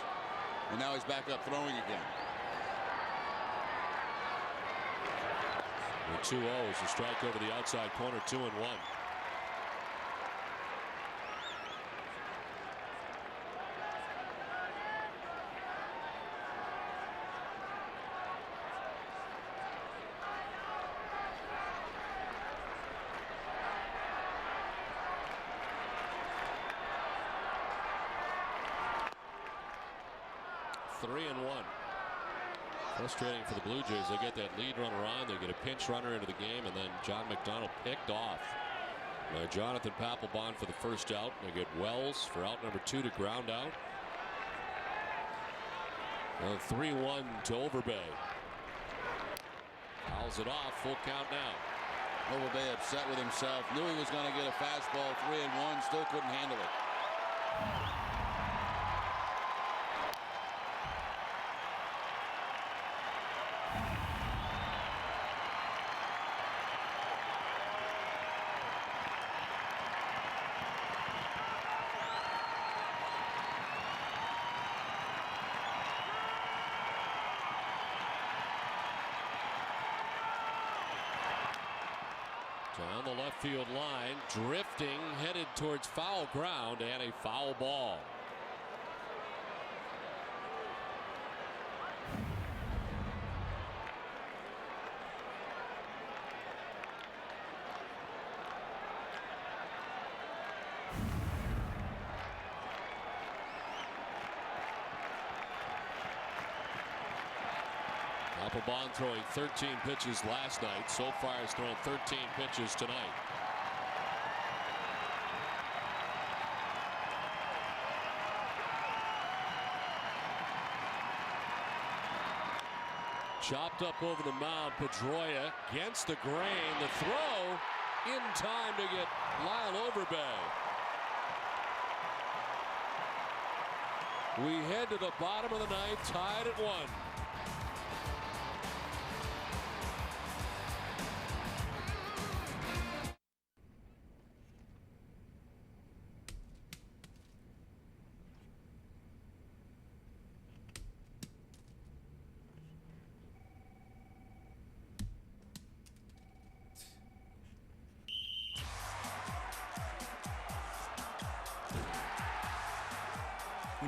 and now he's back up throwing again. The 2-0 is a strike over the outside corner, 2-1. Frustrating for the Blue Jays. They get that lead runner on. They get a pinch runner into the game, and then John McDonald picked off by Jonathan Papelbon for the first out. They get Wells for out number 2 to ground out. 3-1 to Overbay. Fouls it off. Full count now. Overbay upset with himself. Knew he was going to get a fastball. 3-1. Still couldn't handle it. Down the left field line, drifting, headed towards foul ground, and a foul ball. Papelbon throwing 13 pitches last night. So far he's thrown 13 pitches tonight. Chopped up over the mound. Pedroia against the grain. The throw in time to get Lyle Overbay. We head to the bottom of the ninth, tied at 1.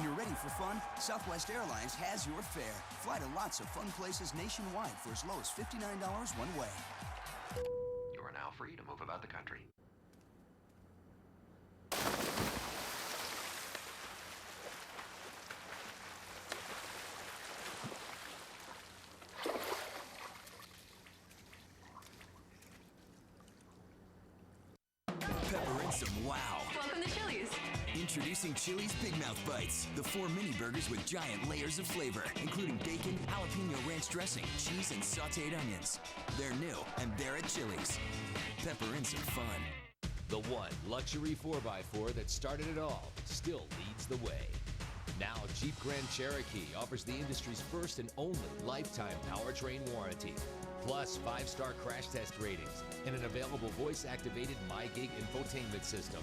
When you're ready for fun, Southwest Airlines has your fare. Fly to lots of fun places nationwide for as low as $59 one way. You are now free to move about the country. Pepper and some wow. Welcome to Chili's. Introducing Chili's Big Mouth Bites, the 4 mini burgers with giant layers of flavor, including bacon, jalapeno ranch dressing, cheese, and sauteed onions. They're new, and they're at Chili's. Pepper and some fun. The one luxury 4x4 that started it all still leads the way. Now, Jeep Grand Cherokee offers the industry's first and only lifetime powertrain warranty, plus 5-star crash test ratings and an available voice-activated MyGig infotainment system.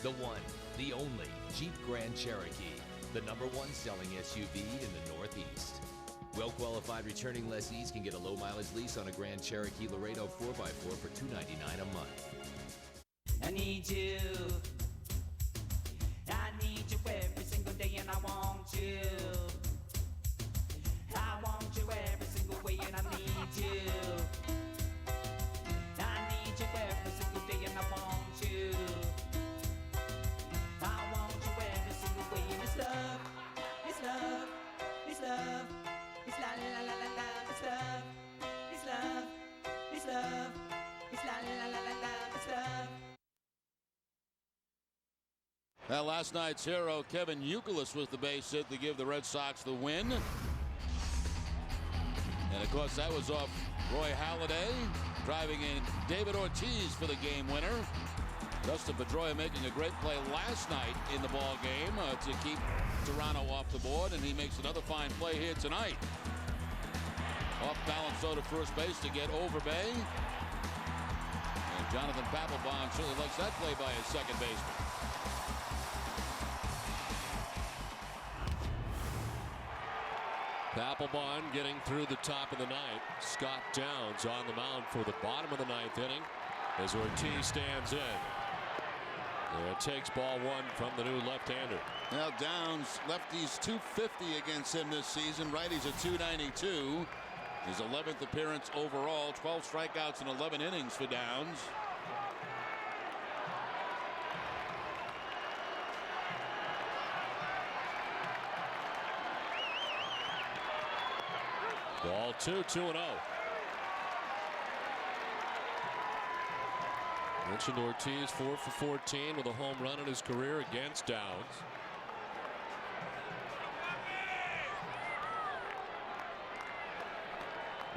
The one, the only Jeep Grand Cherokee, the #1 selling SUV in the Northeast. Well-qualified returning lessees can get a low-mileage lease on a Grand Cherokee Laredo 4x4 for $299 a month. I need you. I need you every single day, and I want you. I want you every single way, and I need you. I need you every single day, and I want you. I want you every single way, and it's love, it's love, it's love, it's la la la la la, it's love, it's love, it's love, it's la la la la la, it's love. Now, last night's hero, Kevin Youkilis, was the base hit to give the Red Sox the win. And, of course, that was off Roy Halladay, driving in David Ortiz for the game winner. Dustin Pedroia making a great play last night in the ball game to keep Toronto off the board, and he makes another fine play here tonight. Off balance, though, to first base to get over Bay. And Jonathan Papelbon certainly likes that play by his second baseman. Papelbon getting through the top of the ninth. Scott Downs on the mound for the bottom of the ninth inning as Ortiz stands in. And it takes ball one from the new left-hander. Now Downs, lefties 250 against him this season. Righties at 292. His 11th appearance overall. 12 strikeouts in 11 innings for Downs. Ball 2, 2-0. Mentioned Ortiz 4 for 14 with a home run in his career against Downs.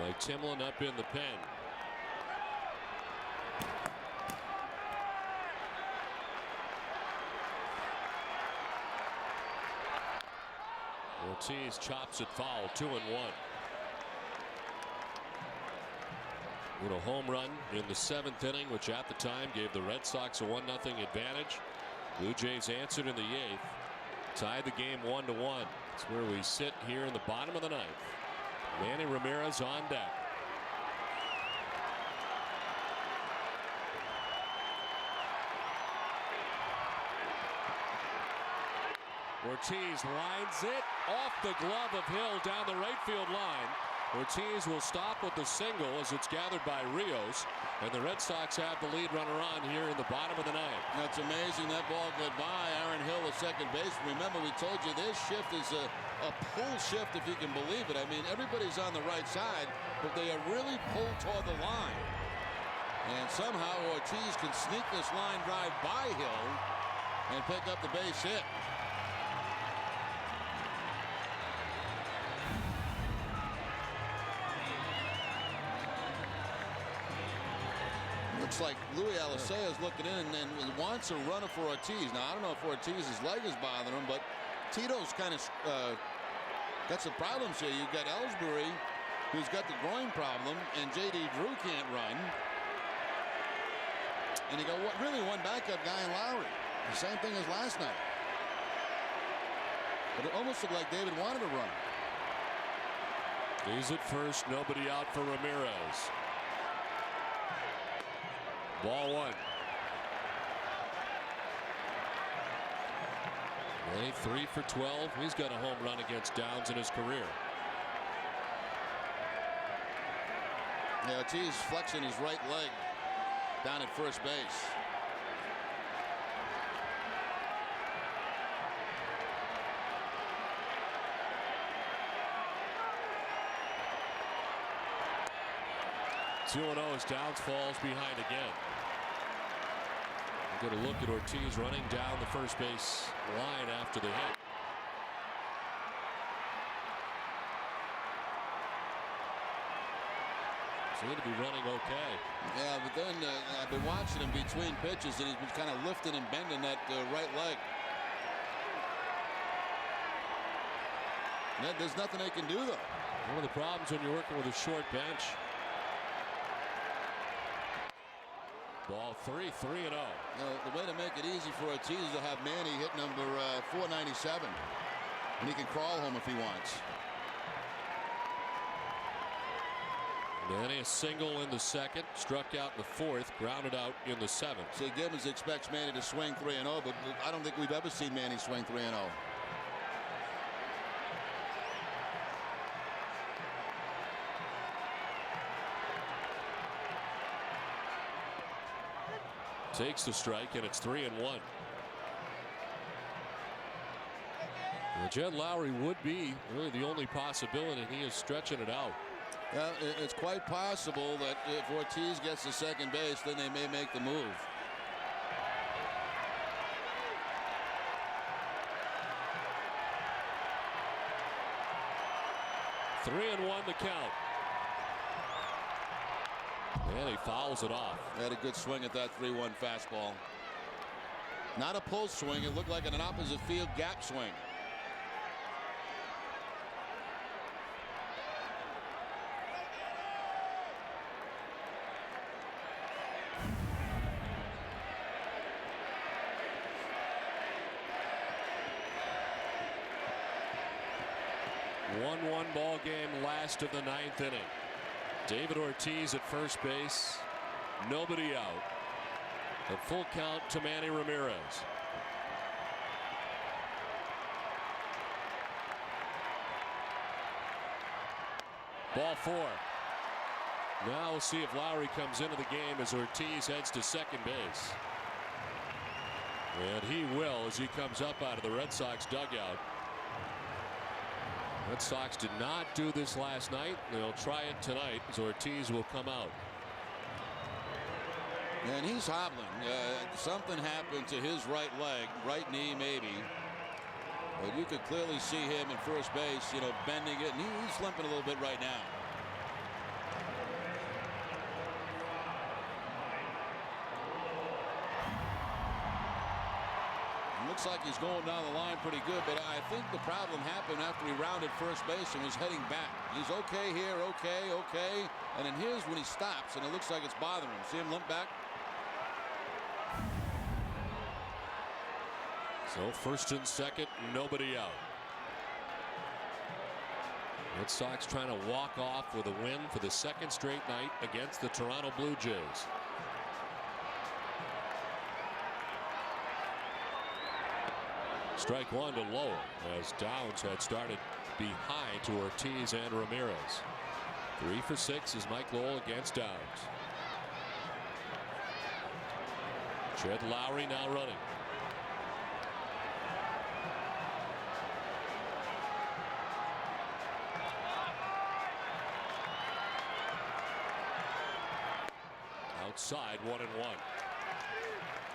Mike Timlin up in the pen. Ortiz chops it foul, 2-1. With a home run in the 7th inning, which at the time gave the Red Sox a 1-0 advantage. Blue Jays answered in the 8th. Tied the game 1-1. That's where we sit here in the bottom of the 9th. Manny Ramirez on deck. Ortiz lines it off the glove of Hill down the right field line. Ortiz will stop with the single as it's gathered by Rios, and the Red Sox have the lead runner on here in the bottom of the 9th. That's amazing. That ball got by Aaron Hill, the second baseman. Remember, we told you this shift is a pull shift, if you can believe it. I mean, everybody's on the right side, but they are really pulled toward the line. And somehow Ortiz can sneak this line drive by Hill and pick up the base hit. Looks like Louis Alicea is looking in and wants a runner for Ortiz. Now, I don't know if Ortiz's leg is bothering him, but Tito's kind of got some problems here. You've got Ellsbury, who's got the groin problem, and J.D. Drew can't run. And you got really one backup guy in Lowry. The same thing as last night. But it almost looked like David wanted to run. He's at first, nobody out for Ramirez. Ball 1. Manny 3 for 12. He's got a home run against Downs in his career. Yeah, Ortiz flexing his right leg down at first base. Two 2-0 as Downs falls behind again. We'll get a look at Ortiz running down the first base line after the hit. Seemed to be running okay. Yeah, but then I've been watching him between pitches, and he's been kind of lifting and bending that right leg. There's nothing they can do, though. One of the problems when you're working with a short bench. Ball 3, 3-0. The way to make it easy for Ortiz is to have Manny hit number 497, and he can crawl home if he wants. Manny a single in the second, struck out in the fourth, grounded out in the seventh. See, Gibbons expects Manny to swing 3-0, but I don't think we've ever seen Manny swing 3-0. Takes the strike, and it's 3-1. Well, Jed Lowry would be really the only possibility, and he is stretching it out. Well, it's quite possible that if Ortiz gets to second base, then they may make the move. Three and one to count. And he fouls it off. They had a good swing at that 3-1 fastball. Not a pull swing. It looked like an opposite field gap swing. One ball game, last of the ninth inning. David Ortiz at first base, nobody out. A full count to Manny Ramirez. Ball 4. Now we'll see if Lowry comes into the game as Ortiz heads to second base. And he will as he comes up out of the Red Sox dugout. Red Sox did not do this last night. They'll try it tonight as Ortiz will come out. And he's hobbling. Something happened to his right leg, right knee maybe. But you could clearly see him in first base, bending it, and he's limping a little bit right now. Looks like he's going down the line pretty good, but I think the problem happened after he rounded first base and was heading back. He's okay here, okay, and then here's when he stops, and it looks like it's bothering him. See him limp back? So first and second, nobody out. Red Sox trying to walk off with a win for the second straight night against the Toronto Blue Jays. Strike one to Lowell as Downs had started behind to Ortiz and Ramirez. 3 for 6 is Mike Lowell against Downs. Jed Lowry now running. Outside, 1-1.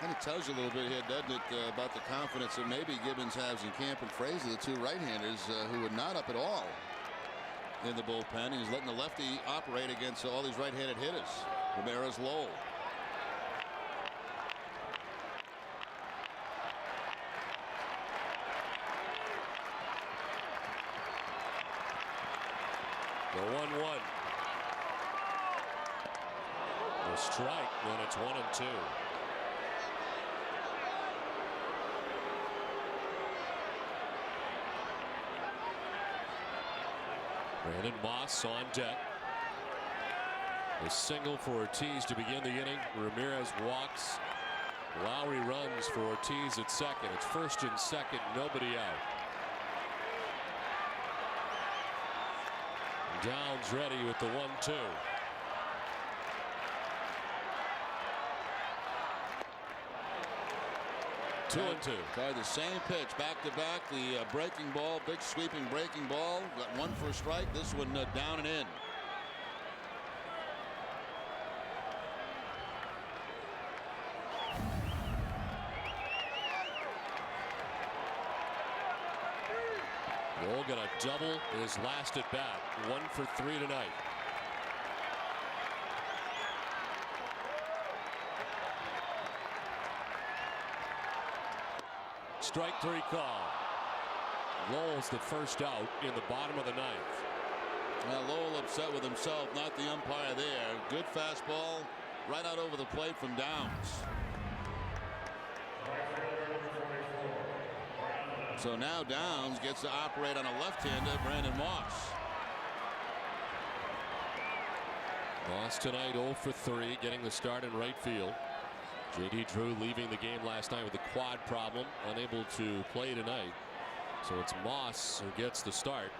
And it tells you a little bit here, doesn't it, about the confidence that maybe Gibbons has in Camp and Frazier, the two right-handers who were not up at all in the bullpen. He's letting the lefty operate against all these right-handed hitters. Ramirez, Lowell. The 1-1. The strike when it's 1-2. Brandon Moss on deck. A single for Ortiz to begin the inning. Ramirez walks Lowry runs for Ortiz at second. It's first and second, nobody out. Downs ready with the 1-2. Two and two. Tried the same pitch back to back. The breaking ball, big sweeping breaking ball. Got one for a strike. This one down and in. Lowell got a double in his last at bat. 1 for 3 tonight. Strike 3 call. Lowell's the first out in the bottom of the 9th. Now Lowell upset with himself, not the umpire there. Good fastball right out over the plate from Downs. So now Downs gets to operate on a left-hander, Brandon Moss. Moss tonight 0 for 3, getting the start in right field. J.D. Drew leaving the game last night with a quad problem, unable to play tonight. So it's Moss who gets the start.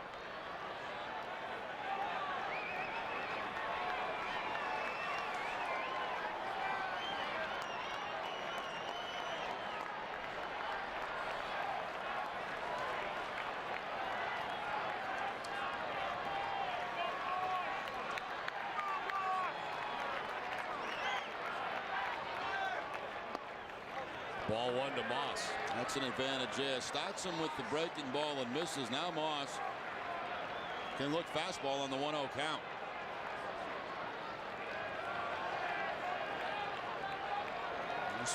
Ball 1 to Moss. That's an advantage there. Starts him with the breaking ball and misses. Now Moss can look fastball on the 1-0 count.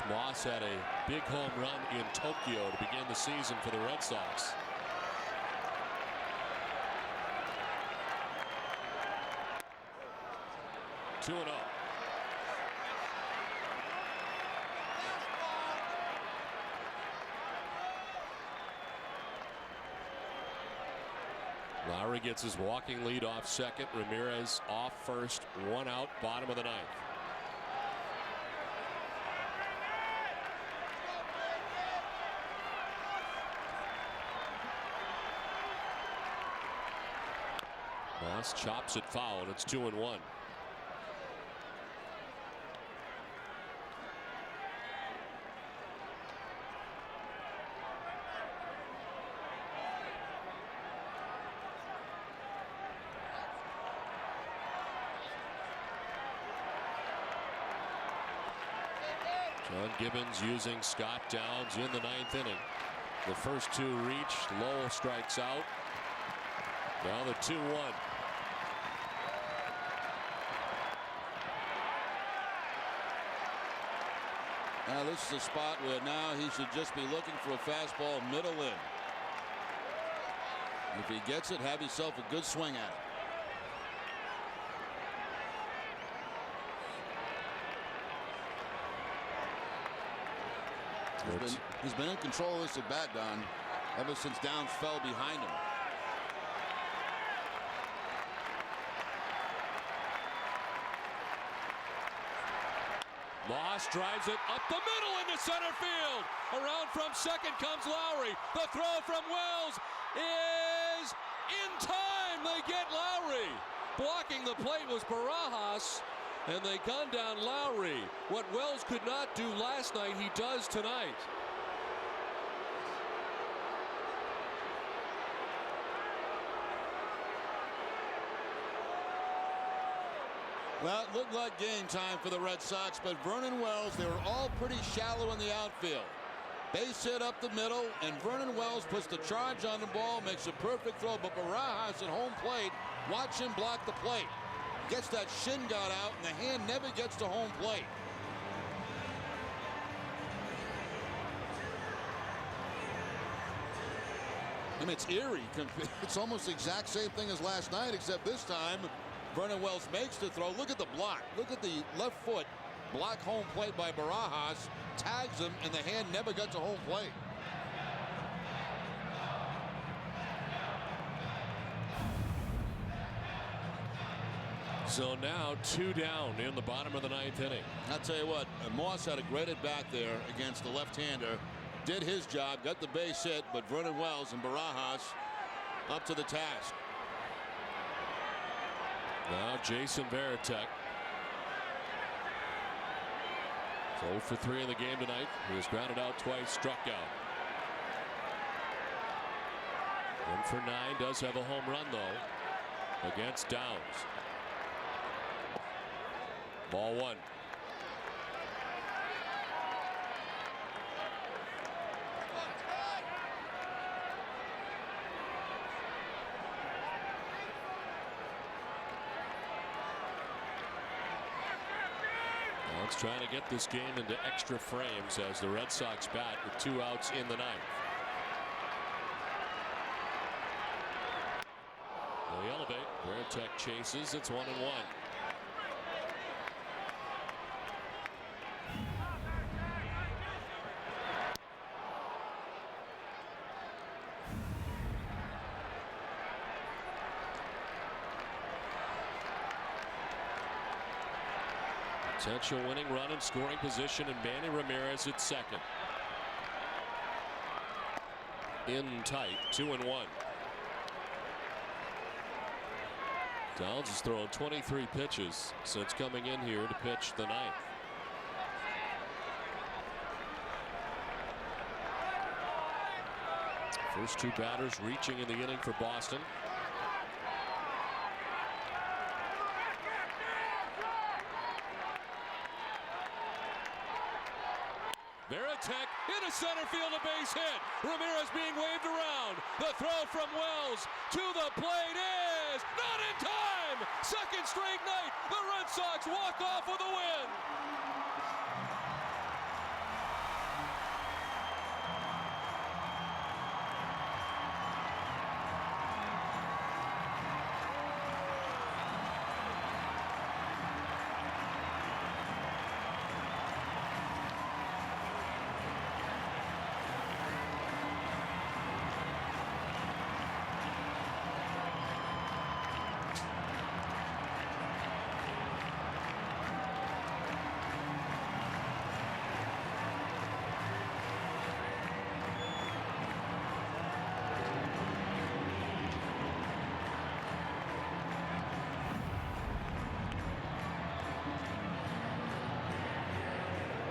Moss had a big home run in Tokyo to begin the season for the Red Sox. Two and 0. Lowry gets his walking lead off second. Ramirez off first. 1 out, bottom of the 9th. Moss chops it foul, and it's 2-1. John Gibbons using Scott Downs in the 9th inning. The first 2 reached. Lowell strikes out. Now the 2-1. Now this is a spot where now he should just be looking for a fastball middle in. If he gets it, have yourself a good swing at it. He's been in control of this at bat, Don, ever since Downs fell behind him. Moss drives it up the middle into center field. Around from second comes Lowry. The throw from Wells is in time. They get Lowry. Blocking the plate was Barajas, and they gun down Lowry. What Wells could not do last night, he does tonight. Well, it looked like game time for the Red Sox, but Vernon Wells, they were all pretty shallow in the outfield. Base hit up the middle, and Vernon Wells puts the charge on the ball, makes a perfect throw, but Barajas at home plate, watch him block the plate. Gets that shin guard out, and the hand never gets to home plate. I mean, it's eerie. It's almost the exact same thing as last night, except this time Vernon Wells makes the throw. Look at the block. Look at the left foot block home plate by Barajas. Tags him, and the hand never got to home plate. So now 2 down in the bottom of the 9th inning. I'll tell you what, Moss had a great at bat there against the left-hander. Did his job, got the base hit, but Vernon Wells and Barajas up to the task. Now Jason Varitek. 0 for 3 in the game tonight. He was grounded out twice, struck out. 1 for 9, does have a home run though against Downs. Ball 1. It's trying to get this game into extra frames as the Red Sox bat with 2 outs in the 9th. They elevate. Varitek chases. It's 1-1. Potential winning run in scoring position, and Manny Ramirez at second. In tight, 2-1. Downs has thrown 23 pitches since coming in here to pitch the 9th. First 2 batters reaching in the inning for Boston. Varitek into center field, a base hit. Ramirez being waved around. The throw from Wells to the plate is not in time. Second straight night, the Red Sox walk off with a win.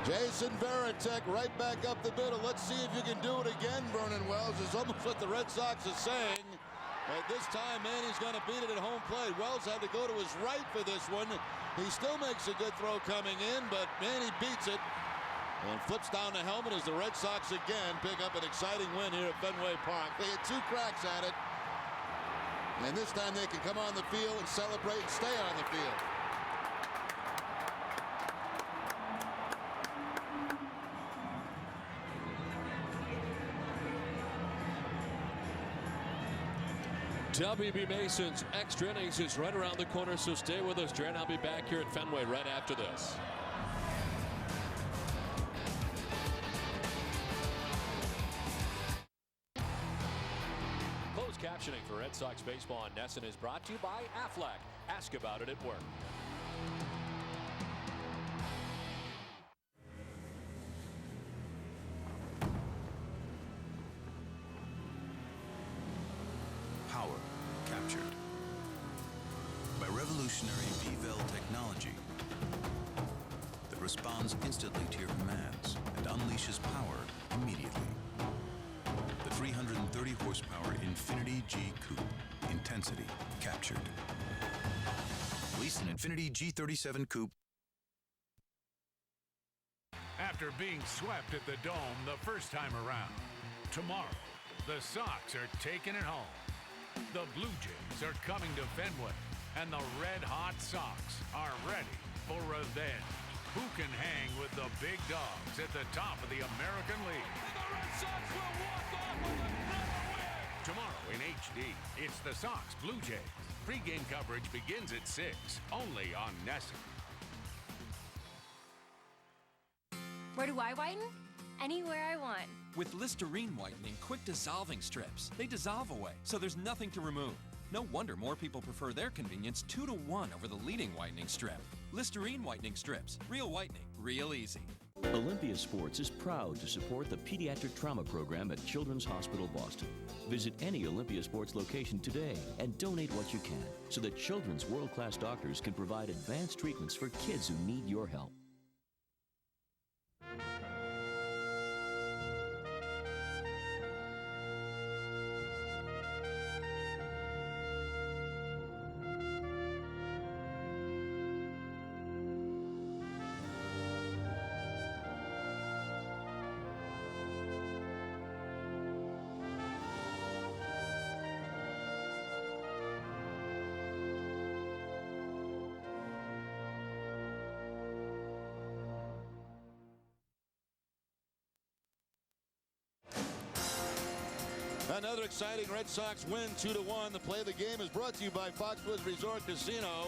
Jason Varitek right back up the middle. Let's see if you can do it again, Vernon Wells. Is almost what the Red Sox is saying. But this time, Manny's going to beat it at home plate. Wells had to go to his right for this one. He still makes a good throw coming in, but Manny beats it and flips down the helmet as the Red Sox again pick up an exciting win here at Fenway Park. They had 2 cracks at it, and this time they can come on the field and celebrate and stay on the field. WB Mason's extra innings is right around the corner, so stay with us, Jared. I'll be back here at Fenway right after this. Closed captioning for Red Sox baseball on NESN is brought to you by Aflac. Ask about it at work. Power captured by revolutionary V-Vel technology that responds instantly to your commands and unleashes power immediately. The 330 horsepower Infinity G Coupe. Intensity captured. Lease an Infinity G37 Coupe. After being swept at the Dome the first time around, tomorrow the Sox are taking it home. The Blue Jays are coming to Fenway, and the red-hot Sox are ready for revenge. Who can hang with the big dogs at the top of the American League? And the Red Sox will walk off with another win! Tomorrow in HD, it's the Sox Blue Jays. Pre-game coverage begins at 6, only on NESN. Where do I whiten? Anywhere I want. With Listerine whitening quick dissolving strips, they dissolve away, so there's nothing to remove. No wonder more people prefer their convenience 2-to-1 over the leading whitening strip. Listerine whitening strips. Real whitening, real easy. Olympia Sports is proud to support the Pediatric Trauma Program at Children's Hospital Boston. Visit any Olympia Sports location today and donate what you can so that children's world-class doctors can provide advanced treatments for kids who need your help. Another exciting Red Sox win 2-1. The play of the game is brought to you by Foxwoods Resort Casino.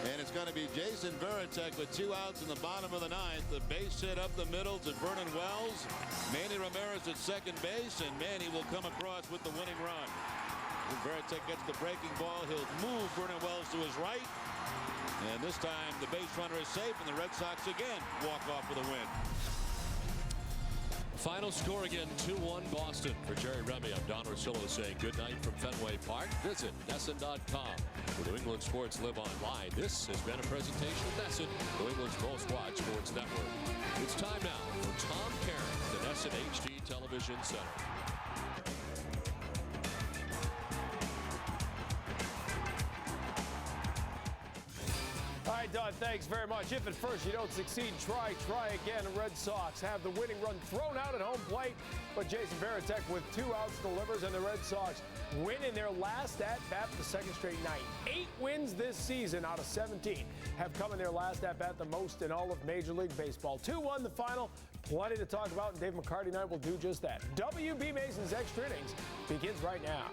And it's going to be Jason Varitek with 2 outs in the bottom of the 9th. The base hit up the middle to Vernon Wells. Manny Ramirez at second base, and Manny will come across with the winning run. When Varitek gets the breaking ball, he'll move Vernon Wells to his right. And this time the base runner is safe, and the Red Sox again walk off with a win. Final score again, 2-1 Boston. For Jerry Remy, I'm Don Orsillo saying good night from Fenway Park. Visit NESN.com. For New England Sports Live Online, this has been a presentation of NESN, New England's most watched sports network. It's time now for Tom Caron, the NESN HD Television Center. All right, Don, thanks very much. If at first you don't succeed, try again. The Red Sox have the winning run thrown out at home plate, but Jason Varitek with 2 outs delivers, and the Red Sox win in their last at-bat the second straight night. 8 wins this season out of 17 have come in their last at-bat, the most in all of Major League Baseball. 2-1 the final. Plenty to talk about, and Dave McCarty and I will do just that. W.B. Mason's Extra Innings begins right now.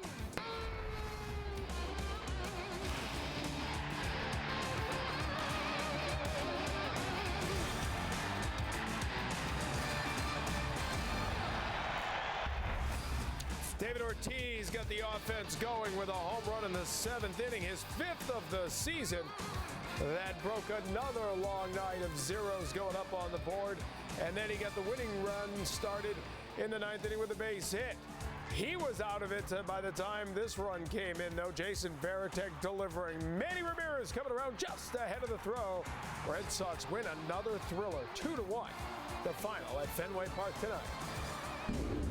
David Ortiz got the offense going with a home run in the 7th inning, his 5th of the season. That broke another long night of zeros going up on the board. And then he got the winning run started in the 9th inning with a base hit. He was out of it by the time this run came in, though. Jason Varitek delivering. Manny Ramirez coming around just ahead of the throw. Red Sox win another thriller, 2-1. The final at Fenway Park tonight.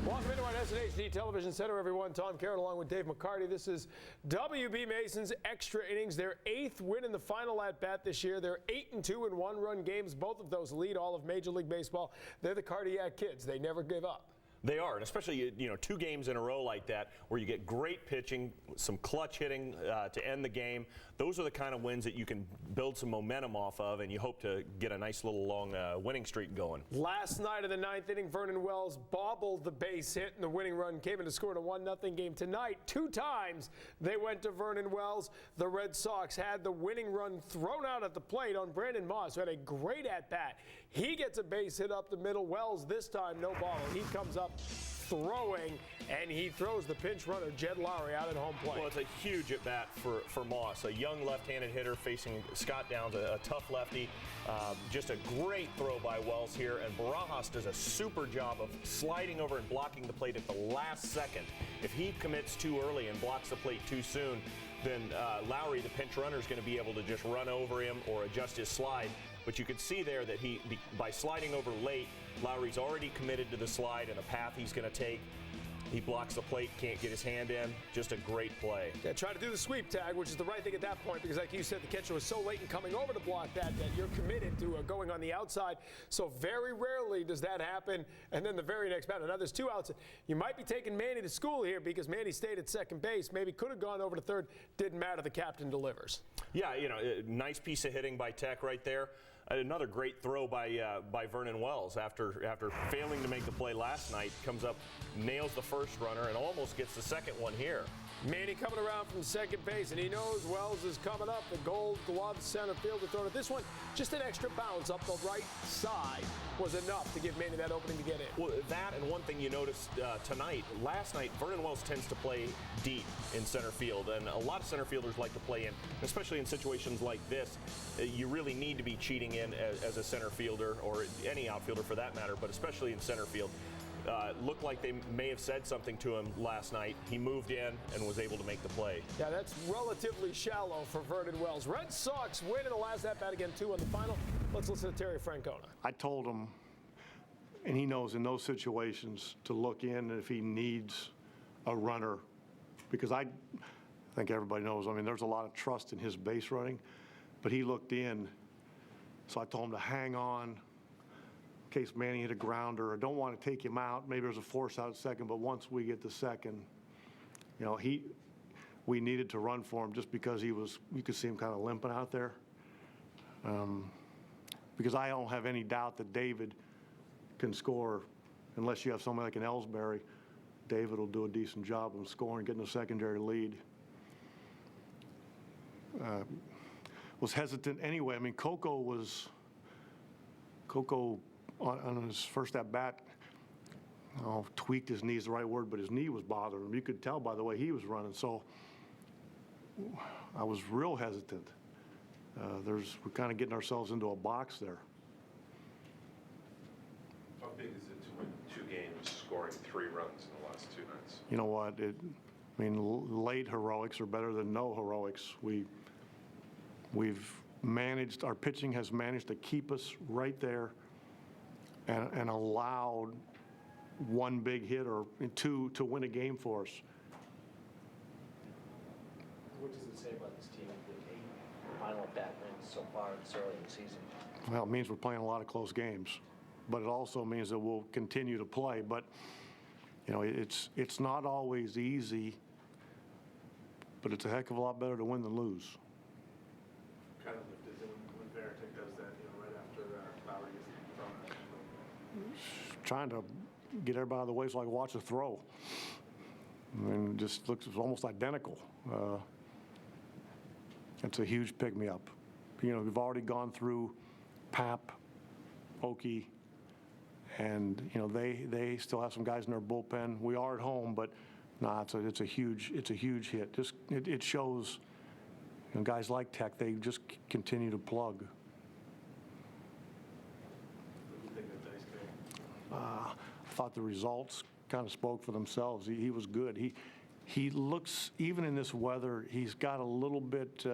Welcome into our NESN HD Television Center, everyone. Tom Caron along with Dave McCarty. This is W.B. Mason's Extra Innings, their 8th win in the final at-bat this year. They're 8-2 in one-run games. Both of those lead all of Major League Baseball. They're the cardiac kids. They never give up. They are, and especially 2 games in a row like that where you get great pitching, some clutch hitting to end the game. Those are the kind of wins that you can build some momentum off of, and you hope to get a nice little long winning streak going. Last night of the 9th inning, Vernon Wells bobbled the base hit, and the winning run came in to score in a 1-0 game. Tonight, 2 times they went to Vernon Wells. The Red Sox had the winning run thrown out at the plate on Brandon Moss, who had a great at-bat. He gets a base hit up the middle. Wells this time no ball. He comes up throwing, and he throws the pinch runner Jed Lowry out at home plate. Well, it's a huge at bat for Moss, a young left-handed hitter facing Scott Downs, a tough lefty. Just a great throw by Wells here, and Barajas does a super job of sliding over and blocking the plate at the last second. If he commits too early and blocks the plate too soon, then Lowry, the pinch runner, is going to be able to just run over him or adjust his slide. But you can see there that by sliding over late, Lowry's already committed to the slide and the path he's going to take. He blocks the plate, can't get his hand in. Just a great play. Yeah, try to do the sweep tag, which is the right thing at that point, because like you said, the catcher was so late in coming over to block that you're committed to going on the outside. So very rarely does that happen. And then the very next batter, now there's 2 outs. You might be taking Manny to school here because Manny stayed at second base. Maybe could have gone over to third. Didn't matter. The captain delivers. Yeah, nice piece of hitting by Tech right there. Another great throw by Vernon Wells after failing to make the play last night. Comes up, nails the first runner, and almost gets the second one here. Manny coming around from second base, and he knows Wells is coming up. The Gold Glove center fielder throwing it. This one, just an extra bounce up the right side was enough to give Manny that opening to get in. Well, that and one thing you noticed tonight, last night, Vernon Wells tends to play deep in center field, and a lot of center fielders like to play in, especially in situations like this. You really need to be cheating in as a center fielder, or any outfielder for that matter, but especially in center field. Looked like they may have said something to him last night. He moved in and was able to make the play. Yeah, that's relatively shallow for Vernon Wells. Red Sox win in the last at-bat again, 2 in the final. Let's listen to Terry Francona. I told him, and he knows in those situations to look in if he needs a runner, because I think everybody knows, I mean, there's a lot of trust in his base running, but he looked in, so I told him to hang on in case Manny hit a grounder. I don't want to take him out. Maybe there's a force out at second, but once we get to second, you know, we needed to run for him just because you could see him kind of limping out there. Because I don't have any doubt that David can score, unless you have somebody like an Ellsbury. David will do a decent job of scoring, getting a secondary lead. Was hesitant anyway. I mean, Coco on his first at bat, tweaked his knee is the right word, but his knee was bothering him. You could tell by the way he was running. So I was real hesitant. We're kind of getting ourselves into a box there. How big is it to win 2 games, scoring 3 runs in the last 2 nights? You know what? Late heroics are better than no heroics. We've managed, our pitching has managed to keep us right there and allowed 1 big hit or 2 to win a game for us. What does it say about this team with 8 final at-bat wins so far this early in the season? Well, it means we're playing a lot of close games, but it also means that we'll continue to play. But you know, it's not always easy, but it's a heck of a lot better to win than lose. Kind of when Veritek does that, right after Lowry gets thrown. Trying to get everybody out of the way so I can watch a throw. I mean, it just looks almost identical. It's a huge pick-me-up. You know, we've already gone through Pap, Oki, and you know they still have some guys in their bullpen. We are at home, but it's a huge hit. Just it shows, you know, guys like Tech, they just continue to plug. What do you think of Daisuke? I thought the results kind of spoke for themselves. He was good. He looks, even in this weather, he's got a little bit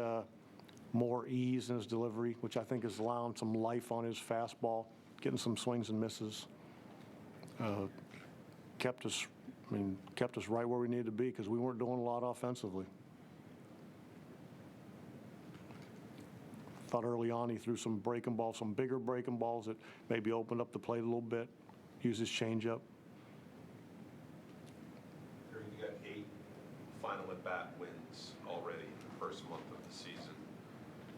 more ease in his delivery, which I think is allowing some life on his fastball, getting some swings and misses. Kept us right where we needed to be because we weren't doing a lot offensively. Thought early on he threw some breaking balls, some bigger breaking balls that maybe opened up the plate a little bit, used his changeup. You got 8 final at-bat wins already in the first month of the season.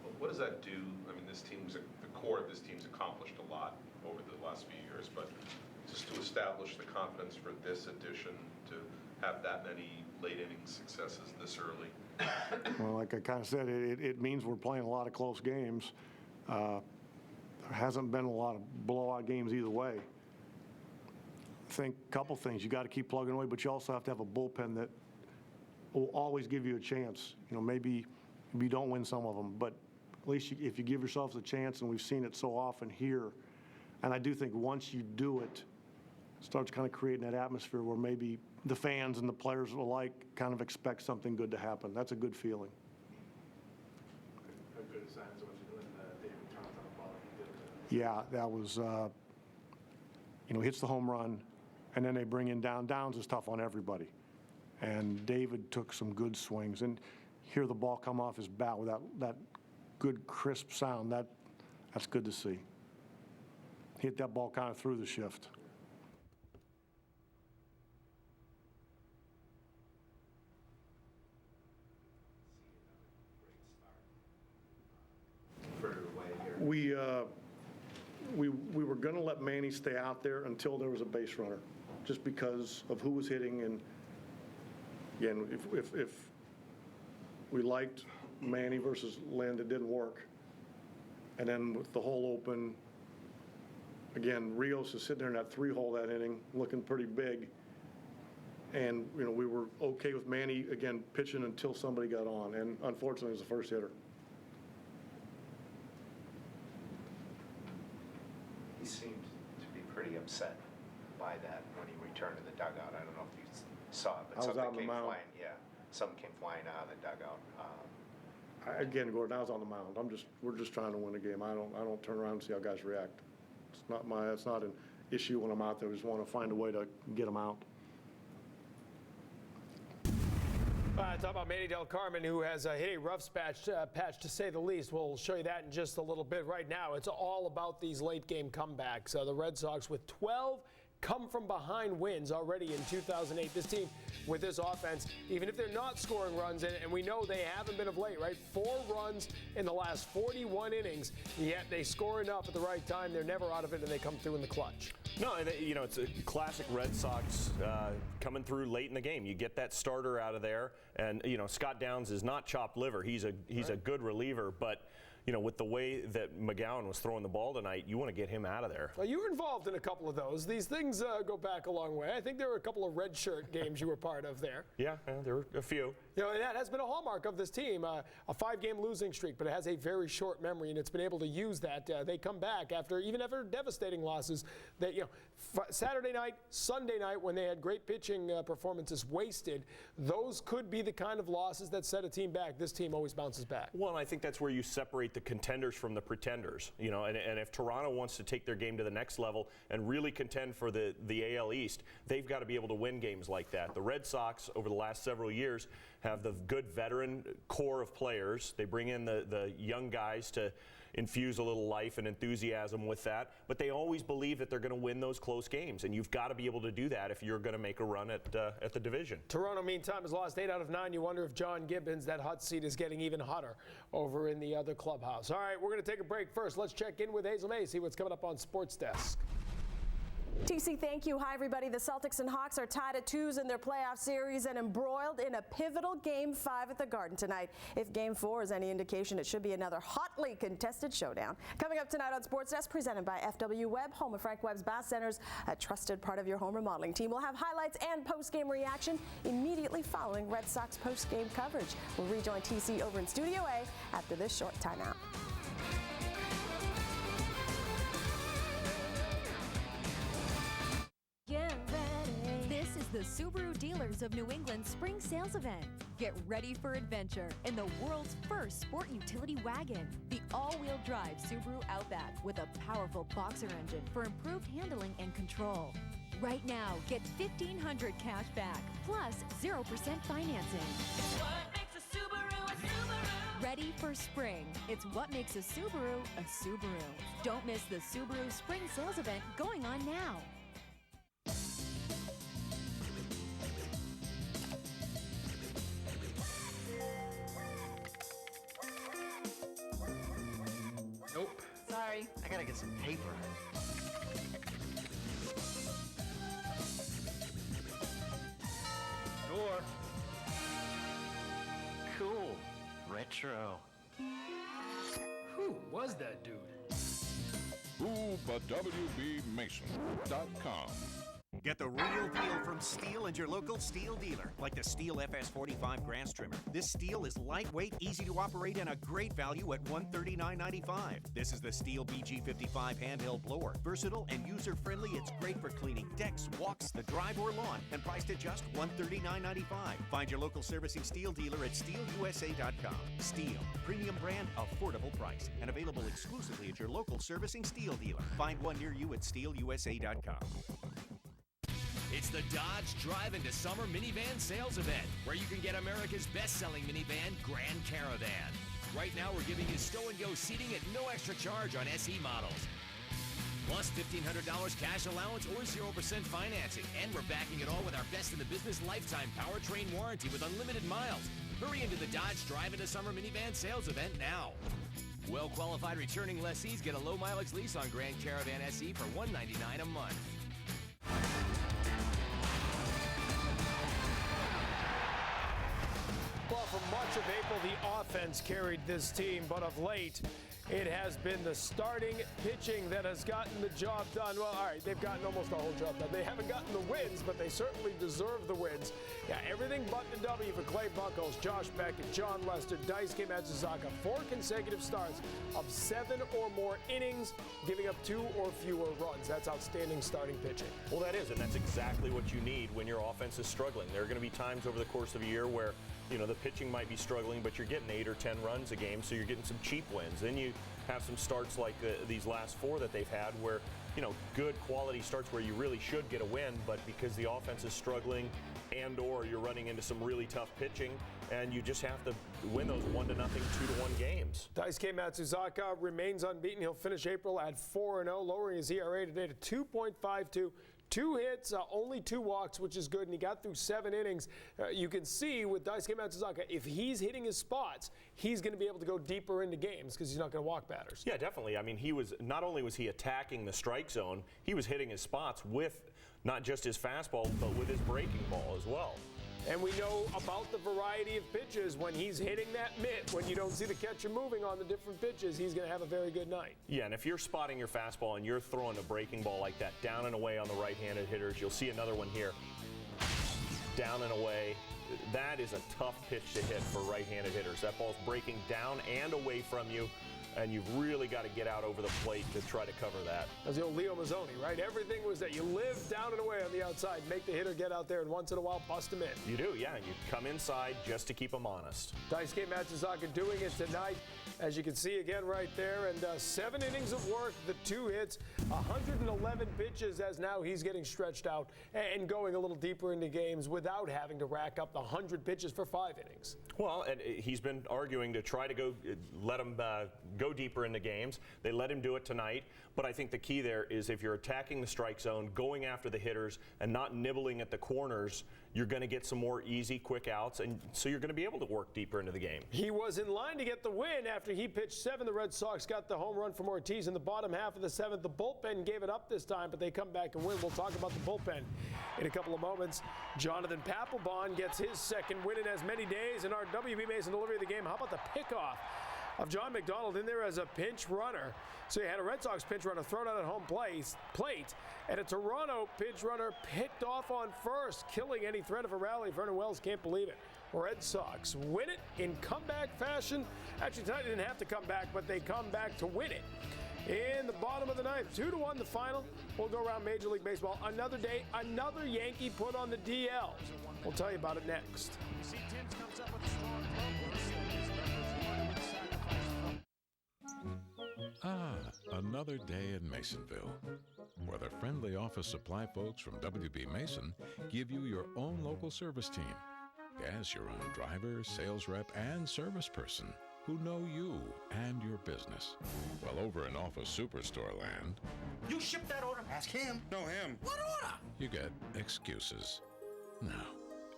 But what does that do? I mean, the core of this team's accomplished a lot over the last few years, but just to establish the confidence for this edition, to have that many late inning successes this early. Well, like I kind of said, it means we're playing a lot of close games. There hasn't been a lot of blowout games either way. I think a couple things. You got to keep plugging away, but you also have to have a bullpen that will always give you a chance. You know, maybe you don't win some of them, but at least if you give yourselves a chance, and we've seen it so often here, and I do think once you do it, it starts kind of creating that atmosphere where maybe the fans and the players alike kind of expect something good to happen. That's a good feeling. How good a sign is what you're doing, David Thomas on the ball he did. Yeah, that was, hits the home run, and then they bring in Downs is tough on everybody. And David took some good swings, and hear the ball come off his bat with that good crisp sound. That's good to see. Hit that ball kind of through the shift. We were going to let Manny stay out there until there was a base runner, just because of who was hitting, and again, if we liked Manny versus Lind, it didn't work. And then with the hole open, again, Rios is sitting there in that 3-hole that inning, looking pretty big. And, you know, we were okay with Manny, again, pitching until somebody got on. And unfortunately, it was the first hitter. He seemed to be pretty upset by that when he returned to the dugout. I don't know if you saw it, but something came flying. Yeah, something came flying out of the dugout. Again, Gordon, I was on the mound. We're just trying to win a game. I don't turn around and see how guys react. It's not an issue when I'm out there. We just want to find a way to get them out. Talk about Manny Del Carmen, who has hit a rough patch to say the least. We'll show you that in just a little bit. Right now, it's all about these late-game comebacks. The Red Sox with 12 come-from-behind wins already in 2008. This team, with this offense, even if they're not scoring runs, and we know they haven't been of late, right? 4 runs in the last 41 innings, yet they score enough at the right time. They're never out of it, and they come through in the clutch. No, and you know, it's a classic Red Sox coming through late in the game. You get that starter out of there, and you know, Scott Downs is not chopped liver. He's a good reliever, but you know, with the way that McGowan was throwing the ball tonight, you want to get him out of there. Well, you were involved in a couple of those. These things go back a long way. I think there were a couple of red shirt games you were part of there. Yeah, there were a few. You know, and that has been a hallmark of this team, a 5-game losing streak, but it has a very short memory, and it's been able to use that. They come back after devastating losses. That, you know, Saturday night, Sunday night, when they had great pitching performances wasted, those could be the kind of losses that set a team back. This team always bounces back. Well, and I think that's where you separate the contenders from the pretenders. You know, and if Toronto wants to take their game to the next level and really contend for the AL East, they've got to be able to win games like that. The Red Sox, over the last several years, have the good veteran core of players. They bring in the young guys to infuse a little life and enthusiasm with that, but they always believe that they're going to win those close games, and you've got to be able to do that if you're going to make a run at the division. Toronto, meantime, has lost 8 out of 9. You wonder if John Gibbons, that hot seat, is getting even hotter over in the other clubhouse. All right, we're going to take a break. First, let's check in with Hazel May, see what's coming up on Sports Desk. TC, thank you. Hi, everybody. The Celtics and Hawks are tied at 2s in their playoff series and embroiled in a pivotal Game 5 at the Garden tonight. If Game 4 is any indication, it should be another hotly contested showdown. Coming up tonight on Sports Desk, presented by FW Webb, home of Frank Webb's Bath Centers, a trusted part of your home remodeling team. We'll have highlights and post-game reaction immediately following Red Sox post-game coverage. We'll rejoin TC over in Studio A after this short timeout. Get ready. This is the Subaru Dealers of New England Spring Sales Event. Get ready for adventure in the world's first sport utility wagon, the all-wheel drive Subaru Outback with a powerful boxer engine for improved handling and control. Right now, get $1,500 cash back plus 0% financing. It's what makes a Subaru a Subaru. Ready for spring. It's what makes a Subaru a Subaru. Don't miss the Subaru Spring Sales Event going on now. Nope. Sorry. I gotta get some paper. Door. Cool. Retro. Who was that dude? WBMason.com. Get the real deal from Steel and your local Steel dealer, like the Steel FS45 grass trimmer. This Steel is lightweight, easy to operate, and a great value at $139.95. This is the Steel BG55 handheld blower. Versatile and user-friendly, it's great for cleaning decks, walks, the drive, or lawn, and priced at just $139.95. Find your local servicing Steel dealer at SteelUSA.com. Steel, premium brand, affordable price, and available exclusively at your local servicing Steel dealer. Find one near you at SteelUSA.com. It's the Dodge Drive into Summer Minivan Sales Event, where you can get America's best-selling minivan, Grand Caravan. Right now, we're giving you stow-and-go seating at no extra charge on SE models. Plus $1,500 cash allowance or 0% financing. And we're backing it all with our best-in-the-business lifetime powertrain warranty with unlimited miles. Hurry into the Dodge Drive into Summer Minivan Sales Event now. Well-qualified returning lessees get a low-mileage lease on Grand Caravan SE for $199 a month. for much of April, the offense carried this team, but of late, it has been the starting pitching that has gotten the job done. Well, all right, they've gotten almost the whole job done. They haven't gotten the wins, but they certainly deserve the wins. Yeah, everything but the W for Clay Buchholz, Josh Beckett, John Lester, Daisuke Matsuzaka. 4 consecutive starts of 7 or more innings, giving up 2 or fewer runs. That's outstanding starting pitching. Well, that is, and that's exactly what you need when your offense is struggling. There are going to be times over the course of a year where, you know, the pitching might be struggling, but you're getting 8 or 10 runs a game, so you're getting some cheap wins. Then you have some starts like these last 4 that they've had where, you know, good quality starts where you really should get a win, but because the offense is struggling and or you're running into some really tough pitching, and you just have to win those 1-0, 2-1 games. Daisuke Matsuzaka remains unbeaten. He'll finish April at 4-0, lowering his ERA today to 2.52. 2 hits, only 2 walks, which is good, and he got through 7 innings. You can see with Daisuke Matsuzaka, if he's hitting his spots, he's going to be able to go deeper into games because he's not going to walk batters. Yeah, definitely. I mean, he was not only was he attacking the strike zone, he was hitting his spots with not just his fastball, but with his breaking ball as well. And we know about the variety of pitches. When he's hitting that mitt, when you don't see the catcher moving on the different pitches, he's going to have a very good night. Yeah, and if you're spotting your fastball and you're throwing a breaking ball like that down and away on the right-handed hitters, you'll see another one here. Down and away. That is a tough pitch to hit for right-handed hitters. That ball's breaking down and away from you, and you've really got to get out over the plate to try to cover that. As the old Leo Mazzoni, right? Everything was that you live down and away on the outside, make the hitter get out there, and once in a while bust him in. You do, yeah, and you come inside just to keep him honest. Daisuke Matsuzaka doing it tonight, as you can see again right there, and 7 innings of work, the 2 hits, 111 pitches, as now he's getting stretched out and going a little deeper into games without having to rack up the 100 pitches for 5 innings. Well, and he's been arguing to try to go let him go deeper into games. They let him do it tonight, but I think the key there is if you're attacking the strike zone, going after the hitters, and not nibbling at the corners, you're going to get some more easy, quick outs, and so you're going to be able to work deeper into the game. He was in line to get the win after he pitched 7. The Red Sox got the home run from Ortiz in the bottom half of the 7th. The bullpen gave it up this time, but they come back and win. We'll talk about the bullpen in a couple of moments. Jonathan Papelbon gets his 2nd win in as many days in our WB Mason delivery of the game. How about the pickoff of John McDonald in there as a pinch runner? So you had a Red Sox pinch runner thrown out at home plate, and a Toronto pinch runner picked off on first, killing any threat of a rally. Vernon Wells can't believe it. Red Sox win it in comeback fashion. Actually, tonight they didn't have to come back, but they come back to win it. In the bottom of the 9th, 2-1 the final. We'll go around Major League Baseball. Another day, another Yankee put on the DL. We'll tell you about it next. Another day in Masonville, where the friendly office supply folks from WB Mason give you your own local service team. Yes, your own driver, sales rep, and service person who know you and your business. Well, over in Office Superstore land, You shipped that order? Ask him. No, him. What order? You get excuses. Now,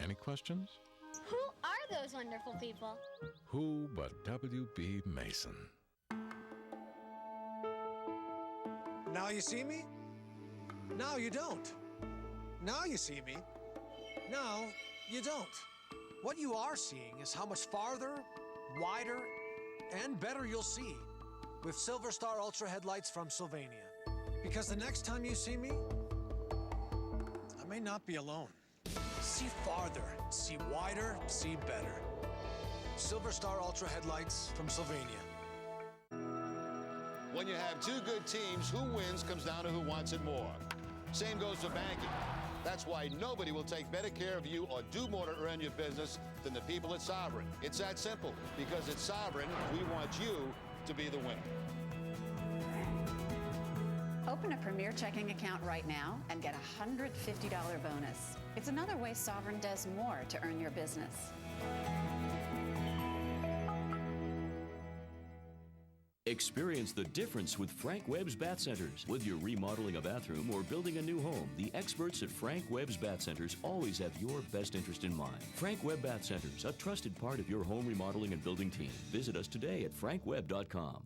any questions? Who are those wonderful people? Who but WB Mason? Now you see me? Now you don't. Now you see me? Now you don't. What you are seeing is how much farther, wider, and better you'll see with Silver Star Ultra headlights from Sylvania. Because the next time you see me, I may not be alone. See farther, see wider, see better. Silver Star Ultra headlights from Sylvania. When you have 2 good teams, who wins comes down to who wants it more. Same goes for banking. That's why nobody will take better care of you or do more to earn your business than the people at Sovereign. It's that simple. Because at Sovereign, we want you to be the winner. Open a Premier checking account right now and get a $150 bonus. It's another way Sovereign does more to earn your business. Experience the difference with Frank Webb's Bat Centers. Whether you're remodeling a bathroom or building a new home, the experts at Frank Webb's Bat Centers always have your best interest in mind. Frank Webb Bat Centers, a trusted part of your home remodeling and building team. Visit us today at frankwebb.com.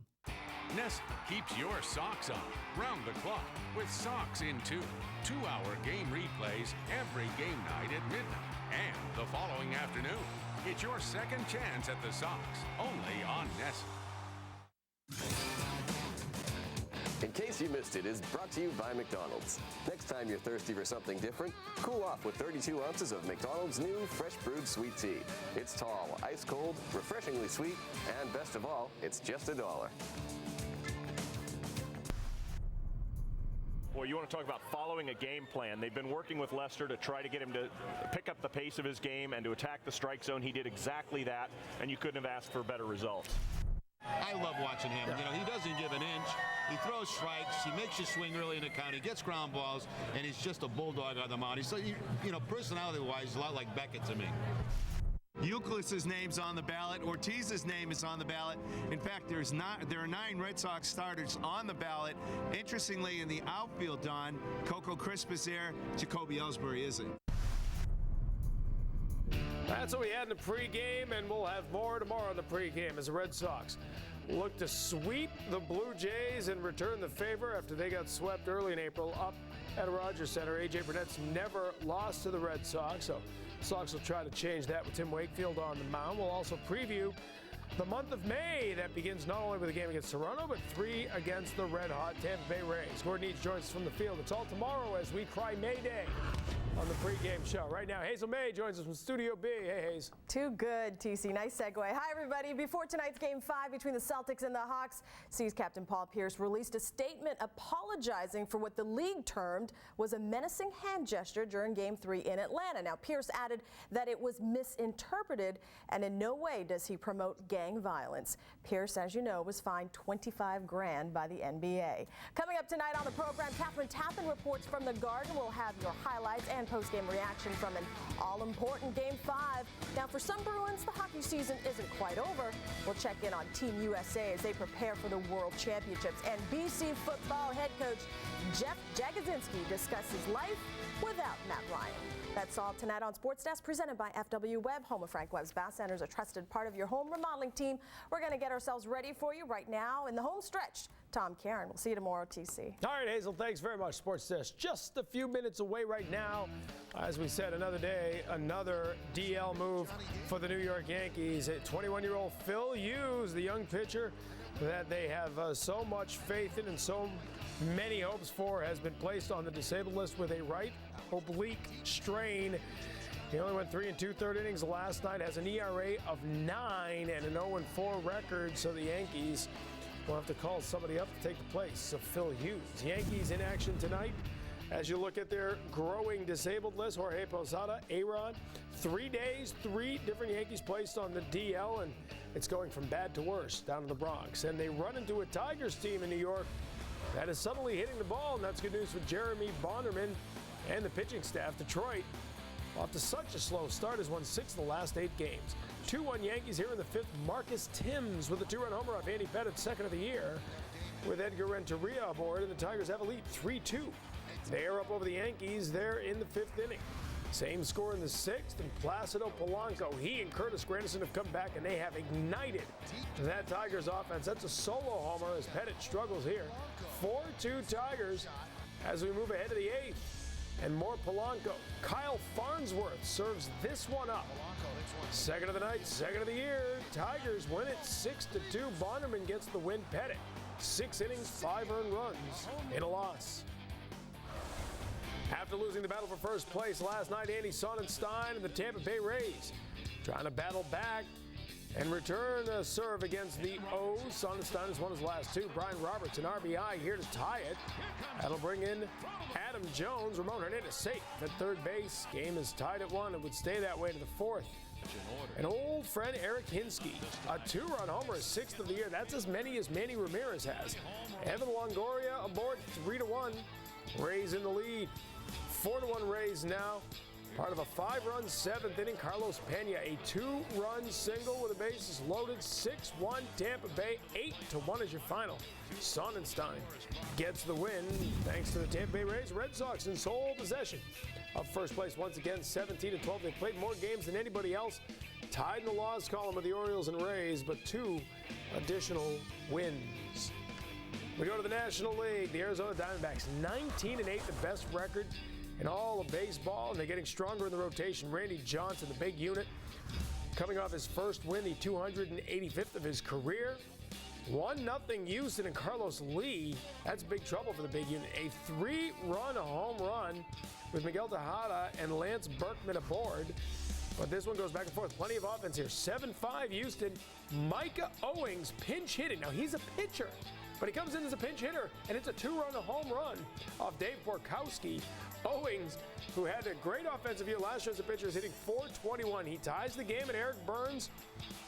Nestle keeps your socks on round the clock with Socks in 2. 2-hour game replays every game night at midnight and the following afternoon. It's your second chance at the Sox, only on NESN. In case you missed it, is brought to you by McDonald's. Next time you're thirsty for something different, cool off with 32 ounces of McDonald's new fresh brewed sweet tea. It's tall, ice cold, refreshingly sweet, and best of all, it's just $1. Well, you want to talk about following a game plan. They've been working with Lester to try to get him to pick up the pace of his game and to attack the strike zone. He did exactly that, and you couldn't have asked for better results. I love watching him. You know, he doesn't give an inch. He throws strikes. He makes you swing early in the count. He gets ground balls, and he's just a bulldog on the mound. He's so, you know, personality-wise, he's a lot like Beckett to me. Youkilis's name's on the ballot. Ortiz's name is on the ballot. In fact, there are 9 Red Sox starters on the ballot. Interestingly, in the outfield, Don, Coco Crisp is there. Jacoby Ellsbury isn't. That's what we had in the pregame, and we'll have more tomorrow in the pregame as the Red Sox look to sweep the Blue Jays and return the favor after they got swept early in April up at Rogers Center. A.J. Burnett's never lost to the Red Sox, so Sox will try to change that with Tim Wakefield on the mound. We'll also preview the month of May that begins not only with a game against Toronto, but 3 against the red-hot Tampa Bay Rays. Gordon Eads joins us from the field. It's all tomorrow as we cry Mayday on the pregame show. Right now, Hazel May joins us from Studio B. Hey, Hayes. Too good, TC. Nice segue. Hi, everybody. Before tonight's Game 5 between the Celtics and the Hawks, C's Captain Paul Pierce released a statement apologizing for what the league termed was a menacing hand gesture during Game 3 in Atlanta. Now, Pierce added that it was misinterpreted, and in no way does he promote gang violence. Pierce, as you know, was fined $25,000 by the NBA. Coming up tonight on the program, Catherine Tappan reports from the Garden. We'll have your highlights and post-game reaction from an all-important Game 5. Now, for some Bruins, the hockey season isn't quite over. We'll check in on Team USA as they prepare for the World Championships. And BC football head coach Jeff Jagodzinski discusses life without Matt Ryan. That's all tonight on Sports Desk, presented by FW Webb. Home of Frank Webb's Bath Center is a trusted part of your home remodeling team. We're going to get ourselves ready for you right now in the home stretch. Tom Karen. We'll see you tomorrow, TC. All right, Hazel, thanks very much. Sports Desk just a few minutes away right now. As we said, another day, another DL move for the New York Yankees. 21-year-old Phil Hughes, the young pitcher that they have so much faith in and so many hopes for, has been placed on the disabled list with a right oblique strain. He only went 3 2/3 innings last night, has an ERA of 9 and an 0-4 record, so the Yankees will have to call somebody up to take the place of Phil Hughes. Yankees in action tonight. As you look at their growing disabled list, Jorge Posada, Aaron, 3 days, 3 different Yankees placed on the DL, and it's going from bad to worse down to the Bronx. And they run into a Tigers team in New York that is suddenly hitting the ball, and that's good news for Jeremy Bonderman and the pitching staff. Detroit, after such a slow start, has won 6 of the last 8 games. 2-1 Yankees here in the 5th. Marcus Timms with a 2-run homer off Andy Pettitte, second of the year, with Edgar Renteria aboard, and the Tigers have a lead 3-2. They are up over the Yankees there in the 5th inning. Same score in the 6th, and Placido Polanco, he and Curtis Granderson have come back, and they have ignited that Tigers offense. That's a solo homer as Pettitte struggles here. 4-2 Tigers as we move ahead to the 8th. And more Polanco. Kyle Farnsworth serves this one up. Second of the night, second of the year. Tigers win it 6-2. Bonderman gets the win. Pettitte, 6 innings, 5 earned runs in a loss. After losing the battle for first place last night, Andy Sonnenstein and the Tampa Bay Rays trying to battle back and return a serve against the O's. Sonnenstein has won his last 2. Brian Roberts, an RBI here to tie it. That'll bring in Adam Jones. Ramon Hernandez safe at third base. Game is tied at 1 and would stay that way to the 4th. An old friend, Eric Hinsky, a 2-run homer, 6th of the year. That's as many as Manny Ramirez has. Evan Longoria aboard, 3-1. Rays in the lead. 4-1 Rays now. Part of a 5-run 7th inning, Carlos Pena, a 2-run single with the bases loaded. 6-1 Tampa Bay, 8-1 is your final. Sonnenstein gets the win thanks to the Tampa Bay Rays. Red Sox in sole possession of first place once again, 17-12. They played more games than anybody else. Tied in the loss column with the Orioles and Rays, but 2 additional wins. We go to the National League. The Arizona Diamondbacks, 19-8, the best record in all of baseball, and they're getting stronger in the rotation. Randy Johnson, the big unit, coming off his first win, the 285th of his career. 1-0 Houston, and Carlos Lee, that's big trouble for the big unit. A 3-run home run with Miguel Tejada and Lance Berkman aboard. But this one goes back and forth. Plenty of offense here. 7-5 Houston. Micah Owings pinch hitting. Now he's a pitcher, but he comes in as a pinch hitter, and it's a 2-run home run off Dave Borkowski. Owings, who had a great offensive year last year as a pitcher, is hitting .421. He ties the game, and Eric Burns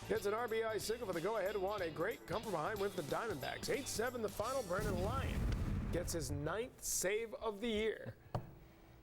gets an RBI single for the go-ahead one. A great come-from-behind win for the Diamondbacks. 8-7 the final. Brandon Lyon gets his 9th save of the year.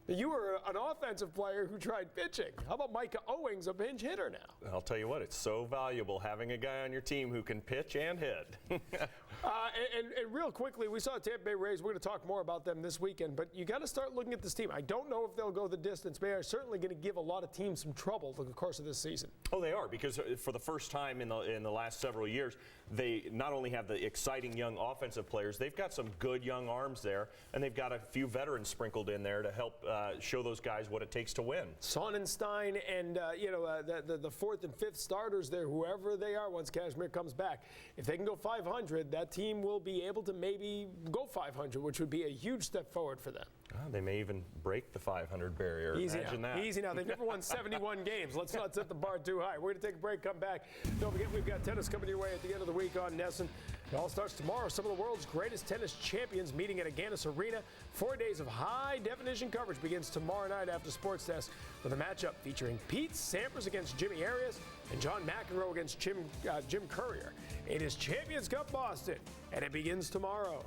You were an offensive player who tried pitching. How about Micah Owings, a pinch hitter now? I'll tell you what, it's so valuable having a guy on your team who can pitch and hit. And real quickly, we saw Tampa Bay Rays. We're going to talk more about them this weekend, but you got to start looking at this team. I don't know if they'll go the distance. They are certainly going to give a lot of teams some trouble through the course of this season. Oh, they are, because for the first time in the last several years, they not only have the exciting young offensive players, they've got some good young arms there, and they've got a few veterans sprinkled in there to help show those guys what it takes to win. Sonnenstein and the 4th and 5th starters there, whoever they are, once Kashmir comes back, if they can go 500, that team will be able to maybe go 500, which would be a huge step forward for them. They may even break the 500 barrier. Imagine that. Easy now. They've never won 71 games. Let's not set the bar too high. We're going to take a break, come back. Don't forget, we've got tennis coming your way at the end of the week on NESN. It all starts tomorrow. Some of the world's greatest tennis champions meeting at Agganis Arena. 4 days of high-definition coverage begins tomorrow night after Sports Desk with a matchup featuring Pete Sampras against Jimmy Arias and John McEnroe against Jim Courier. It is Champions Cup Boston, and it begins tomorrow.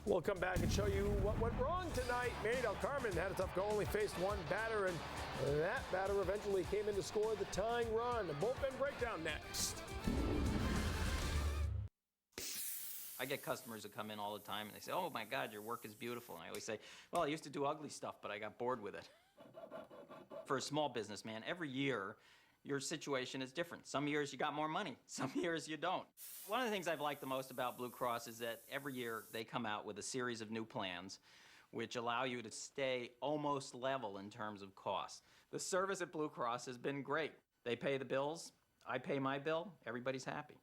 We'll come back and show you what went wrong tonight. Manny Del Carmen had a tough goal, only faced one batter, and that batter eventually came in to score the tying run. A bullpen breakdown next. I get customers that come in all the time and they say, "Oh my God, your work is beautiful." And I always say, "Well, I used to do ugly stuff, but I got bored with it." For a small businessman, every year your situation is different. Some years you got more money, some years you don't. One of the things I've liked the most about Blue Cross is that every year they come out with a series of new plans which allow you to stay almost level in terms of cost. The service at Blue Cross has been great. They pay the bills, I pay my bill, everybody's happy.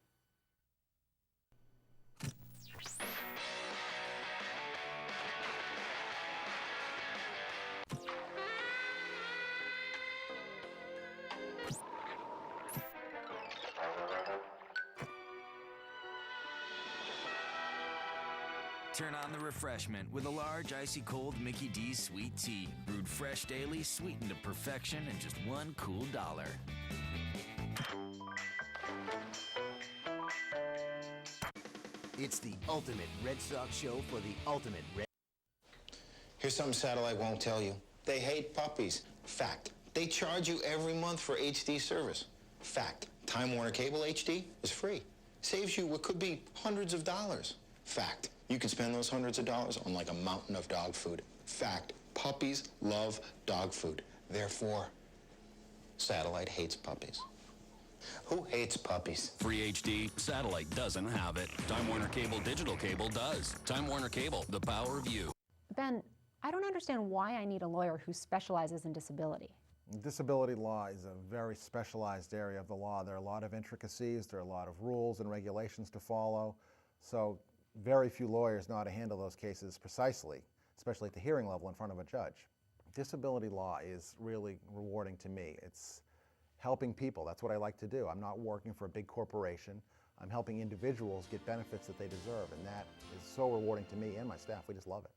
Turn on the refreshment with a large icy cold Mickey D's sweet tea. Brewed fresh daily, sweetened to perfection, and just $1 cool. It's the ultimate Red Sox show for the ultimate Red. Here's something Satellite won't tell you. They hate puppies. Fact. They charge you every month for HD service. Fact. Time Warner Cable HD is free. Saves you what could be hundreds of dollars. Fact. You can spend those hundreds of dollars on like a mountain of dog food. Fact. Puppies love dog food. Therefore, Satellite hates puppies. Who hates puppies? Free HD, Satellite doesn't have it. Time Warner Cable Digital Cable does. Time Warner Cable, the power of you. Ben, I don't understand why I need a lawyer who specializes in disability. Disability law is a very specialized area of the law. There are a lot of intricacies, there are a lot of rules and regulations to follow. So very few lawyers know how to handle those cases precisely, especially at the hearing level in front of a judge. Disability law is really rewarding to me. It's helping people. That's what I like to do. I'm not working for a big corporation. I'm helping individuals get benefits that they deserve, and that is so rewarding to me and my staff. We just love it.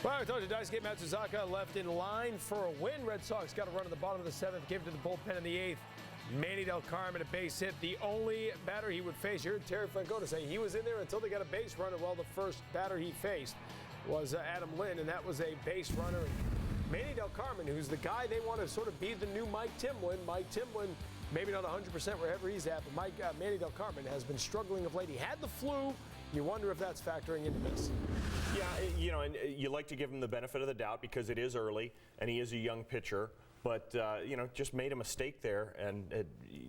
Well, I told you, Daisuke Matsuzaka left in line for a win. Red Sox got a run at the bottom of the 7th, gave it to the bullpen in the 8th. Manny Del Carmen, a base hit, the only batter he would face. You heard Terry Francona say he was in there until they got a base runner. Well, the first batter he faced was Adam Lynn, and that was a base runner. And Manny Del Carmen, who's the guy they want to sort of be the new Mike Timlin. Mike Timlin, maybe not 100% wherever he's at, but Manny Del Carmen has been struggling of late. He had the flu. You wonder if that's factoring into this. Yeah, you know, and you like to give him the benefit of the doubt because it is early and he is a young pitcher. But, you know, just made a mistake there. And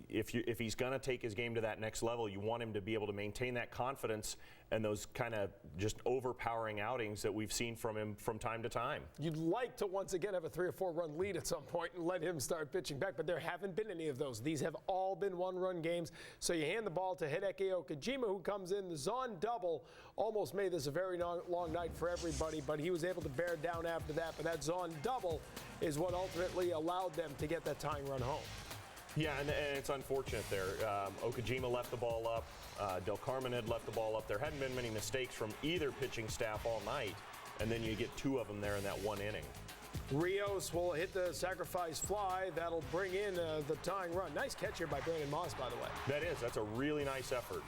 if he's going to take his game to that next level, you want him to be able to maintain that confidence and those kind of just overpowering outings that we've seen from him from time to time. You'd like to once again have a 3 or 4 run lead at some point and let him start pitching back, but there haven't been any of those. These have all been 1-run games. So you hand the ball to Hideki Okajima, who comes in. The Zon double almost made this a very long night for everybody, but he was able to bear down after that. But that Zon double is what ultimately allowed them to get that tying run home. Yeah, and it's unfortunate there. Okajima left the ball up. Del Carmen had left the ball up. There hadn't been many mistakes from either pitching staff all night, and then you get 2 of them there in that 1 inning. Rios will hit the sacrifice fly. That'll bring in the tying run. Nice catch here by Brandon Moss, by the way. That is. That's a really nice effort.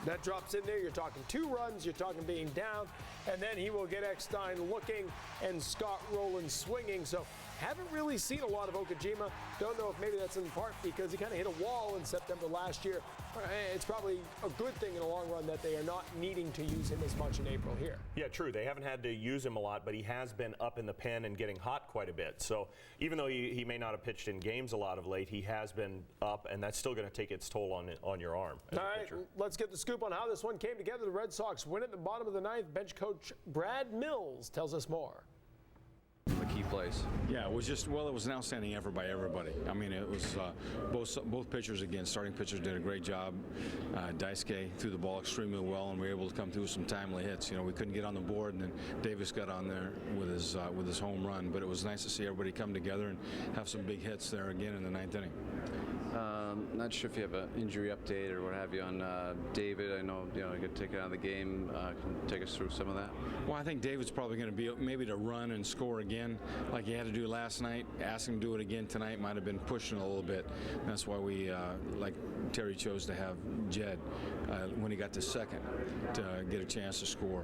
That drops in there. You're talking 2 runs. You're talking being down. And then he will get Eckstein looking and Scott Rowland swinging. So haven't really seen a lot of Okajima. Don't know if maybe that's in part because he kind of hit a wall in September last year. It's probably a good thing in the long run that they are not needing to use him as much in April here. Yeah, true. They haven't had to use him a lot, but he has been up in the pen and getting hot quite a bit. So even though he may not have pitched in games a lot of late, he has been up, and that's still going to take its toll on your arm. All right, let's get the scoop on how this one came together. The Red Sox win at the bottom of the 9th. Bench coach Brad Mills tells us more. The key plays. Yeah, it was just, well, it was an outstanding effort by everybody. I mean, it was both pitchers, again, starting pitchers did a great job. Daisuke threw the ball extremely well, and we were able to come through with some timely hits. You know, we couldn't get on the board, and then Davis got on there with his home run. But it was nice to see everybody come together and have some big hits there again in the 9th inning. Not sure if you have an injury update or what have you on David. I know you got taken out of the game. Can you take us through some of that? Well, I think David's probably going to be maybe to run and score again like he had to do last night. Asking him to do it again tonight might have been pushing a little bit. And that's why we, like Terry, chose to have Jed when he got to second to get a chance to score.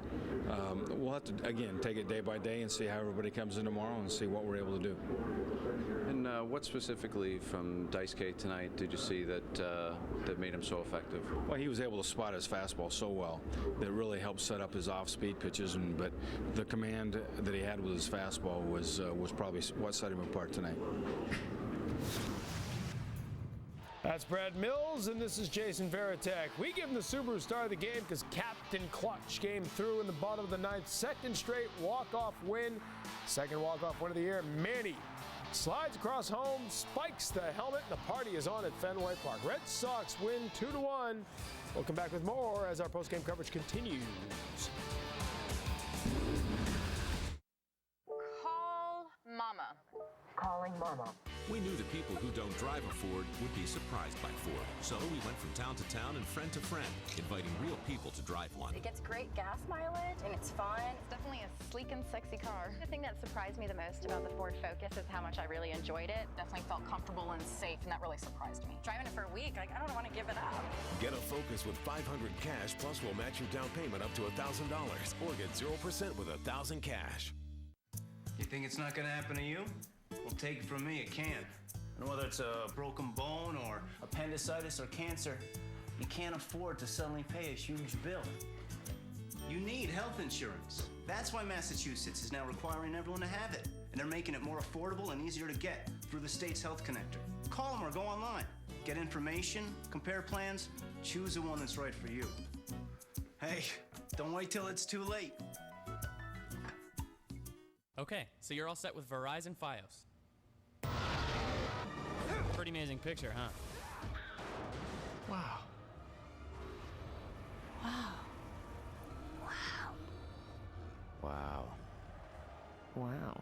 We'll have to, again, take it day by day and see how everybody comes in tomorrow and see what we're able to do. And what specifically from Daisuke tonight did you see that that made him so effective? Well, he was able to spot his fastball so well that really helped set up his off-speed pitches. But the command that he had with his fastball was probably what set him apart tonight. That's Brad Mills, and this is Jason Varitek. We give him the Subaru star of the game because Captain Clutch came through in the bottom of the 9th. Second straight walk-off win. Second walk-off win of the year. Manny slides across home, spikes the helmet, and the party is on at Fenway Park. Red Sox win 2-1. We'll come back with more as our post-game coverage continues. Call Mama. Calling Mama. We knew the people who don't drive a Ford would be surprised by Ford. So we went from town to town and friend to friend, inviting real people to drive one. It gets great gas mileage and it's fun. It's definitely a sleek and sexy car. The thing that surprised me the most about the Ford Focus is how much I really enjoyed it. Definitely felt comfortable and safe, and that really surprised me. Driving it for a week, I don't want to give it up. Get a Focus with $500 cash, plus we'll match your down payment up to $1,000, or get 0% with $1,000 cash. You think it's not going to happen to you? Well, take it from me, it can. And whether it's a broken bone or appendicitis or cancer, you can't afford to suddenly pay a huge bill. You need health insurance. That's why Massachusetts is now requiring everyone to have it. And they're making it more affordable and easier to get through the state's health connector. Call them or go online. Get information, compare plans, choose the one that's right for you. Hey, don't wait till it's too late. Okay, so you're all set with Verizon Fios. Pretty amazing picture, huh? Wow. Wow. Wow. Wow.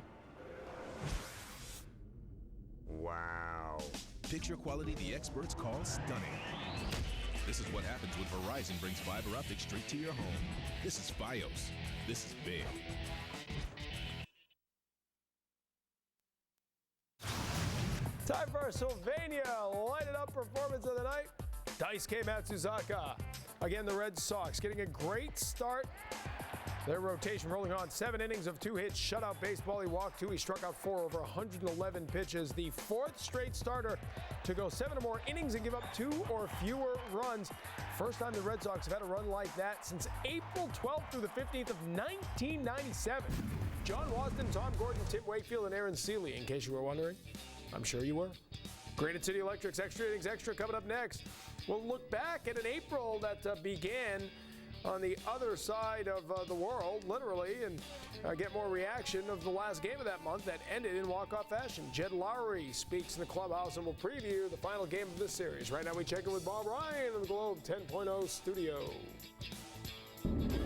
Wow. Picture quality the experts call stunning. This is what happens when Verizon brings fiber optics straight to your home. This is Fios. This is big. Time for our Sylvania lighted up performance of the night. Daisuke Matsuzaka. Again, the Red Sox getting a great start. Their rotation rolling on 7 innings of 2 hits, shutout baseball. He walked 2. He struck out 4 over 111 pitches. The 4th straight starter to go 7 or more innings and give up 2 or fewer runs. First time the Red Sox have had a run like that since April 12th through the 15th of 1997. John Wasden, Tom Gordon, Tim Wakefield, and Aaron Seeley, in case you were wondering. I'm sure you were. Graded City Electric's Extra Innings Extra coming up next. We'll look back at an April that began on the other side of the world, literally, and get more reaction of the last game of that month that ended in walk-off fashion. Jed Lowry speaks in the clubhouse and will preview the final game of this series. Right now we check in with Bob Ryan in the Globe 10.0 studio.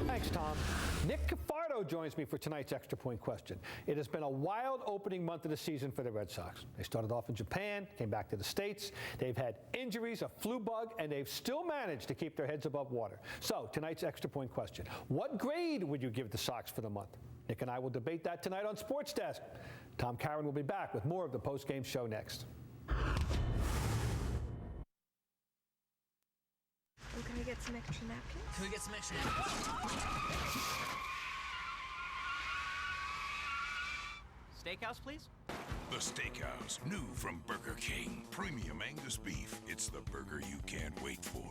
Thanks, Tom. Nick Cafardo joins me for tonight's Extra Point question. It has been a wild opening month of the season for the Red Sox. They started off in Japan, came back to the States. They've had injuries, a flu bug, and they've still managed to keep their heads above water. So, tonight's Extra Point question. What grade would you give the Sox for the month? Nick and I will debate that tonight on Sports Desk. Tom Caron will be back with more of the post-game show next. Oh, can we get some extra napkins? Can we get some extra napkins? Steakhouse, please? The Steakhouse, new from Burger King. Premium Angus beef. It's the burger you can't wait for.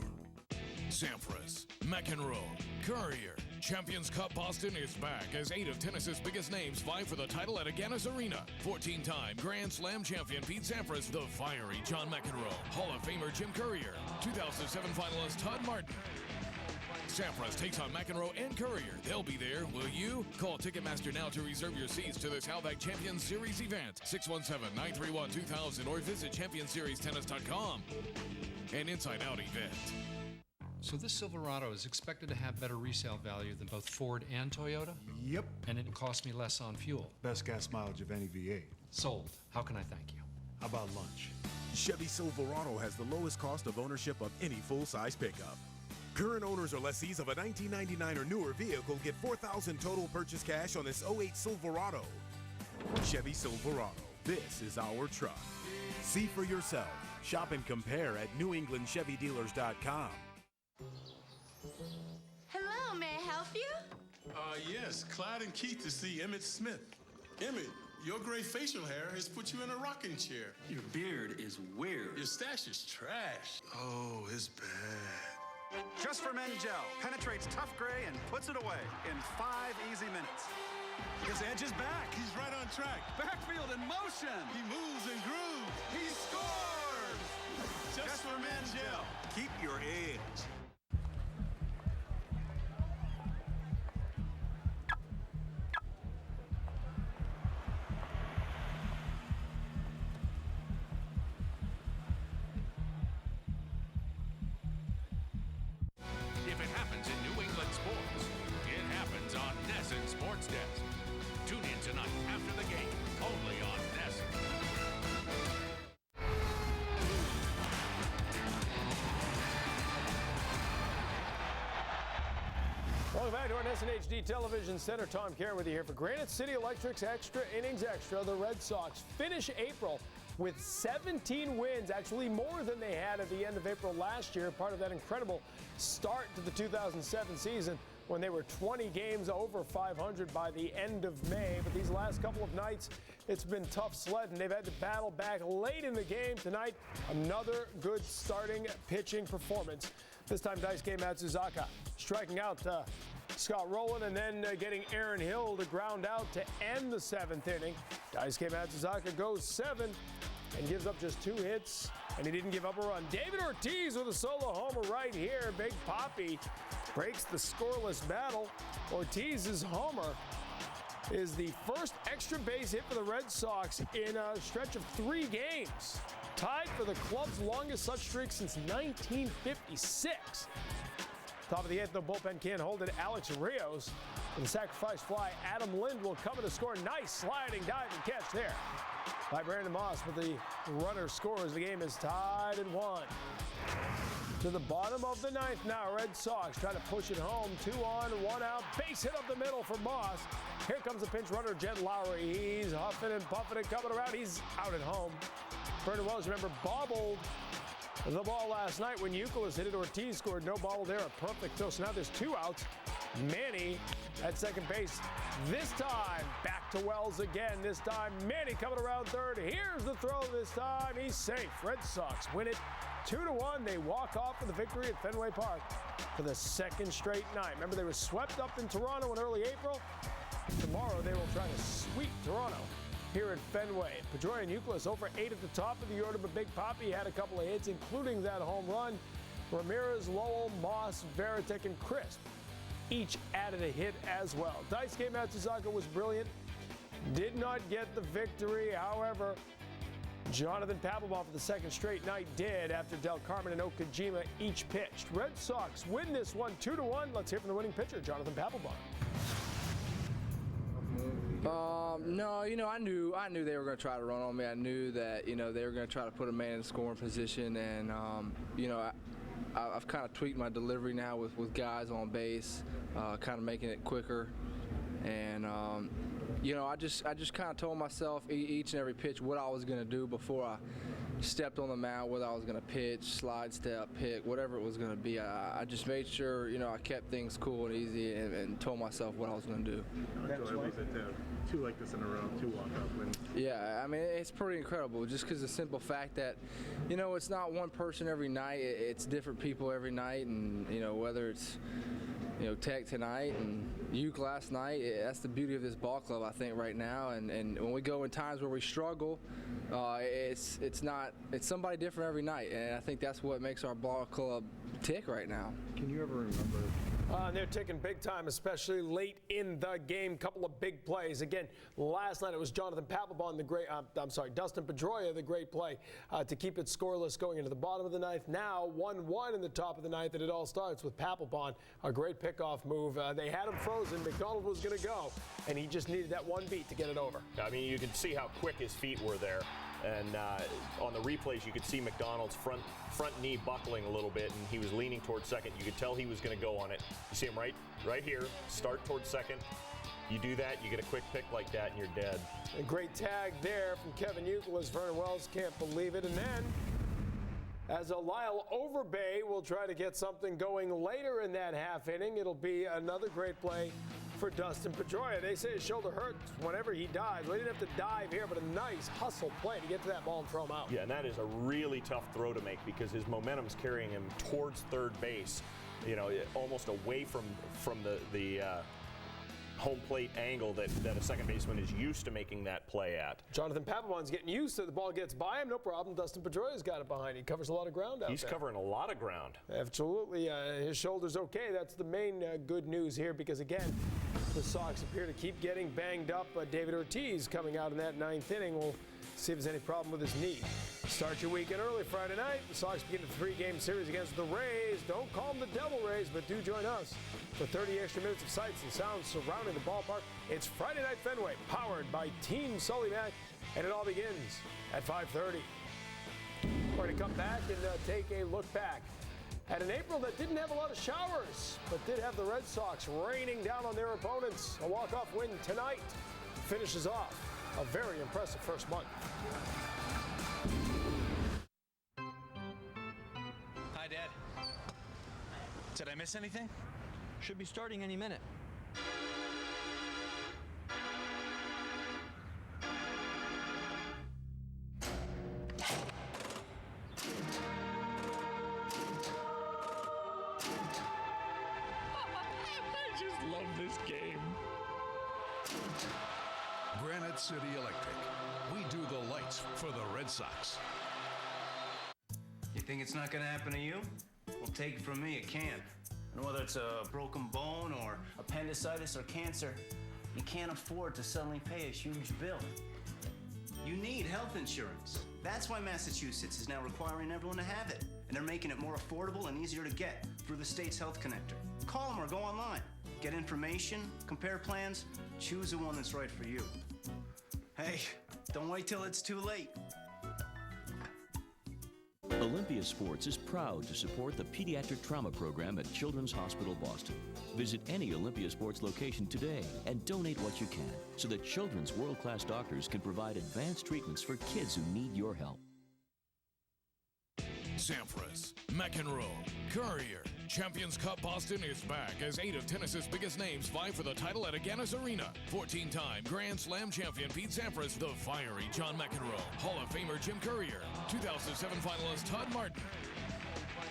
Sampras, McEnroe, Courier. Champions Cup Boston is back as 8 of tennis's biggest names vie for the title at Agganis Arena. 14-time Grand Slam champion Pete Sampras, the fiery John McEnroe, Hall of Famer Jim Courier, 2007 finalist Todd Martin. Sampras takes on McEnroe and Courier. They'll be there, will you? Call Ticketmaster now to reserve your seats to this Halbach Champions Series event. 617-931-2000 or visit ChampionSeriesTennis.com. An inside-out event. So this Silverado is expected to have better resale value than both Ford and Toyota? Yep. And it cost me less on fuel. Best gas mileage of any V8. Sold. How can I thank you? How about lunch? Chevy Silverado has the lowest cost of ownership of any full-size pickup. Current owners or lessees of a 1999 or newer vehicle get $4,000 total purchase cash on this 08 Silverado. Chevy Silverado. This is our truck. See for yourself. Shop and compare at NewEnglandChevyDealers.com. Hello, may I help you? Yes, Clyde and Keith to see Emmett Smith. Emmett, your gray facial hair has put you in a rocking chair. Your beard is weird. Your stash is trash. Oh, it's bad. Just for Men Gel penetrates tough gray and puts it away in 5 easy minutes. His edge is back. He's right on track. Backfield in motion. He moves and grooves. He scores! Just for Men Gel. Keep your edge. If it happens in New England sports, it happens on NESN Sports Desk. Tune in tonight after the game, only on NESN. Welcome back to our NESN HD Television Center. Tom Caron with you here for Granite City Electric's Extra Innings Extra. The Red Sox finish April with 17 wins, actually more than they had at the end of April last year, part of that incredible start to the 2007 season when they were 20 games over 500 by the end of May. But these last couple of nights, it's been tough sledding. They've had to battle back late in the game. Tonight, another good starting pitching performance. This time, Daisuke Matsuzaka striking out Scott Rowland and then getting Aaron Hill to ground out to end the 7th inning. Daisuke Matsuzaka goes 7 and gives up just 2 hits, and he didn't give up a run. David Ortiz with a solo homer right here. Big Papi breaks the scoreless battle. Ortiz's homer is the first extra base hit for the Red Sox in a stretch of 3 games. Tied for the club's longest such streak since 1956. Top of the 8th, the bullpen can't hold it. Alex Rios with a sacrifice fly. Adam Lind will come in to score. Nice sliding, diving catch there by Brandon Moss, but the runner scores. The game is tied at 1. To the bottom of the 9th now, Red Sox try to push it home. 2 on, 1 out. Base hit up the middle for Moss. Here comes the pinch runner, Jed Lowry. He's huffing and puffing and coming around. He's out at home. Vernon Wells, remember, bobbled the ball last night when Youkilis hit it. Ortiz scored. No bobble there. A perfect throw. So now there's 2 outs. Manny at second base. This time, back to Wells again. This time, Manny coming around third. Here's the throw this time. He's safe. Red Sox win it 2-1. They walk off with the victory at Fenway Park for the 2nd straight night. Remember, they were swept up in Toronto in early April. Tomorrow, they will try to sweep Toronto here at Fenway. Pedroia and Youkilis over 8 at the top of the order, but Big Papi had a couple of hits, including that home run. Ramirez, Lowell, Moss, Veritek, and Crisp each added a hit as well. Daisuke Matsuzaka was brilliant. Did not get the victory. However, Jonathan Papelbon for the second straight night did after Del Carmen and Okajima each pitched. Red Sox win this one 2-1. Let's hear from the winning pitcher, Jonathan Papelbon. No, I knew they were going to try to run on me. I knew that, they were going to try to put a man in scoring position, and I've kind of tweaked my delivery now with guys on base, kind of making it quicker, and I just kind of told myself each and every pitch what I was going to do before I stepped on the mound, whether I was going to pitch, slide step, pick, whatever it was going to be. I just made sure, I kept things cool and easy and told myself what I was going to do. How enjoyable is it to two like this in a row, two walk-off wins? Yeah, I mean, it's pretty incredible just because the simple fact that, it's not one person every night. It's different people every night, and, whether it's, Tech tonight and Uke last night, that's the beauty of this ball club, I think, right now. And when we go in times where we struggle, it's somebody different every night, and I think that's what makes our ball club tick right now. Can you ever remember? They're ticking big time, especially late in the game. Couple of big plays. Again, last night it was Jonathan Papelbon, Dustin Pedroia, the great play to keep it scoreless going into the bottom of the ninth. Now 1-1 in the top of the ninth, and it all starts with Papelbon, a great pickoff move. They had him frozen. McDonald was going to go, and he just needed that one beat to get it over. I mean, you could see how quick his feet were there. And on the replays, you could see McDonald's front knee buckling a little bit, and he was leaning towards second. You could tell he was going to go on it. You see him right here, start towards second. You do that, you get a quick pick like that, and you're dead. A great tag there from Kevin Youkilis. Vernon Wells can't believe it. And then, as a Lyle Overbay will try to get something going later in that half inning, it'll be another great play for Dustin Pedroia. They say his shoulder hurts whenever he dives. Well, he didn't have to dive here, but a nice hustle play to get to that ball and throw him out. Yeah, and that is a really tough throw to make because his momentum's carrying him towards third base, almost away from the home plate angle that a second baseman is used to making that play at. Jonathan Papelbon's getting used to it. The ball gets by him, no problem. Dustin Pedroia's got it behind. He covers a lot of ground out there. He's covering a lot of ground. Absolutely. His shoulder's okay. That's the main good news here because, again, the Sox appear to keep getting banged up. David Ortiz coming out in that ninth inning. We'll see if there's any problem with his knee. Start your weekend early Friday night. The Sox begin a 3-game series against the Rays. Don't call them the Devil Rays, but do join us for 30 extra minutes of sights and sounds surrounding the ballpark. It's Friday Night Fenway, powered by Team Sully Mac, and it all begins at 5:30. We're going to come back and take a look back at an April that didn't have a lot of showers, but did have the Red Sox raining down on their opponents. A walk-off win tonight finishes off a very impressive first month. Hi, Dad. Did I miss anything? Should be starting any minute. I just love this game. Granite City Electric. We do the lights for the Red Sox. You think it's not gonna happen to you? Well, take it from me, it can. And whether it's a broken bone or appendicitis or cancer, you can't afford to suddenly pay a huge bill. You need health insurance. That's why Massachusetts is now requiring everyone to have it. And they're making it more affordable and easier to get through the state's health connector. Call them or go online. Get information, compare plans, choose the one that's right for you. Hey, don't wait till it's too late. Olympia Sports is proud to support the Pediatric Trauma Program at Children's Hospital Boston. Visit any Olympia Sports location today and donate what you can so that children's world-class doctors can provide advanced treatments for kids who need your help. Sampras, McEnroe, Courier. Champions Cup Boston is back as 8 of tennis's biggest names vie for the title at Agganis Arena. 14-time Grand Slam champion Pete Sampras, the fiery John McEnroe, Hall of Famer Jim Courier, 2007 finalist Todd Martin.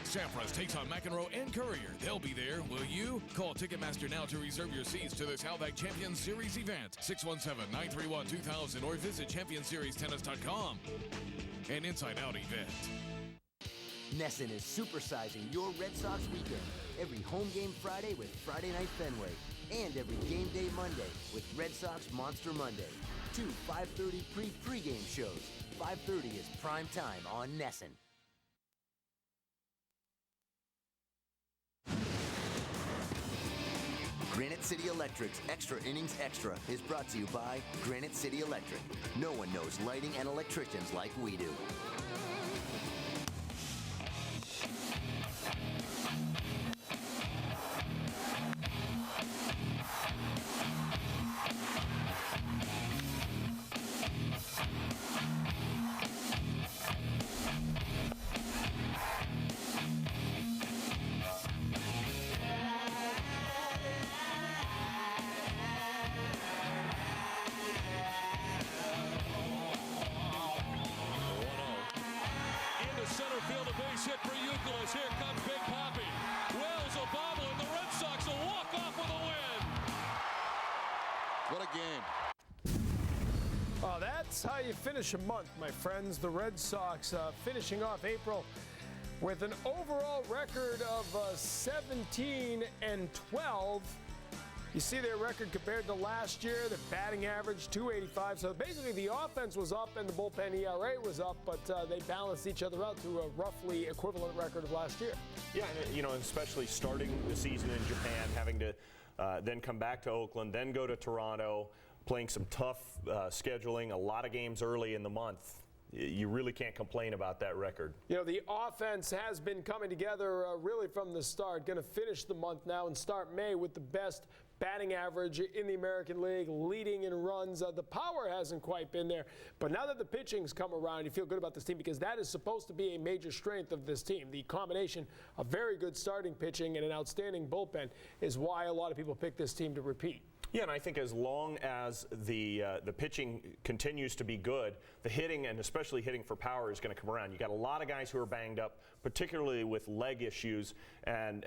Sampras takes on McEnroe and Courier. They'll be there, will you? Call Ticketmaster now to reserve your seats to this Outback Champions Series event. 617-931-2000 or visit ChampionSeriesTennis.com. An inside-out event. Nesson is supersizing your Red Sox weekend. Every home game Friday with Friday Night Fenway. And every game day Monday with Red Sox Monster Monday. 2 5:30 pregame shows. 5:30 is prime time on Nesson. Granite City Electric's Extra Innings Extra is brought to you by Granite City Electric. No one knows lighting and electricians like we do. That's how you finish a month, my friends. The Red Sox finishing off April with an overall record of 17-12. You see their record compared to last year, their batting average, .285. So basically the offense was up and the bullpen ERA was up, but they balanced each other out to a roughly equivalent record of last year. Yeah, and, especially starting the season in Japan, having to then come back to Oakland, then go to Toronto, playing some tough scheduling, a lot of games early in the month. You really can't complain about that record. The offense has been coming together really from the start. Going to finish the month now and start May with the best batting average in the American League, leading in runs. The power hasn't quite been there. But now that the pitching's come around, you feel good about this team because that is supposed to be a major strength of this team. The combination of very good starting pitching and an outstanding bullpen is why a lot of people pick this team to repeat. Yeah, and I think as long as the pitching continues to be good, the hitting, and especially hitting for power, is going to come around. You got a lot of guys who are banged up, particularly with leg issues. And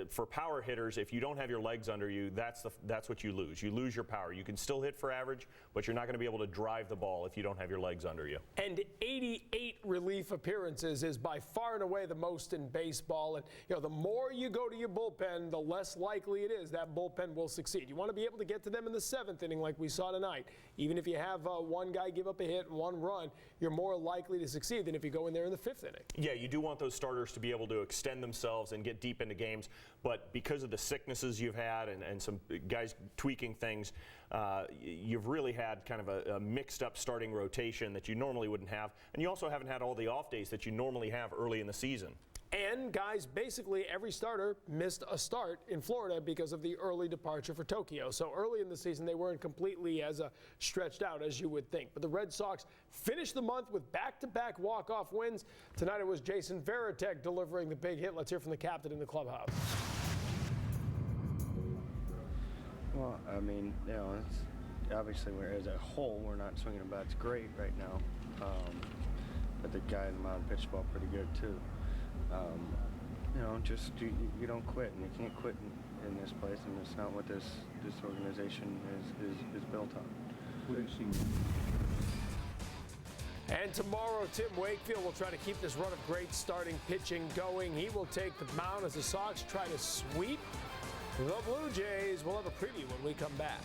for power hitters, if you don't have your legs under you, that's what you lose. You lose your power. You can still hit for average, but you're not going to be able to drive the ball if you don't have your legs under you. And 88 relief appearances is by far and away the most in baseball. And the more you go to your bullpen, the less likely it is that bullpen will succeed. You want to be able to get to them in the 7th inning like we saw tonight. Even if you have one guy give up a hit and one run, you're more likely to succeed than if you go in there in the 5th inning. Yeah, you do want those starters to be able to extend themselves and get deep into games, but because of the sicknesses you've had and some guys tweaking things, you've really had kind of a mixed up starting rotation that you normally wouldn't have, and you also haven't had all the off days that you normally have early in the season. And guys, basically every starter missed a start in Florida because of the early departure for Tokyo. So early in the season, they weren't completely as stretched out as you would think. But the Red Sox finished the month with back-to-back walk-off wins. Tonight it was Jason Varitek delivering the big hit. Let's hear from the captain in the clubhouse. Well, I mean, it's obviously as a whole, we're not swinging the bats great right now. But the guy in the mound pitched the ball pretty good too. Just you don't quit, and you can't quit in this place, and it's not what this organization is built on. What do you see? And tomorrow, Tim Wakefield will try to keep this run of great starting pitching going. He will take the mound as the Sox try to sweep the Blue Jays. We'll have a preview when we come back.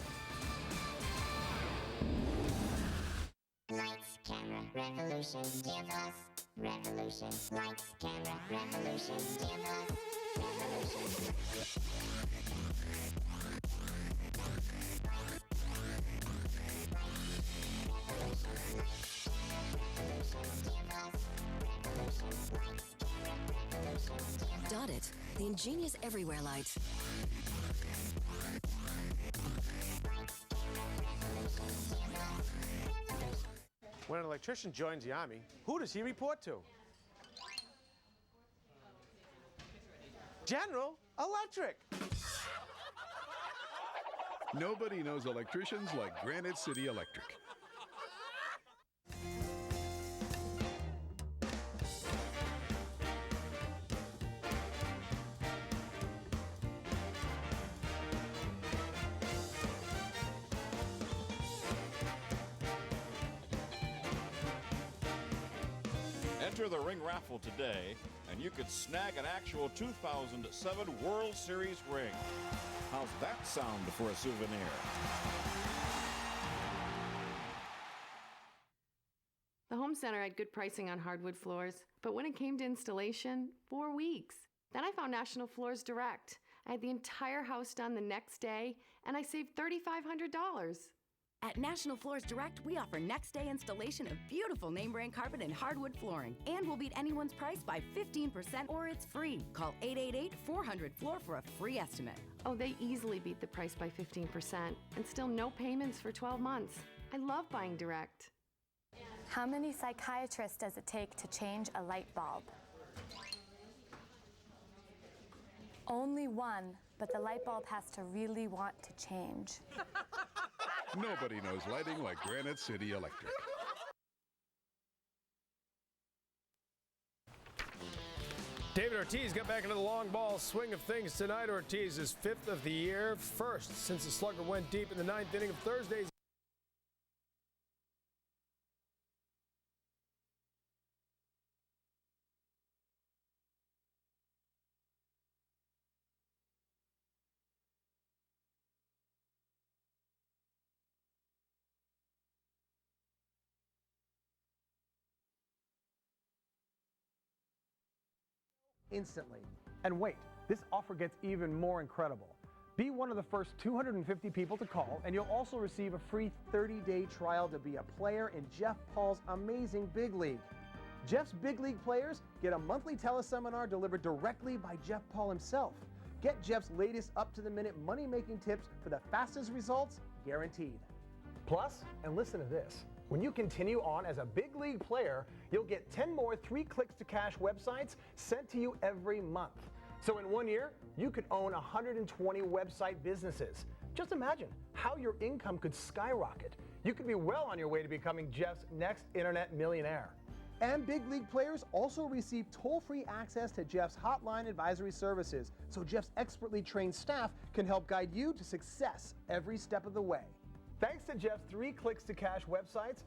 Lights, camera, revolution, DFS. Revolution, lights, camera, revolution, DFS. Revolution. Dot it, the ingenious everywhere light. When an electrician joins the Army, who does he report to? General Electric. Nobody knows electricians like Granite City Electric. And Enter the ring raffle today, and you could snag an actual 2007 World Series ring. How's that sound for a souvenir? The home center had good pricing on hardwood floors, but when it came to installation, 4 weeks. Then I found National Floors Direct. I had the entire house done the next day, and I saved $3,500. At National Floors Direct, we offer next-day installation of beautiful name-brand carpet and hardwood flooring. And we'll beat anyone's price by 15% or it's free. Call 888-400-FLOOR for a free estimate. Oh, they easily beat the price by 15%, and still no payments for 12 months. I love buying direct. How many psychiatrists does it take to change a light bulb? Only one, but the light bulb has to really want to change. Nobody knows lighting like Granite City Electric. David Ortiz got back into the long ball swing of things tonight. Ortiz is 5th of the year, first since the slugger went deep in the 9th inning of Thursday's. Instantly. And wait, this offer gets even more incredible. Be one of the first 250 people to call, and you'll also receive a free 30-day trial to be a player in Jeff Paul's amazing Big League. Jeff's Big League players get a monthly teleseminar delivered directly by Jeff Paul himself. Get Jeff's latest up-to-the-minute money-making tips for the fastest results guaranteed. Plus, and listen to this, when you continue on as a Big League player, you'll get 10 more 3-clicks-to-cash websites sent to you every month. So in 1 year, you could own 120 website businesses. Just imagine how your income could skyrocket. You could be well on your way to becoming Jeff's next internet millionaire. And Big League players also receive toll-free access to Jeff's hotline advisory services, so Jeff's expertly trained staff can help guide you to success every step of the way. Thanks to Jeff's 3-clicks-to-cash websites,